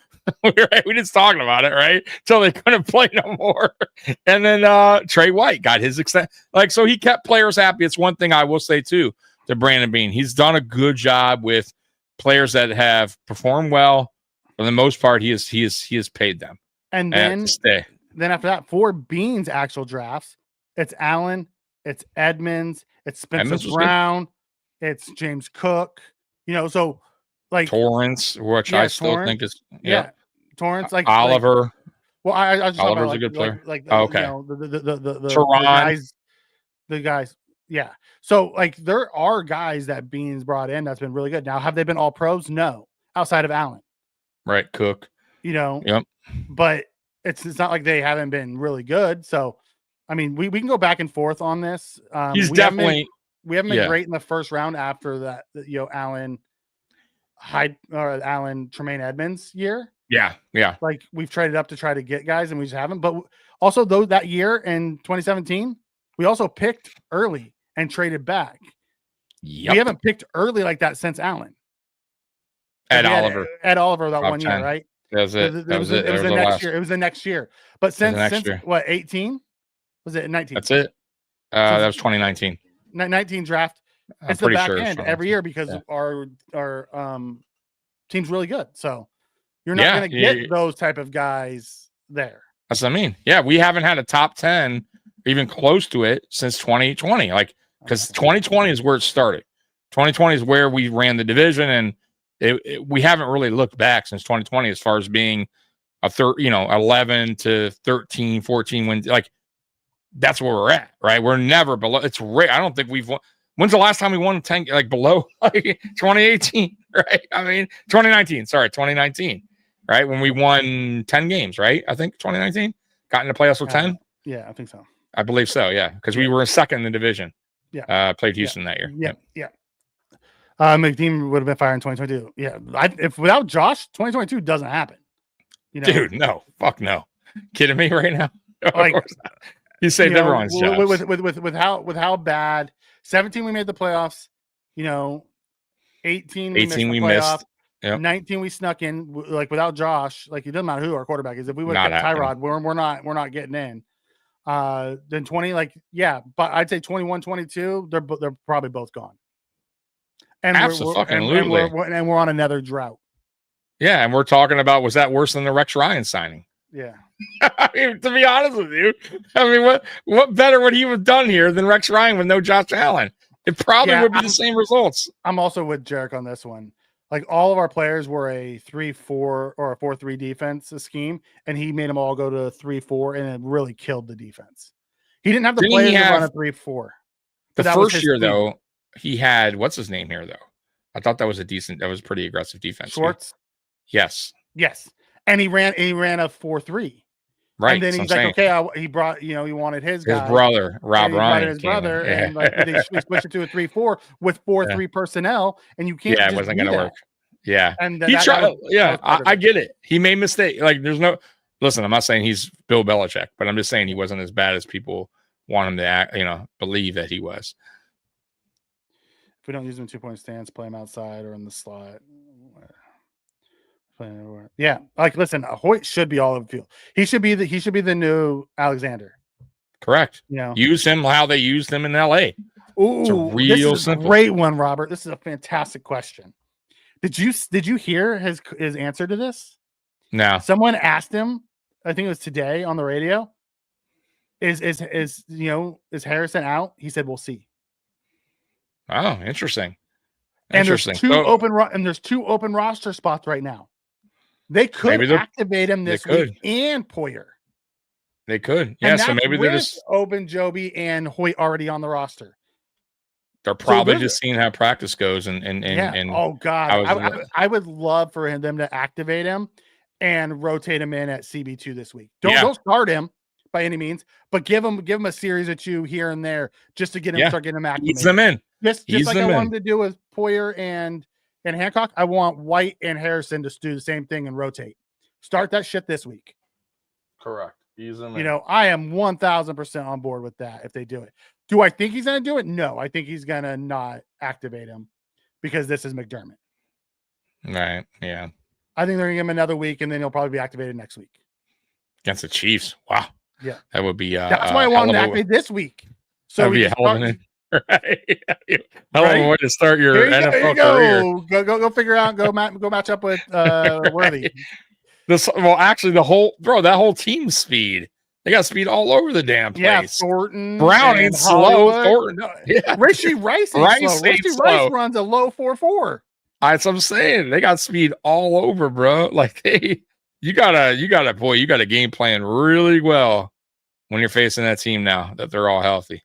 We just talking about it, right? Until they couldn't play no more. And then Trey White got his extent. Like, so he kept players happy. It's one thing I will say too to Brandon Bean. He's done a good job with players that have performed well. For the most part, he has paid them. And then after that, for Bean's actual drafts, it's Allen, it's Edmonds, it's Spencer Edmonds was Brown, it's James Cook. So like Torrance, which I still think is Torrance, Oliver. Well, I just talking Oliver's about a good player. okay. The guys. Yeah. So like there are guys that Bean's brought in that's been really good. Now, have they been all pros? No, outside of Allen. Right, Cook. Yep. But it's not like they haven't been really good. So, I mean, we can go back and forth on this. He's definitely. We haven't been great in the first round after that. Allen Tremaine Edmonds year. Yeah. Like we've traded up to try to get guys, and we just haven't. But also, though, that year in 2017, we also picked early and traded back. Yep. We haven't picked early like that since Allen. Ed Oliver that Top 1 10. year, right? That was it. It was the next year. It was the next year. But since what 18? Was it 19? That's it. That was 2019. 19 draft. It's the back end every year because our team's really good. So you're not going to get those type of guys there. That's what I mean. Yeah, we haven't had a top 10 even close to it since 2020. Like, because 2020 is where it started. 2020 is where we ran the division, and we haven't really looked back since 2020 as far as being a 11 to 13, 14 wins. Like, that's where we're at, right? We're never below. It's rare. I don't think we've won. When's the last time we won 10, like below 2018, right? I mean, 2019, right? When we won 10 games, right? I think 2019 got in the playoffs with 10. Yeah, I think so. I believe so. Yeah. Because we were second in the division. Yeah. Played Houston that year. Yeah. McDean would have been fired in 2022. Yeah. If without Josh, 2022 doesn't happen. Dude, no, fuck no. Kidding me right now? Like, you saved everyone's job. With how bad 17 we made the playoffs, 18 we missed. Yep. 19 we snuck in. Like without Josh, like it doesn't matter who our quarterback is. If we would have kept Tyrod, we're not getting in. Then 20, but I'd say 21, 22, they're probably both gone. And we're on another drought. Yeah, and we're talking about, was that worse than the Rex Ryan signing? Yeah. I mean, to be honest with you, I mean, what better would he have done here than Rex Ryan with no Josh Allen? It probably would be the same results. I'm also with Jarek on this one. Like all of our players were a 3-4 or a 4-3 defense scheme, and he made them all go to 3-4, and it really killed the defense. He didn't have the players to run a 3-4. The first year, though, he had what's his name here, though. I thought that was pretty aggressive defense. Schwartz. Yes. And he ran a 4-3. Right. And then he's like, okay, he brought, he wanted his brother, Rob Ryan. His brother, and like they switched it to a 3-4 with 4-3 personnel, and you can't. Yeah, it wasn't going to work. Yeah. And he tried. I get it. He made mistake. Like, there's no. Listen, I'm not saying he's Bill Belichick, but I'm just saying he wasn't as bad as people want him to act, believe that he was. If we don't use him in 2-point stance, play him outside or in the slot. Yeah, like listen, Hoyt should be all over the field. He should be the new Alexander. Correct. Use him how they used him in LA. Ooh, it's real simple. Great one, Robert. This is a fantastic question. Did you hear his answer to this? No. Someone asked him, I think it was today on the radio. Is Harrison out? He said, "We'll see." Oh, interesting. And there's two open roster spots right now. They could activate him this week and Poyer. They could. Yeah, so maybe they're just open Joby and Hoyt already on the roster. They're probably just seeing how practice goes and oh god. I would love for them to activate him and rotate him in at CB2 this week. Don't start him by any means, but give him a series or two here and there just to start getting him activated. Ease them in. Just like I wanted to do with Poyer and Hancock, I want White and Harrison to do the same thing and rotate. Start that shit this week. Correct. Ease them in. I am 1,000% on board with that if they do it. Do I think he's going to do it? No, I think he's going to not activate him because this is McDermott. Right. Yeah. I think they're going to give him another week, and then he'll probably be activated next week. Against the Chiefs. Wow. Yeah. That would be that's why I want him to activate this week. So that would be a hell of an right. Hell of a way to start your NFL career. Go figure out. Go match up with Worthy. Actually, that whole team speed They got speed all over the damn Yeah, place. Thornton. Brown and ain't slow. Hollywood. Thornton, yeah. Rishi Rice ain't Rice slow. ain't Rishi slow. Rice runs a low 4.4. That's what I'm saying. They got speed all over, bro. Like you gotta game plan really well when you're facing that team now that they're all healthy.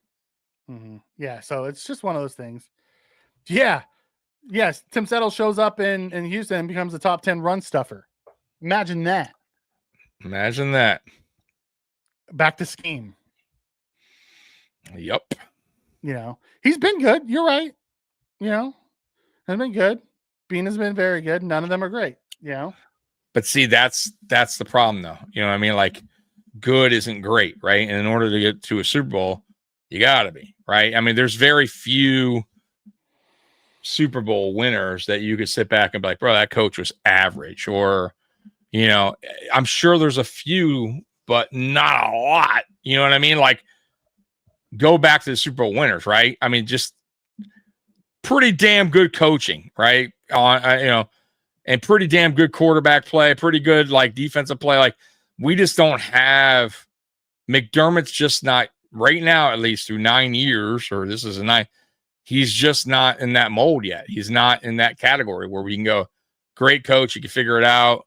Mm-hmm. Yeah, so it's just one of those things. Yeah. Yes, Tim Settle shows up in Houston and becomes a top 10 run stuffer. Imagine that. Imagine that. Back to scheme. Yep. He's been good. You're right. Has been good. Bean has been very good. None of them are great. But see, that's the problem, though. You know what I mean? Like, good isn't great, right? And in order to get to a Super Bowl, you got to be, right? I mean, there's very few Super Bowl winners that you could sit back and be like, bro, that coach was average. Or, I'm sure there's a few, but not a lot. You know what I mean? Like, go back to the Super Bowl winners, right? I mean, just pretty damn good coaching, right? And pretty damn good quarterback play, pretty good like defensive play. Like, we just don't have McDermott's just not right now, at least through 9 years, or this is a 9. He's just not in that mold yet. He's not in that category where we can go, great coach, he can figure it out,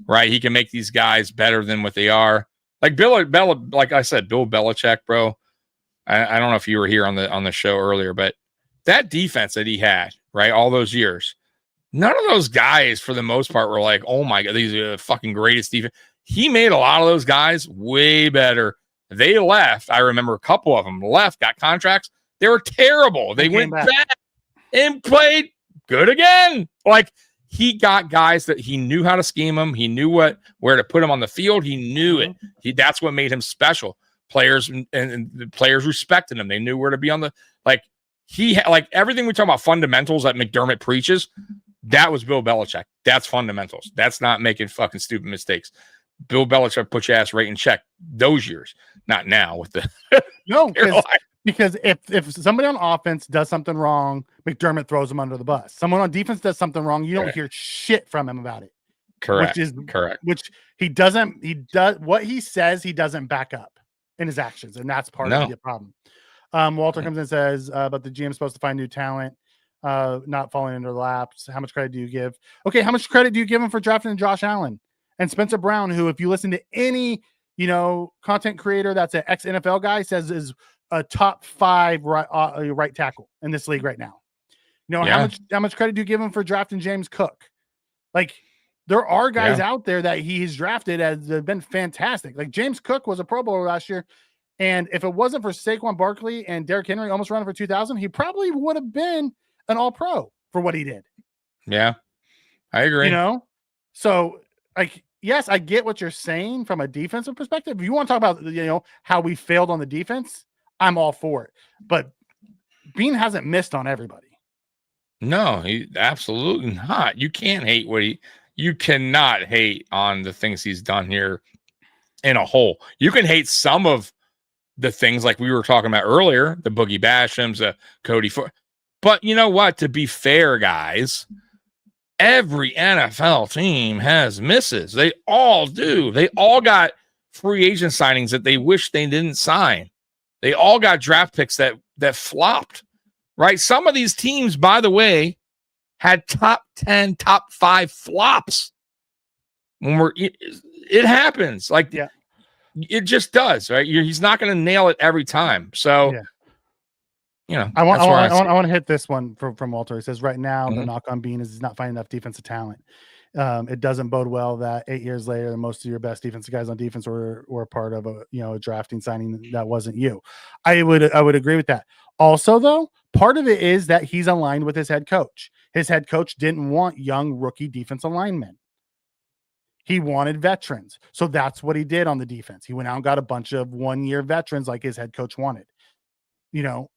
right? He can make these guys better than what they are. Like like I said, Bill Belichick, bro. I don't know if you were here on the show earlier, but that defense that he had, right, all those years, none of those guys, for the most part, were like, oh my God, these are the fucking greatest defense. He made a lot of those guys way better. They left. I remember a couple of them left, got contracts. They were terrible. They went back and played good again. Like, he got guys that he knew how to scheme them. He knew where to put them on the field. He knew it. That's what made him special. Players and the players respected him. They knew where to be on the like everything we talk about fundamentals that McDermott preaches. That was Bill Belichick. That's fundamentals. That's not making fucking stupid mistakes. Bill Belichick put your ass right in check those years, not now with the no. Because if somebody on offense does something wrong, McDermott throws them under the bus. Someone on defense does something wrong, you don't hear shit from him about it. Correct. Correct. Which he doesn't. He does what he says. He doesn't back up in his actions, and that's part of the problem. Walter comes in and says, but the GM is supposed to find new talent, not falling into laps. How much credit do you give? Okay, how much credit do you give him for drafting Josh Allen and Spencer Brown, who, if you listen to any content creator that's an ex-NFL guy, says is a top 5 right tackle in this league right now. How much credit do you give him for drafting James Cook? Like, there are guys out there that he's drafted as have been fantastic. Like, James Cook was a Pro Bowler last year. And if it wasn't for Saquon Barkley and Derrick Henry almost running for 2,000, he probably would have been an all-pro for what he did. Yeah, I agree. So, like, yes, I get what you're saying from a defensive perspective. If you want to talk about, how we failed on the defense, I'm all for it. But Bean hasn't missed on everybody. No, he absolutely not. You can't hate you cannot hate on the things he's done here in a whole. You can hate some of the things like we were talking about earlier, the Boogie Bashams, Cody Ford. But you know what? To be fair, guys, every NFL team has misses. They all do. They all got free agent signings that they wish they didn't sign. They all got draft picks that flopped, right? Some of these teams, by the way, had top 10, top 5 flops. It happens. Like, it just does, right? He's not going to nail it every time. So, I want to hit this one from Walter. He says, right now, the knock on Bean is he's not finding enough defensive talent. It doesn't bode well that 8 years later, most of your best defensive guys on defense were part of a drafting signing that wasn't you. I would agree with that. Also, though, part of it is that he's aligned with his head coach. His head coach didn't want young rookie defensive linemen. He wanted veterans. So that's what he did on the defense. He went out and got a bunch of 1-year veterans like his head coach wanted.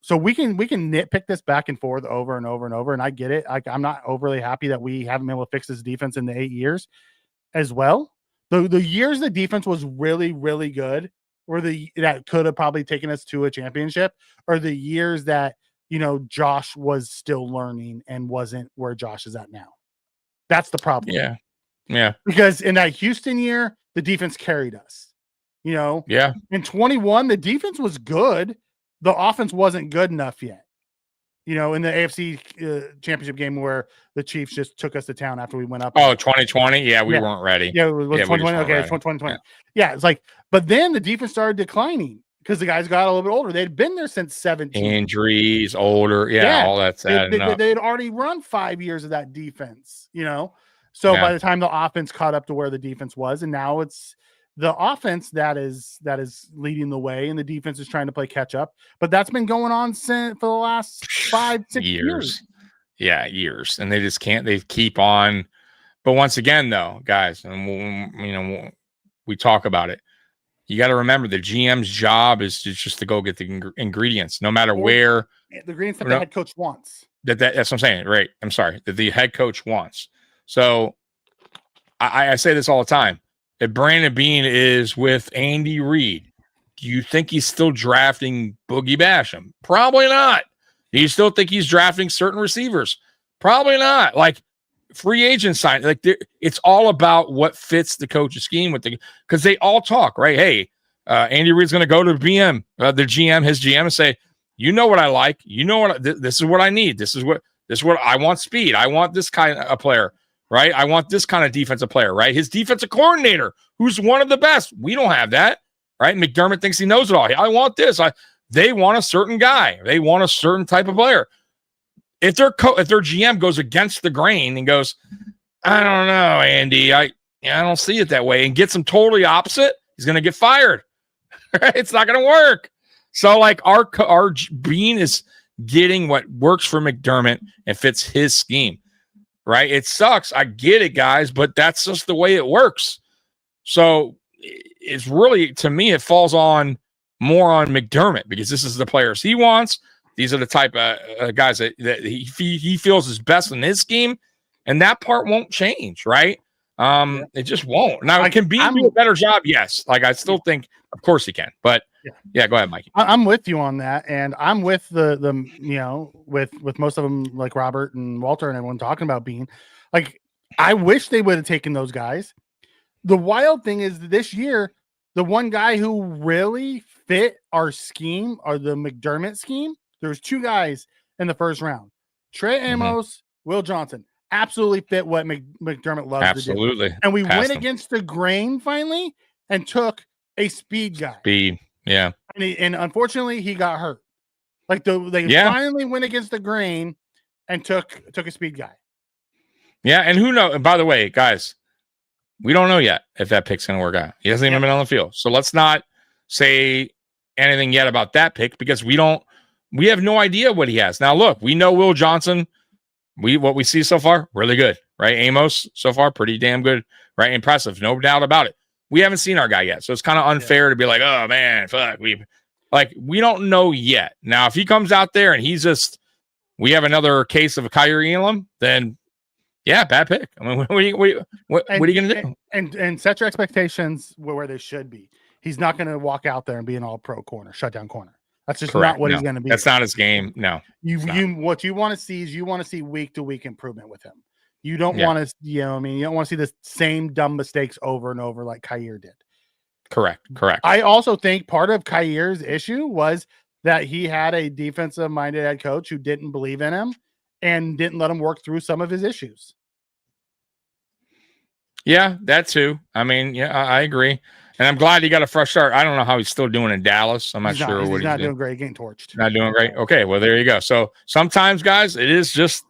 So we can nitpick this back and forth over and over and over. And I get it. I'm not overly happy that we haven't been able to fix this defense in the 8 years as well. The years the defense was really, really good, or that could have probably taken us to a championship, or the years that, Josh was still learning and wasn't where Josh is at now. That's the problem. Yeah. Because in that Houston year, the defense carried us. You know, Yeah. in 21, the defense was good. The offense wasn't good enough yet. You know, in the AFC championship game where the Chiefs just took us to town after we went up. Oh, 2020. Yeah, we weren't ready. Yeah, it was we just 2020. weren't Okay, ready. it's 2020. Yeah, it's like, but then the defense started declining because the guys got a little bit older. They'd been there since 17. Injuries, older. Yeah, all that's adding up. They'd already run 5 years of that defense, you know? So by the time the offense caught up to where the defense was, and now it's the offense that is leading the way, and the defense is trying to play catch up. But that's been going on for the last 5-6 years. Yeah, years, and they just can't. They keep on. But once again, though, guys, and we talk about it. You got to remember the GM's job is just to go get the ingredients, no matter where the ingredients that the head coach wants. That's what I'm saying, right? I'm sorry, that the head coach wants. So I say this all the time. If Brandon Beane is with Andy Reid, do you think he's still drafting Boogie Basham? Probably not. Do you still think he's drafting certain receivers? Probably not. Like free agent sign, like it's all about what fits the coach's scheme because they all talk, right? Hey, Andy Reid's going to go to the GM, his GM, and say, you know what I like, you know what this is what I need. This is what I want. Speed. I want this kind of player. Right? I want this kind of defensive player, right? His defensive coordinator, who's one of the best. We don't have that, right? McDermott thinks he knows it all. I want this. They want a certain guy. They want a certain type of player. If their GM goes against the grain and goes, I don't know, Andy, I don't see it that way, and gets him totally opposite, he's going to get fired. It's not going to work. So, like, our Bean is getting what works for McDermott and fits his scheme. Right? It sucks. I get it, guys, but that's just the way it works. So it's really, to me, it falls more on McDermott because this is the players he wants. These are the type of guys that he feels is best in his scheme, and that part won't change, right? It just won't. Now, can Bean do a better job? Yes. Like, I still think, of course he can, but yeah, go ahead, Mikey. I'm with you on that, and I'm with the with most of them, like Robert and Walter and everyone talking about Bean. Like, I wish they would have taken those guys. The wild thing is this year, the one guy who really fit our scheme or the McDermott scheme, there was 2 guys in the first round: Trey Amos, Will Johnson. Absolutely fit what McDermott loves to do. And we went against the grain finally and took a speed guy. Yeah. And unfortunately, he got hurt. Like they finally went against the grain and took a speed guy. Yeah, and who knows? By the way, guys, we don't know yet if that pick's going to work out. He hasn't even been on the field, so let's not say anything yet about that pick because we have no idea what he has. Now, look, we know Will Johnson. What we see so far, really good, right? Amos so far, pretty damn good, right? Impressive, no doubt about it. We haven't seen our guy yet, so it's kind of unfair to be like, oh man, fuck, we don't know yet. Now, if he comes out there and we have another case of a Kyrie Elam, then yeah, bad pick. I mean, what are you going to do? And set your expectations where they should be. He's not going to walk out there and be an all-pro corner, shutdown corner. That's just not what he's going to be. That's not his game. No. What you want to see is week-to-week improvement with him. You don't want to, you don't want to see the same dumb mistakes over and over like Kyer did. Correct. I also think part of Kyer's issue was that he had a defensive-minded head coach who didn't believe in him and didn't let him work through some of his issues. Yeah, that too. I mean, yeah, I agree. And I'm glad he got a fresh start. I don't know how he's still doing in Dallas. I'm not sure what he's not doing great, getting torched. Not doing great. Okay, well, there you go. So sometimes, guys, it is just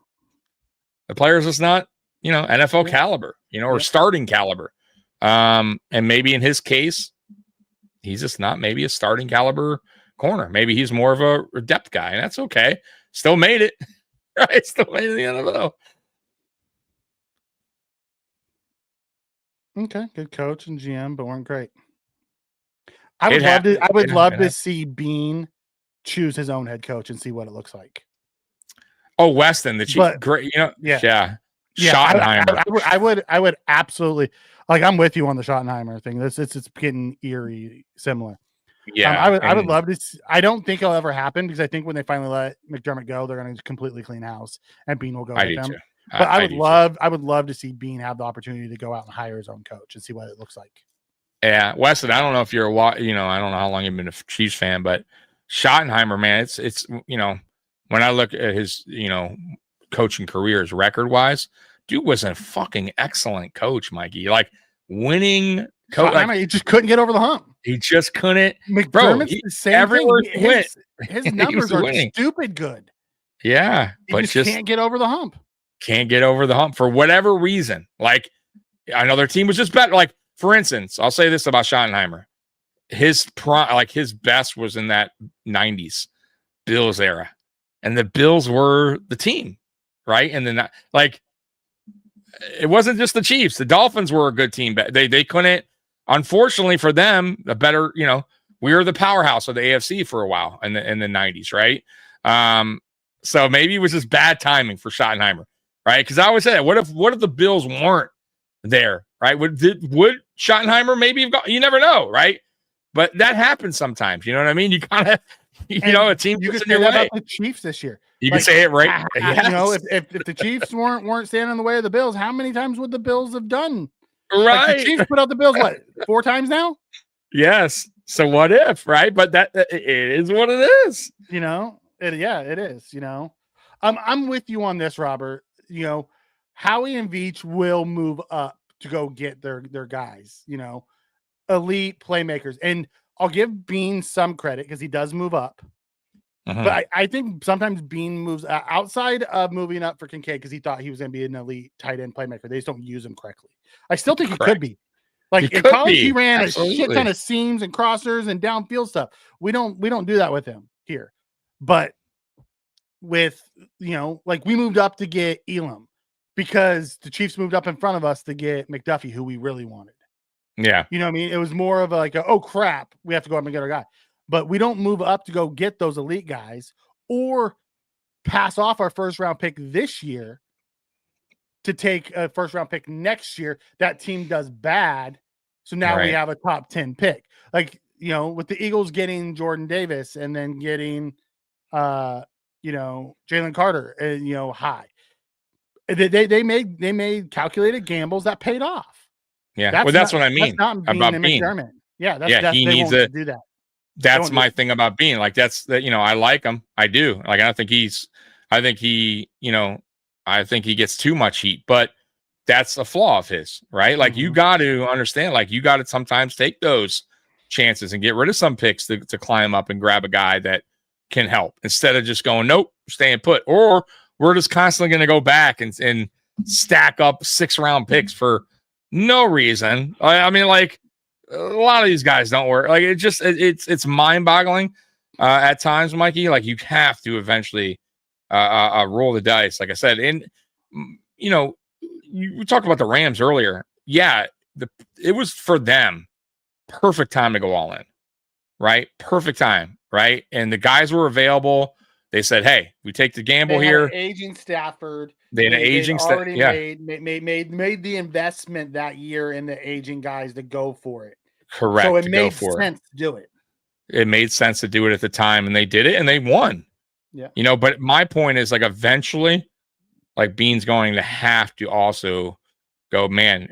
the players is not, NFL caliber, or starting caliber. And maybe in his case, he's just not maybe a starting caliber corner. Maybe he's more of a depth guy, and that's okay. Still made it. Right? Still made it in the NFL. Okay, good coach and GM, but weren't great. I would love to see Bean choose his own head coach and see what it looks like. Oh, Weston, the chief, great, yeah. Schottenheimer. I would absolutely I'm with you on the Schottenheimer thing. It's getting eerie similar. Yeah, I would love to. I don't think it'll ever happen because I think when they finally let McDermott go, they're going to completely clean house and Bean will go with them. But I would love to see Bean have the opportunity to go out and hire his own coach and see what it looks like. Yeah, Weston, I don't know if you're I don't know how long you've been a Chiefs fan, but Schottenheimer, man, it's when I look at his, coaching careers record-wise, dude was a fucking excellent coach, Mikey. Like winning coach, like He just couldn't get over the hump. he just couldn't. Bro, McDermott's the same everywhere thing. he went, His he numbers was are winning. stupid good. Yeah, He but just can't get over the hump. Can't get over the hump for whatever reason. Like another team was just better. Like, for instance, I'll say this about Schottenheimer. His his best was in that 90s Bills era. And the Bills were the team, right? And then it wasn't just the Chiefs. The Dolphins were a good team, but they couldn't, unfortunately for them, we were the powerhouse of the AFC for a while in the 90s, right? So maybe it was just bad timing for Schottenheimer, right? Because I always say that. What if the Bills weren't there, right? Would Schottenheimer maybe have gone? You never know, right? But that happens sometimes. You know what I mean? You kind of, a team you gets can in say your that way. about the Chiefs this year. You can say it right. Yes. If the Chiefs weren't standing in the way of the Bills, how many times would the Bills have done? Right. Like the Chiefs put out the Bills, what, 4 times now? Yes. So what if, right? But that it is what it is. It is. I'm with you on this, Robert. Howie and Veach will move up to go get their guys. Elite playmakers, and I'll give Bean some credit because he does move up. But I think sometimes Bean moves outside of moving up for Kincaid because he thought he was going to be an elite tight end playmaker. They just don't use him correctly. I still think he could be. Like in college, he ran a shit ton of seams and crossers and downfield stuff. We don't do that with him here. But with we moved up to get Elam because the Chiefs moved up in front of us to get McDuffie, who we really wanted. Yeah. You know what I mean? It was more of oh crap, we have to go up and get our guy. But we don't move up to go get those elite guys or pass off our first round pick this year to take a first round pick next year. That team does bad. So now we have a top 10 pick. With the Eagles getting Jordan Davis and then getting, Jalen Carter, high. They made calculated gambles that paid off. Yeah. That's what I mean about Bean. McDermott. Yeah. He needs to do that. That's my thing about Bean. Like I like him. I do. Like, I think he gets too much heat, but that's a flaw of his, right? Like you got to understand, like you got to sometimes take those chances and get rid of some picks to climb up and grab a guy that can help instead of just going, nope, staying put. Or we're just constantly going to go back and stack up 6-round picks for no reason. I mean, like, a lot of these guys don't work. Like it's mind boggling at times, Mikey. Like you have to eventually roll the dice. Like I said, and we talked about the Rams earlier. Yeah, it was for them perfect time to go all in, right? Perfect time, right? And the guys were available. They said, "Hey, we take the gamble here." Aging Stafford. They had an aging Stafford. Yeah, made the investment that year in the aging guys to go for it. Correct. So it made sense to do it. It made sense to do it at the time, and they did it, and they won. Yeah. But my point is, like, eventually, like, Bean's going to have to also go, man,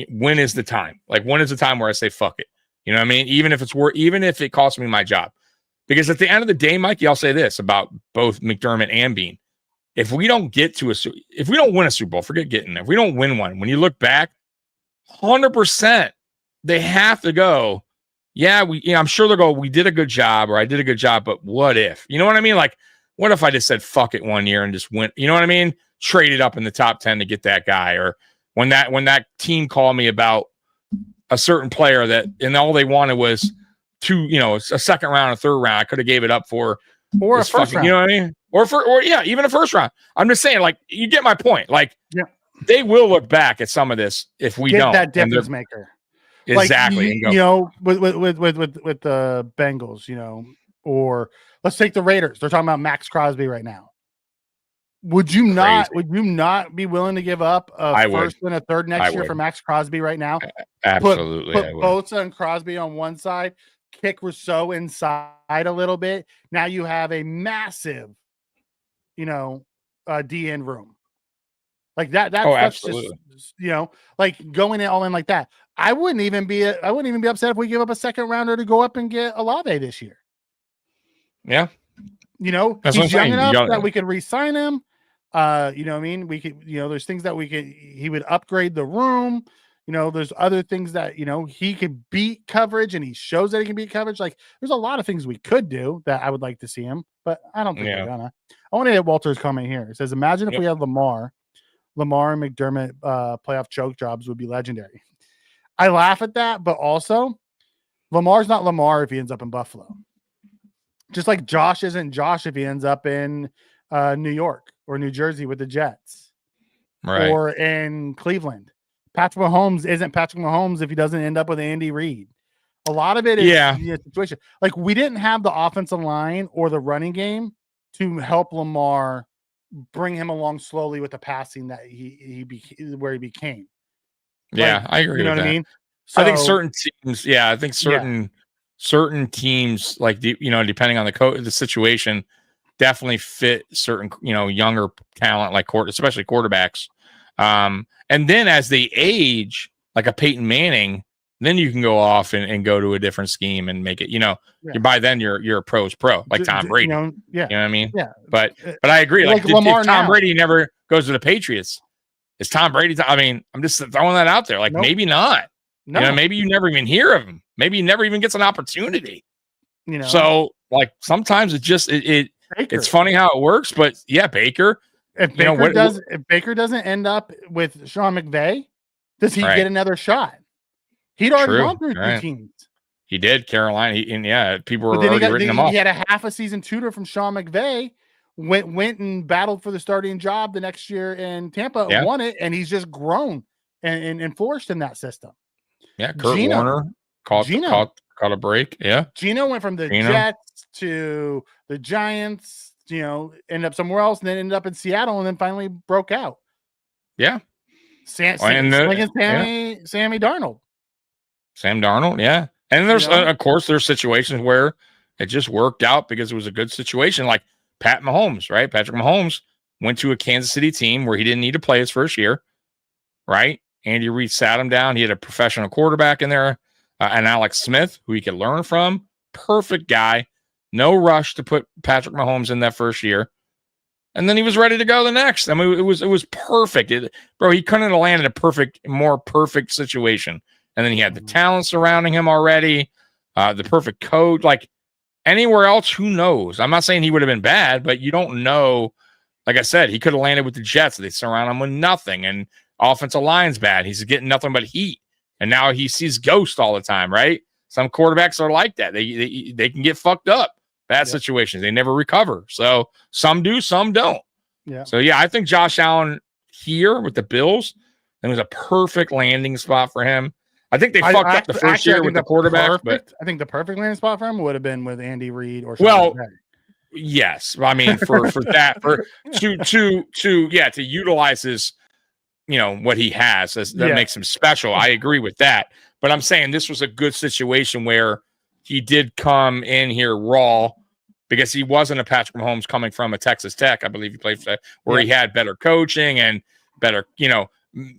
when is the time? Like, when is the time where I say, fuck it? You know what I mean? Even if it costs me my job. Because at the end of the day, Mikey, I'll say this about both McDermott and Bean. If we don't win a Super Bowl, forget getting there. If we don't win one, when you look back, 100%, they have to go, I'm sure they'll go, we did a good job, or I did a good job, but what if? You know what I mean? Like, what if I just said fuck it one year and just went, you know what I mean? Traded up in the top 10 to get that guy. Or when that team called me about a certain player and all they wanted was a second round, a third round. I could have gave it up for or a first round. You know what I mean? Or even a first round. I'm just saying, like, you get my point. Like, they will look back at some of this if we don't. That difference maker. Exactly. With the Bengals, or let's take the Raiders. They're talking about Max Crosby right now. Would you not be willing to give up a first and a third next year for Max Crosby right now? Absolutely. Put Bosa and Crosby on one side, kick Rousseau inside a little bit. Now you have a massive, D end room. Like that's absolutely. just like going in all in like that. I wouldn't even be upset if we give up a second rounder to go up and get Olave this year. Yeah. That's he's young enough that we could re-sign him. You know what I mean? We could, there's things that he would upgrade the room. There's other things that, he could beat coverage and he shows that he can beat coverage. Like there's a lot of things we could do that I would like to see him, but I don't think we're gonna. I want to hit Walter's comment here. It says, imagine if we had Lamar and McDermott playoff choke jobs would be legendary. I laugh at that, but also Lamar's not Lamar if he ends up in Buffalo. Just like Josh isn't Josh if he ends up in New York or New Jersey with the Jets, right? Or in Cleveland. Patrick Mahomes isn't Patrick Mahomes if he doesn't end up with Andy Reid. A lot of it is the situation. Like we didn't have the offensive line or the running game to help Lamar bring him along slowly with the passing that he became. Yeah, I agree. You know with what that. I mean? So, I think certain teams. Yeah, I think certain teams, like depending on the situation, definitely fit certain younger talent, like especially quarterbacks. And then as they age, like a Peyton Manning, then you can go off and go to a different scheme and make it. By then you're a pro's pro, like Tom Brady. You know what I mean? Yeah. But I agree. Like Lamar if Tom Brady never goes to the Patriots, is Tom Brady? I mean, I'm just throwing that out there. Like maybe not. No. Maybe you never even hear of him. Maybe he never even gets an opportunity. So like sometimes it's funny how it works. But yeah, Baker. If Baker doesn't end up with Sean McVay, does he get another shot? He'd already gone through 2 teams. He did Carolina. People were already written him off. He had a half a season tutor from Sean McVay. Went and battled for the starting job the next year in Tampa, won it, and he's just grown and flourished in that system. Yeah, Kurt Warner caught a break. Yeah, Gino went from the Jets to the Giants. Ended up somewhere else, and then ended up in Seattle, and then finally broke out. Yeah, Sammy Darnold. Sam Darnold, yeah. And there's of course there's situations where it just worked out because it was a good situation, like Pat Mahomes, right? Patrick Mahomes went to a Kansas City team where he didn't need to play his first year, right? Andy Reid sat him down. He had a professional quarterback in there, and Alex Smith, who he could learn from. Perfect guy. No rush to put Patrick Mahomes in that first year. And then he was ready to go the next. I mean, it was perfect. He couldn't have landed a more perfect situation. And then he had the talent surrounding him already, the perfect coach. Like anywhere else, who knows? I'm not saying he would have been bad, but you don't know. Like I said, he could have landed with the Jets. They surround him with nothing. And offensive line's bad. He's getting nothing but heat. And now he sees ghosts all the time, right? Some quarterbacks are like that. They can get fucked up. Bad situations. They never recover. So some do, some don't. Yeah. So yeah, I think Josh Allen here with the Bills, it was a perfect landing spot for him. I think they fucked up the first year with the quarterback, but I think the perfect landing spot for him would have been with Andy Reid or yes. I mean, for that, to utilize his, what he has, that makes him special. I agree with that. But I'm saying this was a good situation where he did come in here raw because he wasn't a Patrick Mahomes coming from a Texas Tech. I believe he played for that, where he had better coaching and better,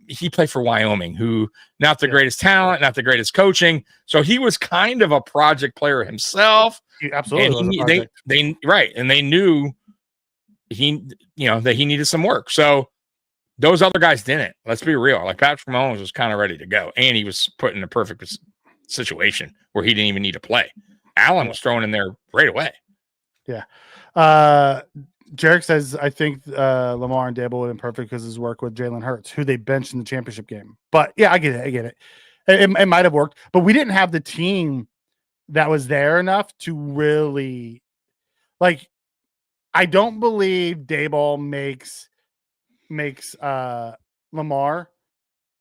he played for Wyoming, who not the greatest talent, not the greatest coaching. So he was kind of a project player himself. He absolutely. And they knew that he needed some work. So those other guys didn't. Let's be real. Like Patrick Mahomes was kind of ready to go, and he was put in a perfect situation where he didn't even need to play. Allen was thrown in there right away. Yeah. Jarek says, I think Lamar and Dable would have been perfect because his work with Jalen Hurts, who they benched in the championship game. But yeah, I get it. It might have worked, but we didn't have the team that was there enough to really I don't believe Dable makes Lamar.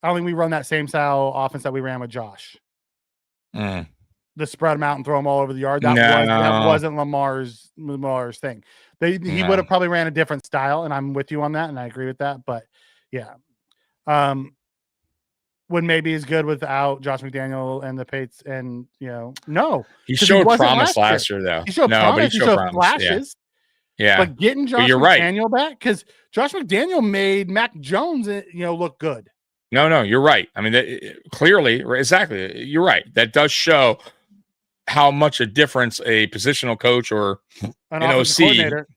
I don't think we run that same style offense that we ran with Josh. The spread them out and throw them all over the yard. That wasn't Lamar's thing. He would have probably ran a different style, and I'm with you on that, and I agree with that. But yeah, would maybe is good without Josh McDaniel and the Pates, and no, he showed promise last year though. He showed promise. He showed flashes. Yeah. But getting Josh you're right. McDaniel back, because Josh McDaniel made Mac Jones, look good. No, you're right. I mean, clearly, exactly. You're right. That does show how much a difference a positional coach or An an offensive OC coordinator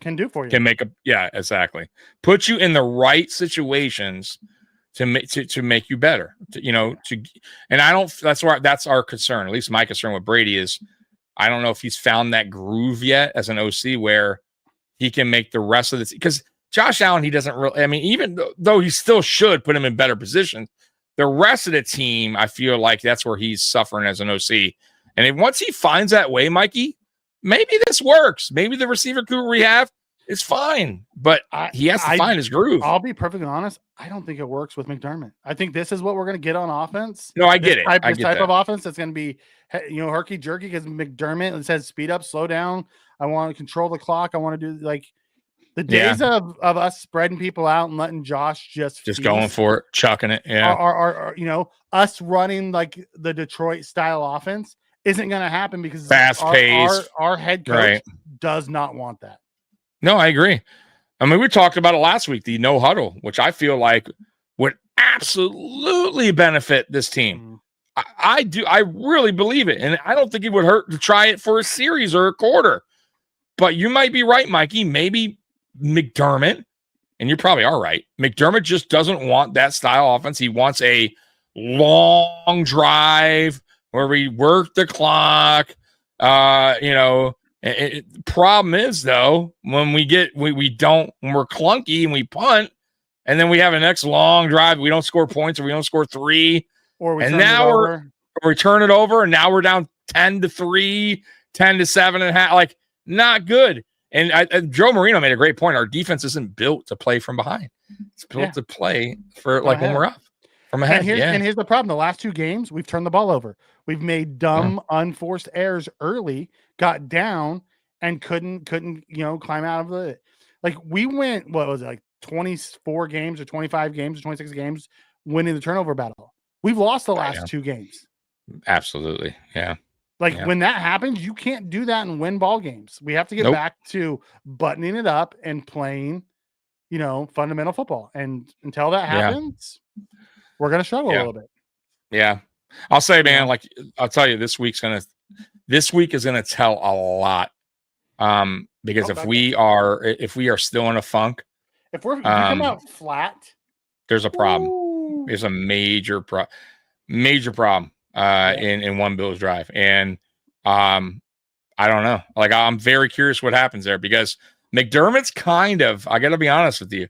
can do for you. can make exactly. Put you in the right situations to make you better. And I don't. That's our concern. At least my concern with Brady is I don't know if he's found that groove yet as an OC where he can make the rest of this, because Josh Allen, he doesn't really, I mean, even though he still should put him in better positions, the rest of the team, I feel like that's where he's suffering as an OC. And once he finds that way, Mikey, maybe this works. Maybe the receiver group we have is fine, but he has to find his groove. I'll be perfectly honest. I don't think it works with McDermott. I think this is what we're going to get on offense. No, I get it. This type of offense that's going to be, herky jerky, because McDermott, it says speed up, slow down. I want to control the clock. I want to do the days of us spreading people out and letting Josh just going for it, chucking it. Yeah. Are us running like the Detroit style offense isn't going to happen because fast pace. Our head coach does not want that. No, I agree. I mean, we talked about it last week, the no huddle, which I feel like would absolutely benefit this team. I do. I really believe it. And I don't think it would hurt to try it for a series or a quarter. But you might be right, Mikey. Maybe McDermott, and you probably are right, McDermott just doesn't want that style offense. He wants a long drive where we work the clock. Problem is, though, when we when we're clunky and we punt, and then we have a next long drive, we don't score points or we don't score 3. And now we turn it over, and now we're down 10-3, 10-7.5. Like, not good. And Joe Marino made a great point. Our defense isn't built to play from behind. It's built to play for when we're up from ahead. And here's the problem. The last 2 games, we've turned the ball over. We've made dumb, unforced errors early, got down, and couldn't climb out of it. Like, we went, what was it, like 24 games or 25 games or 26 games winning the turnover battle. We've lost the last 2 games. Absolutely. Yeah. When that happens, you can't do that and win ball games. We have to get back to buttoning it up and playing, fundamental football. And until that happens, we're going to struggle a little bit. Yeah. I'll say, man, I'll tell you, this week is going to tell a lot. Because if we are still in a funk, if we come out flat, there's a problem. There's a major problem in one Bills drive. And I don't know. I'm very curious what happens there, because McDermott's I got to be honest with you,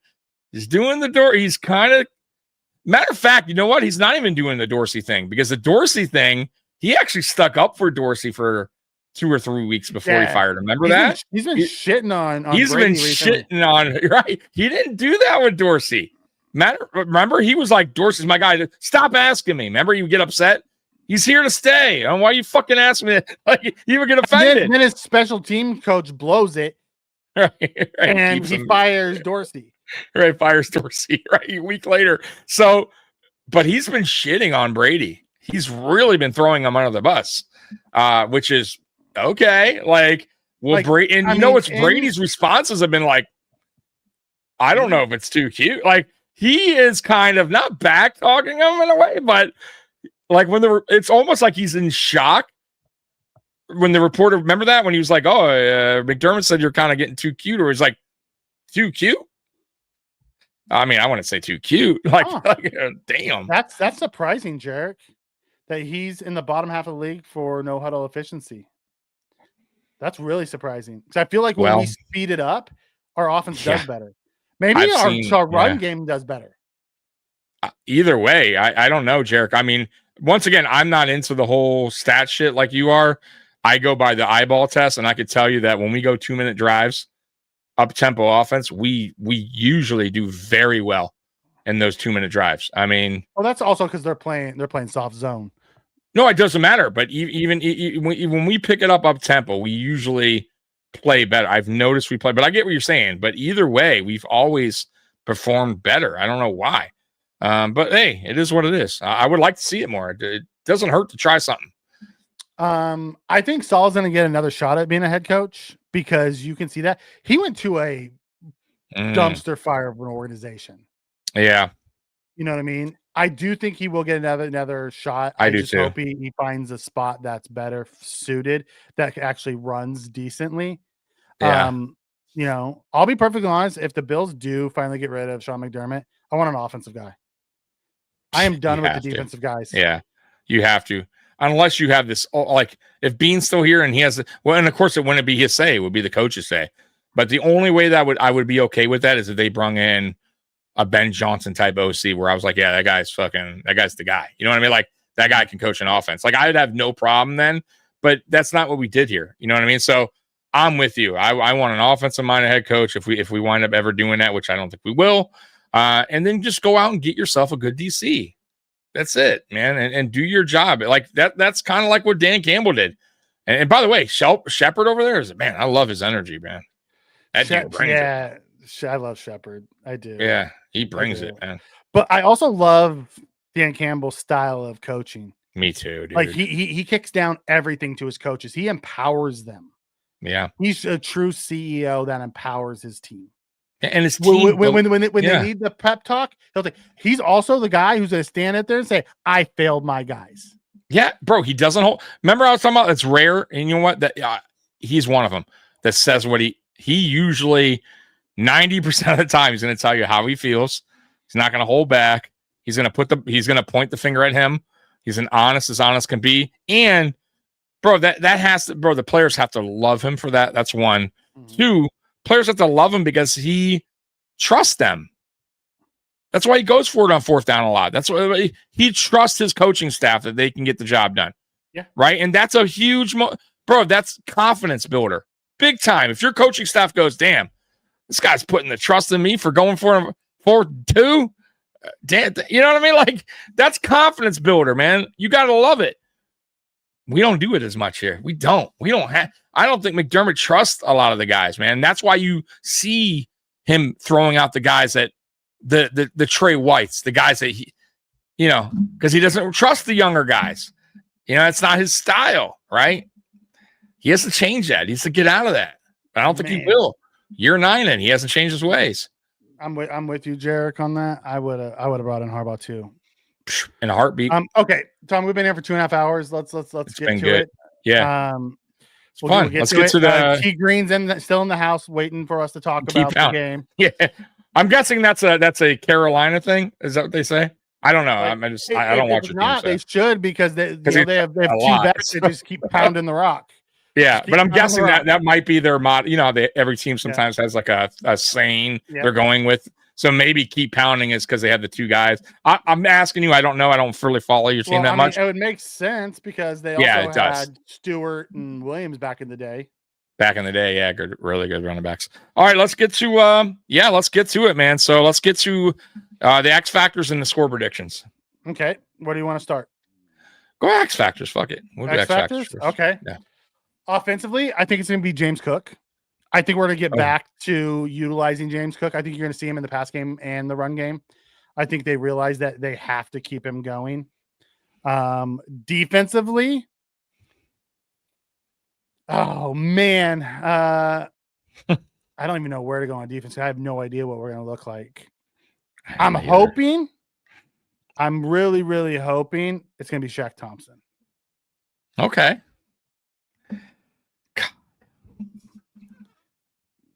he's doing the door. He's matter of fact, you know what? He's not even doing the Dorsey thing, because the Dorsey thing, he actually stuck up for Dorsey for 2 or 3 weeks before he fired him. Remember that? He's been shitting on He's Brady been recently. shitting on, right? He didn't do that with Dorsey. Remember, he was like, Dorsey's my guy. Stop asking me. Remember, you get upset? He's here to stay. And why are you fucking asking me? You would get offended. And then his special team coach blows it. Right, and he fires Dorsey. Right, fires Dorsey, right, a week later. So, but he's been shitting on Brady. He's really been throwing him under the bus, which is okay. Brady, and Brady's responses have been like, I don't know if it's too cute. He is kind of not back talking him in a way, but it's almost like he's in shock. When the reporter, remember that when he was like, McDermott said you're kind of getting too cute, or he's like, too cute? I mean, I wouldn't say too cute. Damn. That's surprising, Jarek, that he's in the bottom half of the league for no huddle efficiency. That's really surprising, because I feel like when we speed it up, our offense does better. Maybe our run game does better. Either way, I don't know, Jarek. I mean, once again, I'm not into the whole stat shit like you are. I go by the eyeball test, and I could tell you that when we go 2-minute drives, up-tempo offense, we usually do very well in those 2-minute drives. I mean, that's also because they're playing soft zone. No, it doesn't matter. But even when we pick it up tempo, we usually play better. I've noticed we play, but I get what you're saying. But either way, we've always performed better. I don't know why. But hey, it is what it is. I would like to see it more. It doesn't hurt to try something. I think Saul's going to get another shot at being a head coach. because you can see that he went to a dumpster fire of an organization. Yeah. You know what I mean? I do think he will get another shot. I do just too. hope he finds a spot that's better suited, that actually runs decently. Yeah. You know, I'll be perfectly honest. If the Bills do finally get rid of Sean McDermott, I want an offensive guy. I am done with the defensive guys. Yeah, you have to. Unless you have this, like, if Bean's still here and he has, well, and of course it wouldn't be his say, it would be the coach's say. But the only way that I would be okay with that is if they brung in a Ben Johnson type OC where I was like, yeah, that guy's the guy. You know what I mean? Like, that guy can coach an offense. Like, I'd have no problem then, but that's not what we did here. You know what I mean? So I'm with you. I want an offensive minded head coach if we wind up ever doing that, which I don't think we will. And then just go out and get yourself a good DC. That's it, man. And do your job. Like that's kind of like what Dan Campbell did. And by the way, Shepard over there man, I love his energy, man. That dude brings it. I love Shepard. I do. Yeah, he brings it, man. But I also love Dan Campbell's style of coaching. Me too, dude. Like he kicks down everything to his coaches. He empowers them. Yeah. He's a true CEO that empowers his team. And his team, when they need the pep talk, he's also the guy who's going to stand out there and say, I failed my guys. Yeah, bro, he doesn't hold. Remember I was talking about it's rare, and you know what? That he's one of them that says what he usually 90% of the time he's going to tell you how he feels. He's not going to hold back. He's going to point the finger at him. He's as honest can be. And bro, the players have to love him for that. That's one. Mm-hmm. Two, players have to love him because he trusts them. That's why he goes for it on fourth down a lot. That's why he trusts his coaching staff that they can get the job done. Yeah. Right. And that's a huge, bro, that's confidence builder. Big time. If your coaching staff goes, damn, this guy's putting the trust in me for going for him 4-2. Damn, you know what I mean? Like, that's confidence builder, man. You got to love it. We don't do it as much here. We don't have, I don't think McDermott trusts a lot of the guys, man. That's why you see him throwing out the guys that the Trey Whites, the guys that he, you know, because he doesn't trust the younger guys. You know, it's not his style, right? He has to change that. He has to get out of that. But I don't think he will. Year 9 and he hasn't changed his ways. I'm with you, Jarek, on that. I would have brought in Harbaugh too. In a heartbeat. Okay, Tom, we've been here for 2.5 hours. Let's get to it. Yeah. It's fun. Let's get to the Key Green's still in the house waiting for us to talk about the game. Yeah. I'm guessing that's a Carolina thing. Is that what they say? I don't know. I don't watch it. They should because they have two backs that just keep pounding the rock. Yeah, but I'm guessing that might be their mod. You know, every team sometimes has like a saying they're going with. So maybe keep pounding is because they have the two guys. I'm asking you. I don't know. I don't really follow your team that much. It would make sense because they also had Stewart and Williams back in the day. Good, really good running backs. All right, let's get to it, man. So let's get to the X factors and the score predictions. Okay, where do you want to start? Go X factors. Fuck it. We'll do X factors. Okay. Yeah. Offensively, I think it's going to be James Cook. I think we're going to get back to utilizing James Cook. I think you're going to see him in the pass game and the run game. I think they realize that they have to keep him going. Defensively, oh man, I don't even know where to go on defense. I have no idea what we're going to look like. I'm really, really hoping it's going to be Shaq Thompson. Okay.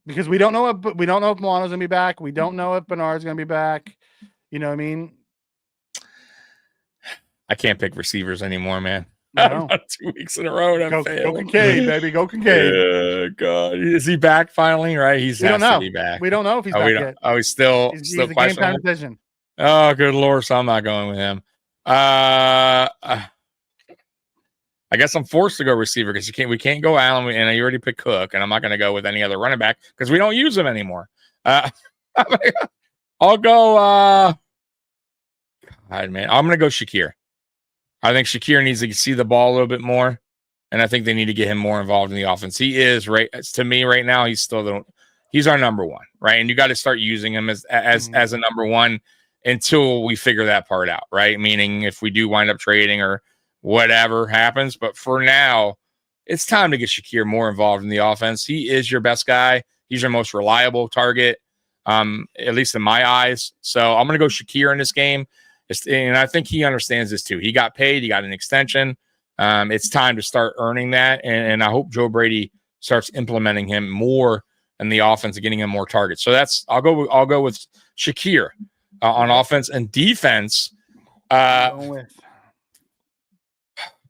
Because we don't know if Milano's gonna be back. We don't know if Bernard's gonna be back. You know what I mean? I can't pick receivers anymore, man. No. 2 weeks in a row. Go Kincaid, baby. Go Kincaid. Yeah, God. Is he back finally? Right? We don't know. Back. We don't know if he's back yet. Oh, he's still a game time decision. Oh, good Lord. So I'm not going with him. I guess I'm forced to go receiver because we can't go Allen, and I already picked Cook, and I'm not going to go with any other running back because we don't use them anymore. I'll go. God, man, I'm going to go Shakir. I think Shakir needs to see the ball a little bit more, and I think they need to get him more involved in the offense. He is to me right now. He's still he's our number one, right? And you got to start using him as a number one until we figure that part out, right? Meaning if we do wind up trading or whatever happens, but for now, it's time to get Shakir more involved in the offense. He is your best guy. He's your most reliable target, at least in my eyes. So I'm going to go Shakir in this game. And I think he understands this too. He got paid. He got an extension. It's time to start earning that. And I hope Joe Brady starts implementing him more in the offense and getting him more targets. So I'll go with Shakir on offense and defense.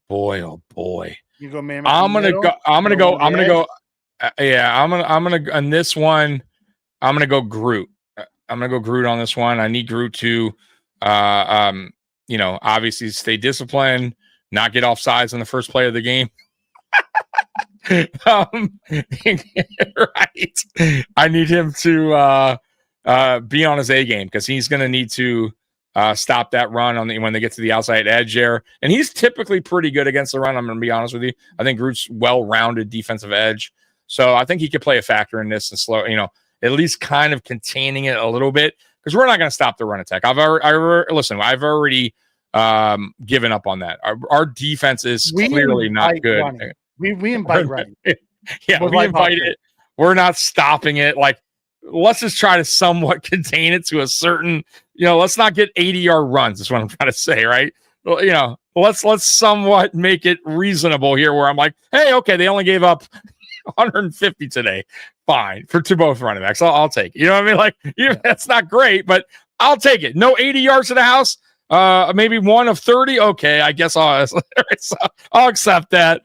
Boy, oh boy. You go, man. I'm gonna go. On this one. I'm gonna go Groot. I'm gonna go Groot on this one. I need Groot to, obviously stay disciplined, not get off sides in the first play of the game. Right. I need him to be on his A game because he's gonna need to stop that run when they get to the outside edge there. And he's typically pretty good against the run. I'm going to be honest with you. I think Groot's well-rounded defensive edge. So I think he could play a factor in this and slow, at least kind of containing it a little bit because we're not going to stop the run attack. I've already given up on that. Our defense is clearly not good. Running. We invite running. Yeah, we invite it. We're not stopping it. Like, let's just try to somewhat contain it to a certain, let's not get 80-yard runs is what I'm trying to say, right? Well, let's somewhat make it reasonable here where I'm like, hey, okay, they only gave up 150 today. Fine. To both running backs. I'll take it. You know what I mean? Like, that's not great, but I'll take it. No 80 yards to the house. Maybe one of 30. Okay, I guess I'll accept that.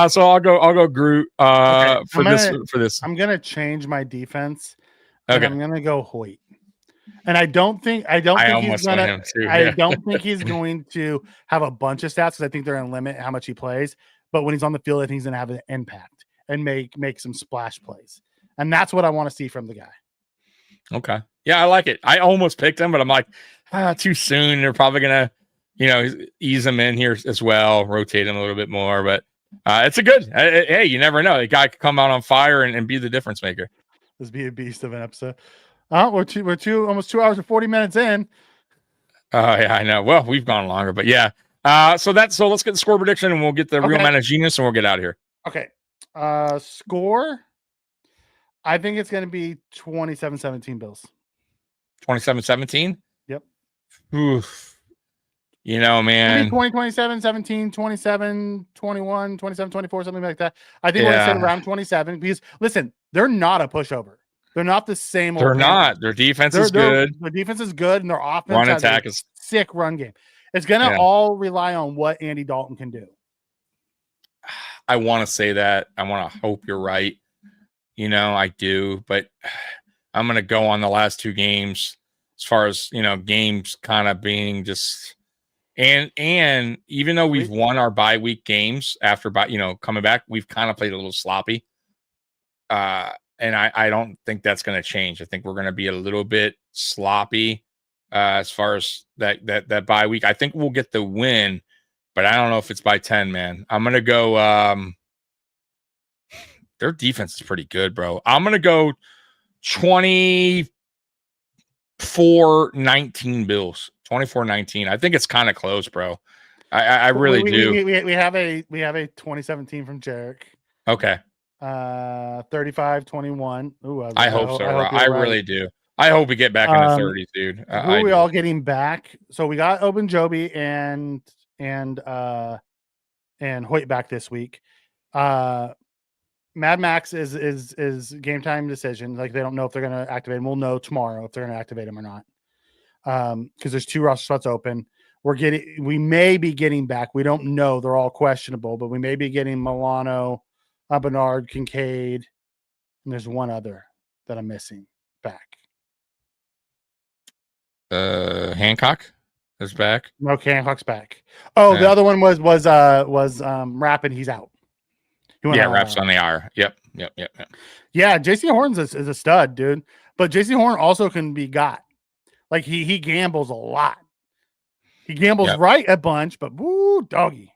So I'll go Groot for this. I'm gonna change my defense. Okay. I'm gonna go Hoyt. And I don't think he's gonna. I don't think he's going to have a bunch of stats because I think they're gonna limit how much he plays. But when he's on the field, I think he's gonna have an impact and make some splash plays. And that's what I want to see from the guy. Okay. Yeah, I like it. I almost picked him, but I'm like, too soon. They're probably gonna, ease him in here as well, rotate him a little bit more. But it's a good. Hey, you never know. The guy could come out on fire and be the difference maker. This be a beast of an episode. We're almost 2 hours and 40 minutes in. Oh yeah, I know. Well, we've gone longer, but yeah. So let's get the score prediction and we'll get the real man of genius and we'll get out of here. Okay. Score. I think it's going to be 27-17 Bills. 27-17? Yep. Oof. Man. 27, 17, 27, 21, 27, 24, something like that. I think we're going to sit around 27 because, listen, they're not a pushover. They're not the same. They're not. Their defense is good. Their defense is good, and their offense run has attack a is sick run game. It's going to all rely on what Andy Dalton can do. I want to say that. I want to hope you're right. I do, but I'm going to go on the last two games as far as, games kind of being just and even though we've won our bye week games after coming back, we've kind of played a little sloppy. And I don't think that's going to change. I think we're going to be a little bit sloppy as far as that bye week. I think we'll get the win, but I don't know if it's by 10, man. I'm going to go their defense is pretty good, bro. I'm going to go 24-19 Bills. 24-19. I think it's kind of close, bro. I really do. We have a 2017 from Jarek. Okay. 35-21. Ooh, I hope so. I really do. I hope we get back in the 30s, dude. Who are we all getting back? So we got Ogunjobi and Hoyt back this week. Mad Max is game time decision. Like, they don't know if they're going to activate him. We'll know tomorrow if they're going to activate him or not. Because there's 2 roster spots open. We may be getting back. We don't know. They're all questionable, but we may be getting Milano, Bernard, Kincaid, and there's one other that I'm missing back. Hancock is back. No, Hancock's back. Oh, the other one was Rapp, and he's out. Rapp's on the IR. Yep. Yeah, JC Horns is a stud, dude. But JC Horn also can be got. Like, he gambles a lot. He gambles right a bunch, but woo, doggy.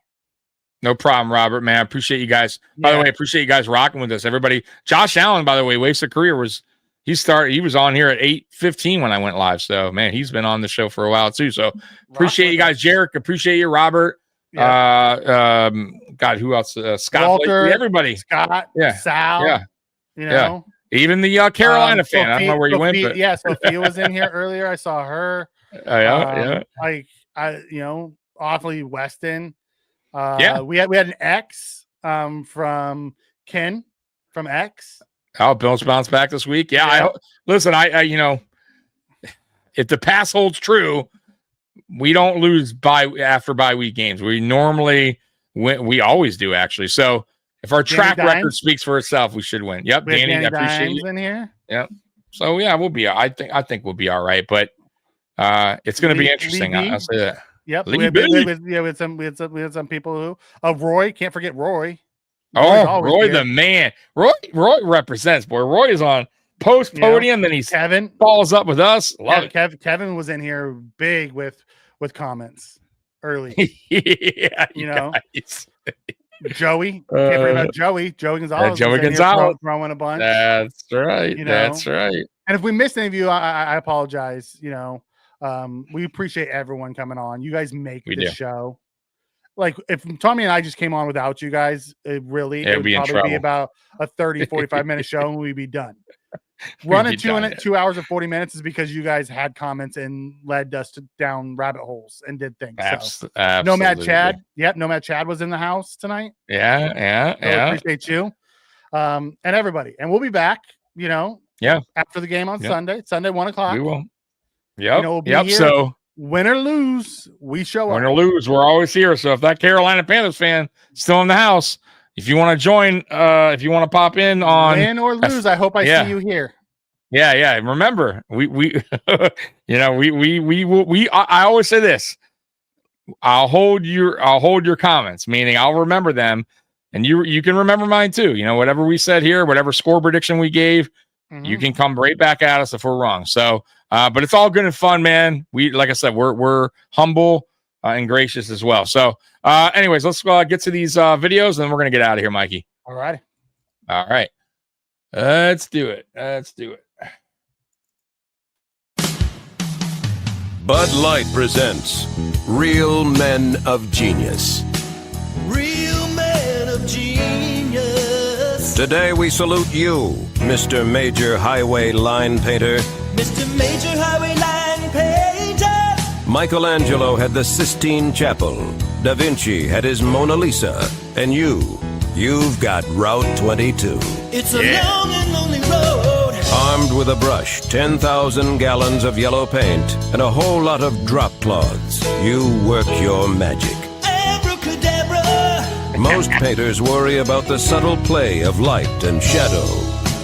No problem, Robert, man. I appreciate you guys. By the way, I appreciate you guys rocking with us. Everybody, Josh Allen, by the way, Wasted Career he was on here at 8:15 when I went live. So, man, he's been on the show for a while too. So appreciate you guys. Jarek, appreciate you, Robert. God, who else? Scott, Walter, Blakely, everybody. Scott, Yeah. Sal. Yeah. You know, Even the Carolina fan. I don't know where you went, Sophia, but yeah, Sophia was in here earlier. I saw her. yeah. Awfully Weston. Yeah. We had an X from Ken from X. Oh, Bills bounce back this week. Yeah. Listen, I if the pass holds true, we don't lose after bye week games. We normally win. We always do, actually. So if our track record speaks for itself, we should win. Yep, Danny, I appreciate you in here. Yep. So yeah, we'll be. I think we'll be all right, but it's going to be interesting. I'll say that. Yep. We had some people who. Roy, can't forget Roy. Roy the man. Roy represents. Boy, Roy is on post podium, then Kevin follows up with us. Kevin was in here big with comments early. Yeah, guys. Joey, can't forget about Joey Gonzalez. Joey Gonzalez throwing a bunch. That's right. That's right. And if we missed any of you, I apologize. We appreciate everyone coming on. You guys make this show. Like if Tommy and I just came on without you guys, it would probably be about a 30, 45 minute show and we'd be done. Running 2 hours and 40 minutes is because you guys had comments and led us down rabbit holes and did things. Absolutely. Nomad Chad. Yep. Nomad Chad was in the house tonight. Yeah. Appreciate you. And everybody. And we'll be back, after the game on Sunday, 1:00. We will. Yep. We'll be here. So win or lose, we show up. Win or lose, we're always here. So if that Carolina Panthers fan still in the house, if you want to join, if you want to pop in on win or lose, I hope I see you here. Yeah. Remember, we I always say this. I'll hold your comments, meaning I'll remember them, and you can remember mine too. Whatever we said here, whatever score prediction we gave, you can come right back at us if we're wrong. So, but it's all good and fun, man. Like I said, we're humble and gracious as well. So, anyways, let's get to these videos, and then we're gonna get out of here, Mikey. All right. Let's do it. Bud Light presents Real Men of Genius. Real Men of Genius. Today we salute you, Mr. Major Highway Line Painter. Mr. Major Highway Line Painter. Michelangelo had the Sistine Chapel. Da Vinci had his Mona Lisa. And you've got Route 22. It's a long and lonely road. Armed with a brush, 10,000 gallons of yellow paint, and a whole lot of drop cloths, you work your magic. Abracadabra. Most painters worry about the subtle play of light and shadow.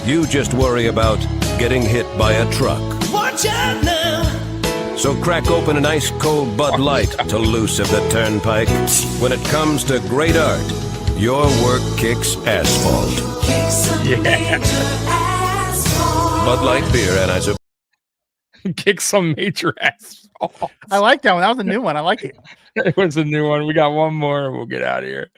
You just worry about getting hit by a truck. Watch out now. So crack open an ice cold Bud Light to loosen the turnpike. When it comes to great art, your work kicks asphalt. Bud Light beer, and I suppose. Kick some major asphalt. I like that one. That was a new one. I like it. It was a new one. We got one more, and we'll get out of here.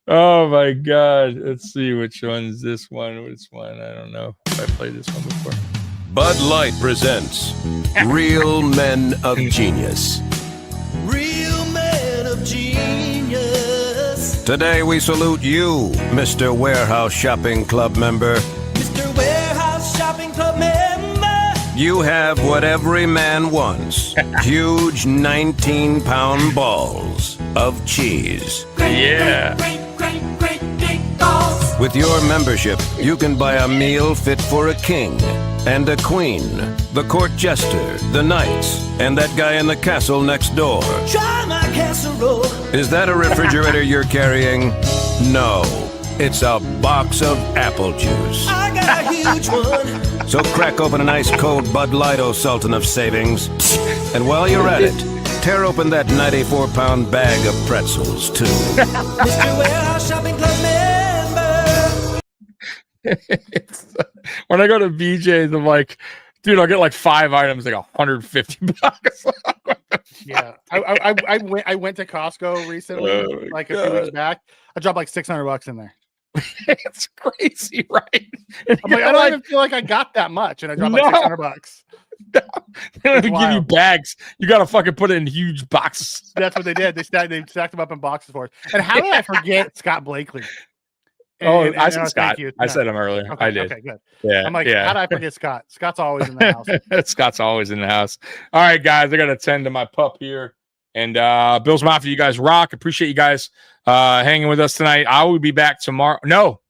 Oh my God! Let's see which one's this one. Which one? I don't know if I played this one before. Bud Light presents Real Men of Genius. Real Men of Genius. Today we salute you, Mr. Warehouse Shopping Club member. Mr. Warehouse Shopping Club member. You have what every man wants. Huge 19-pound balls of cheese. Yeah. Great big balls. With your membership, you can buy a meal fit for a king and a queen, the court jester, the knights, and that guy in the castle next door. Try my casserole. Is that a refrigerator you're carrying? No, it's a box of apple juice. I got a huge one. So crack open an ice cold Bud Light, O Sultan of Savings. And while you're at it, tear open that 94-pound bag of pretzels, too. Mr. Warehouse Shopping Club member. When I go to BJ's, I'm like, dude, I'll get like 5 items, like $150. Yeah, I went to Costco recently, like a few weeks back. I dropped like $600 in there. It's crazy, right? I'm like, I don't even feel like I got that much, and I dropped like $600. They don't It's even give you wild. bags. You got to fucking put it in huge boxes. That's what they did. They stacked them up in boxes for us. And how did I forget Scott Blakely? I said Scott. Thank you. I No. said him earlier. Okay, I did. Okay, good. Yeah. I'm like, yeah. how did I forget Scott? Scott's always in the house. Scott's always in the house. All right, guys, I got to tend to my pup here. And Bills Mafia, you guys rock. Appreciate you guys hanging with us tonight. I will be back tomorrow. No,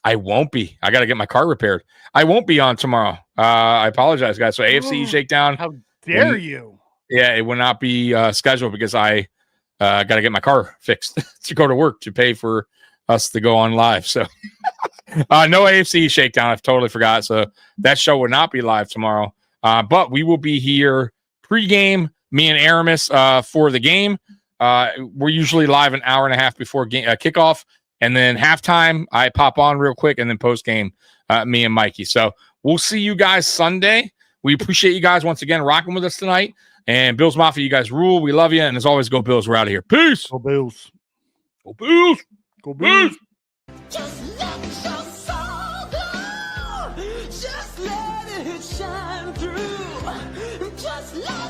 I won't be. I got to get my car repaired. I won't be on tomorrow. I apologize, guys. So AFC Shakedown. How dare you? Yeah, it will not be scheduled because I got to get my car fixed to go to work to pay for us to go on live. So no AFC Shakedown. I totally forgot. So that show will not be live tomorrow. But we will be here pregame, me and Aramis for the game. We're usually live an hour and a half before kickoff. And then halftime, I pop on real quick. And then postgame, me and Mikey. So we'll see you guys Sunday. We appreciate you guys once again rocking with us tonight. And Bills Mafia, you guys rule. We love you. And as always, go Bills. We're out of here. Peace. Go Bills. Go Bills. Go Bills. Just let your soul go. Just let it shine through. Just let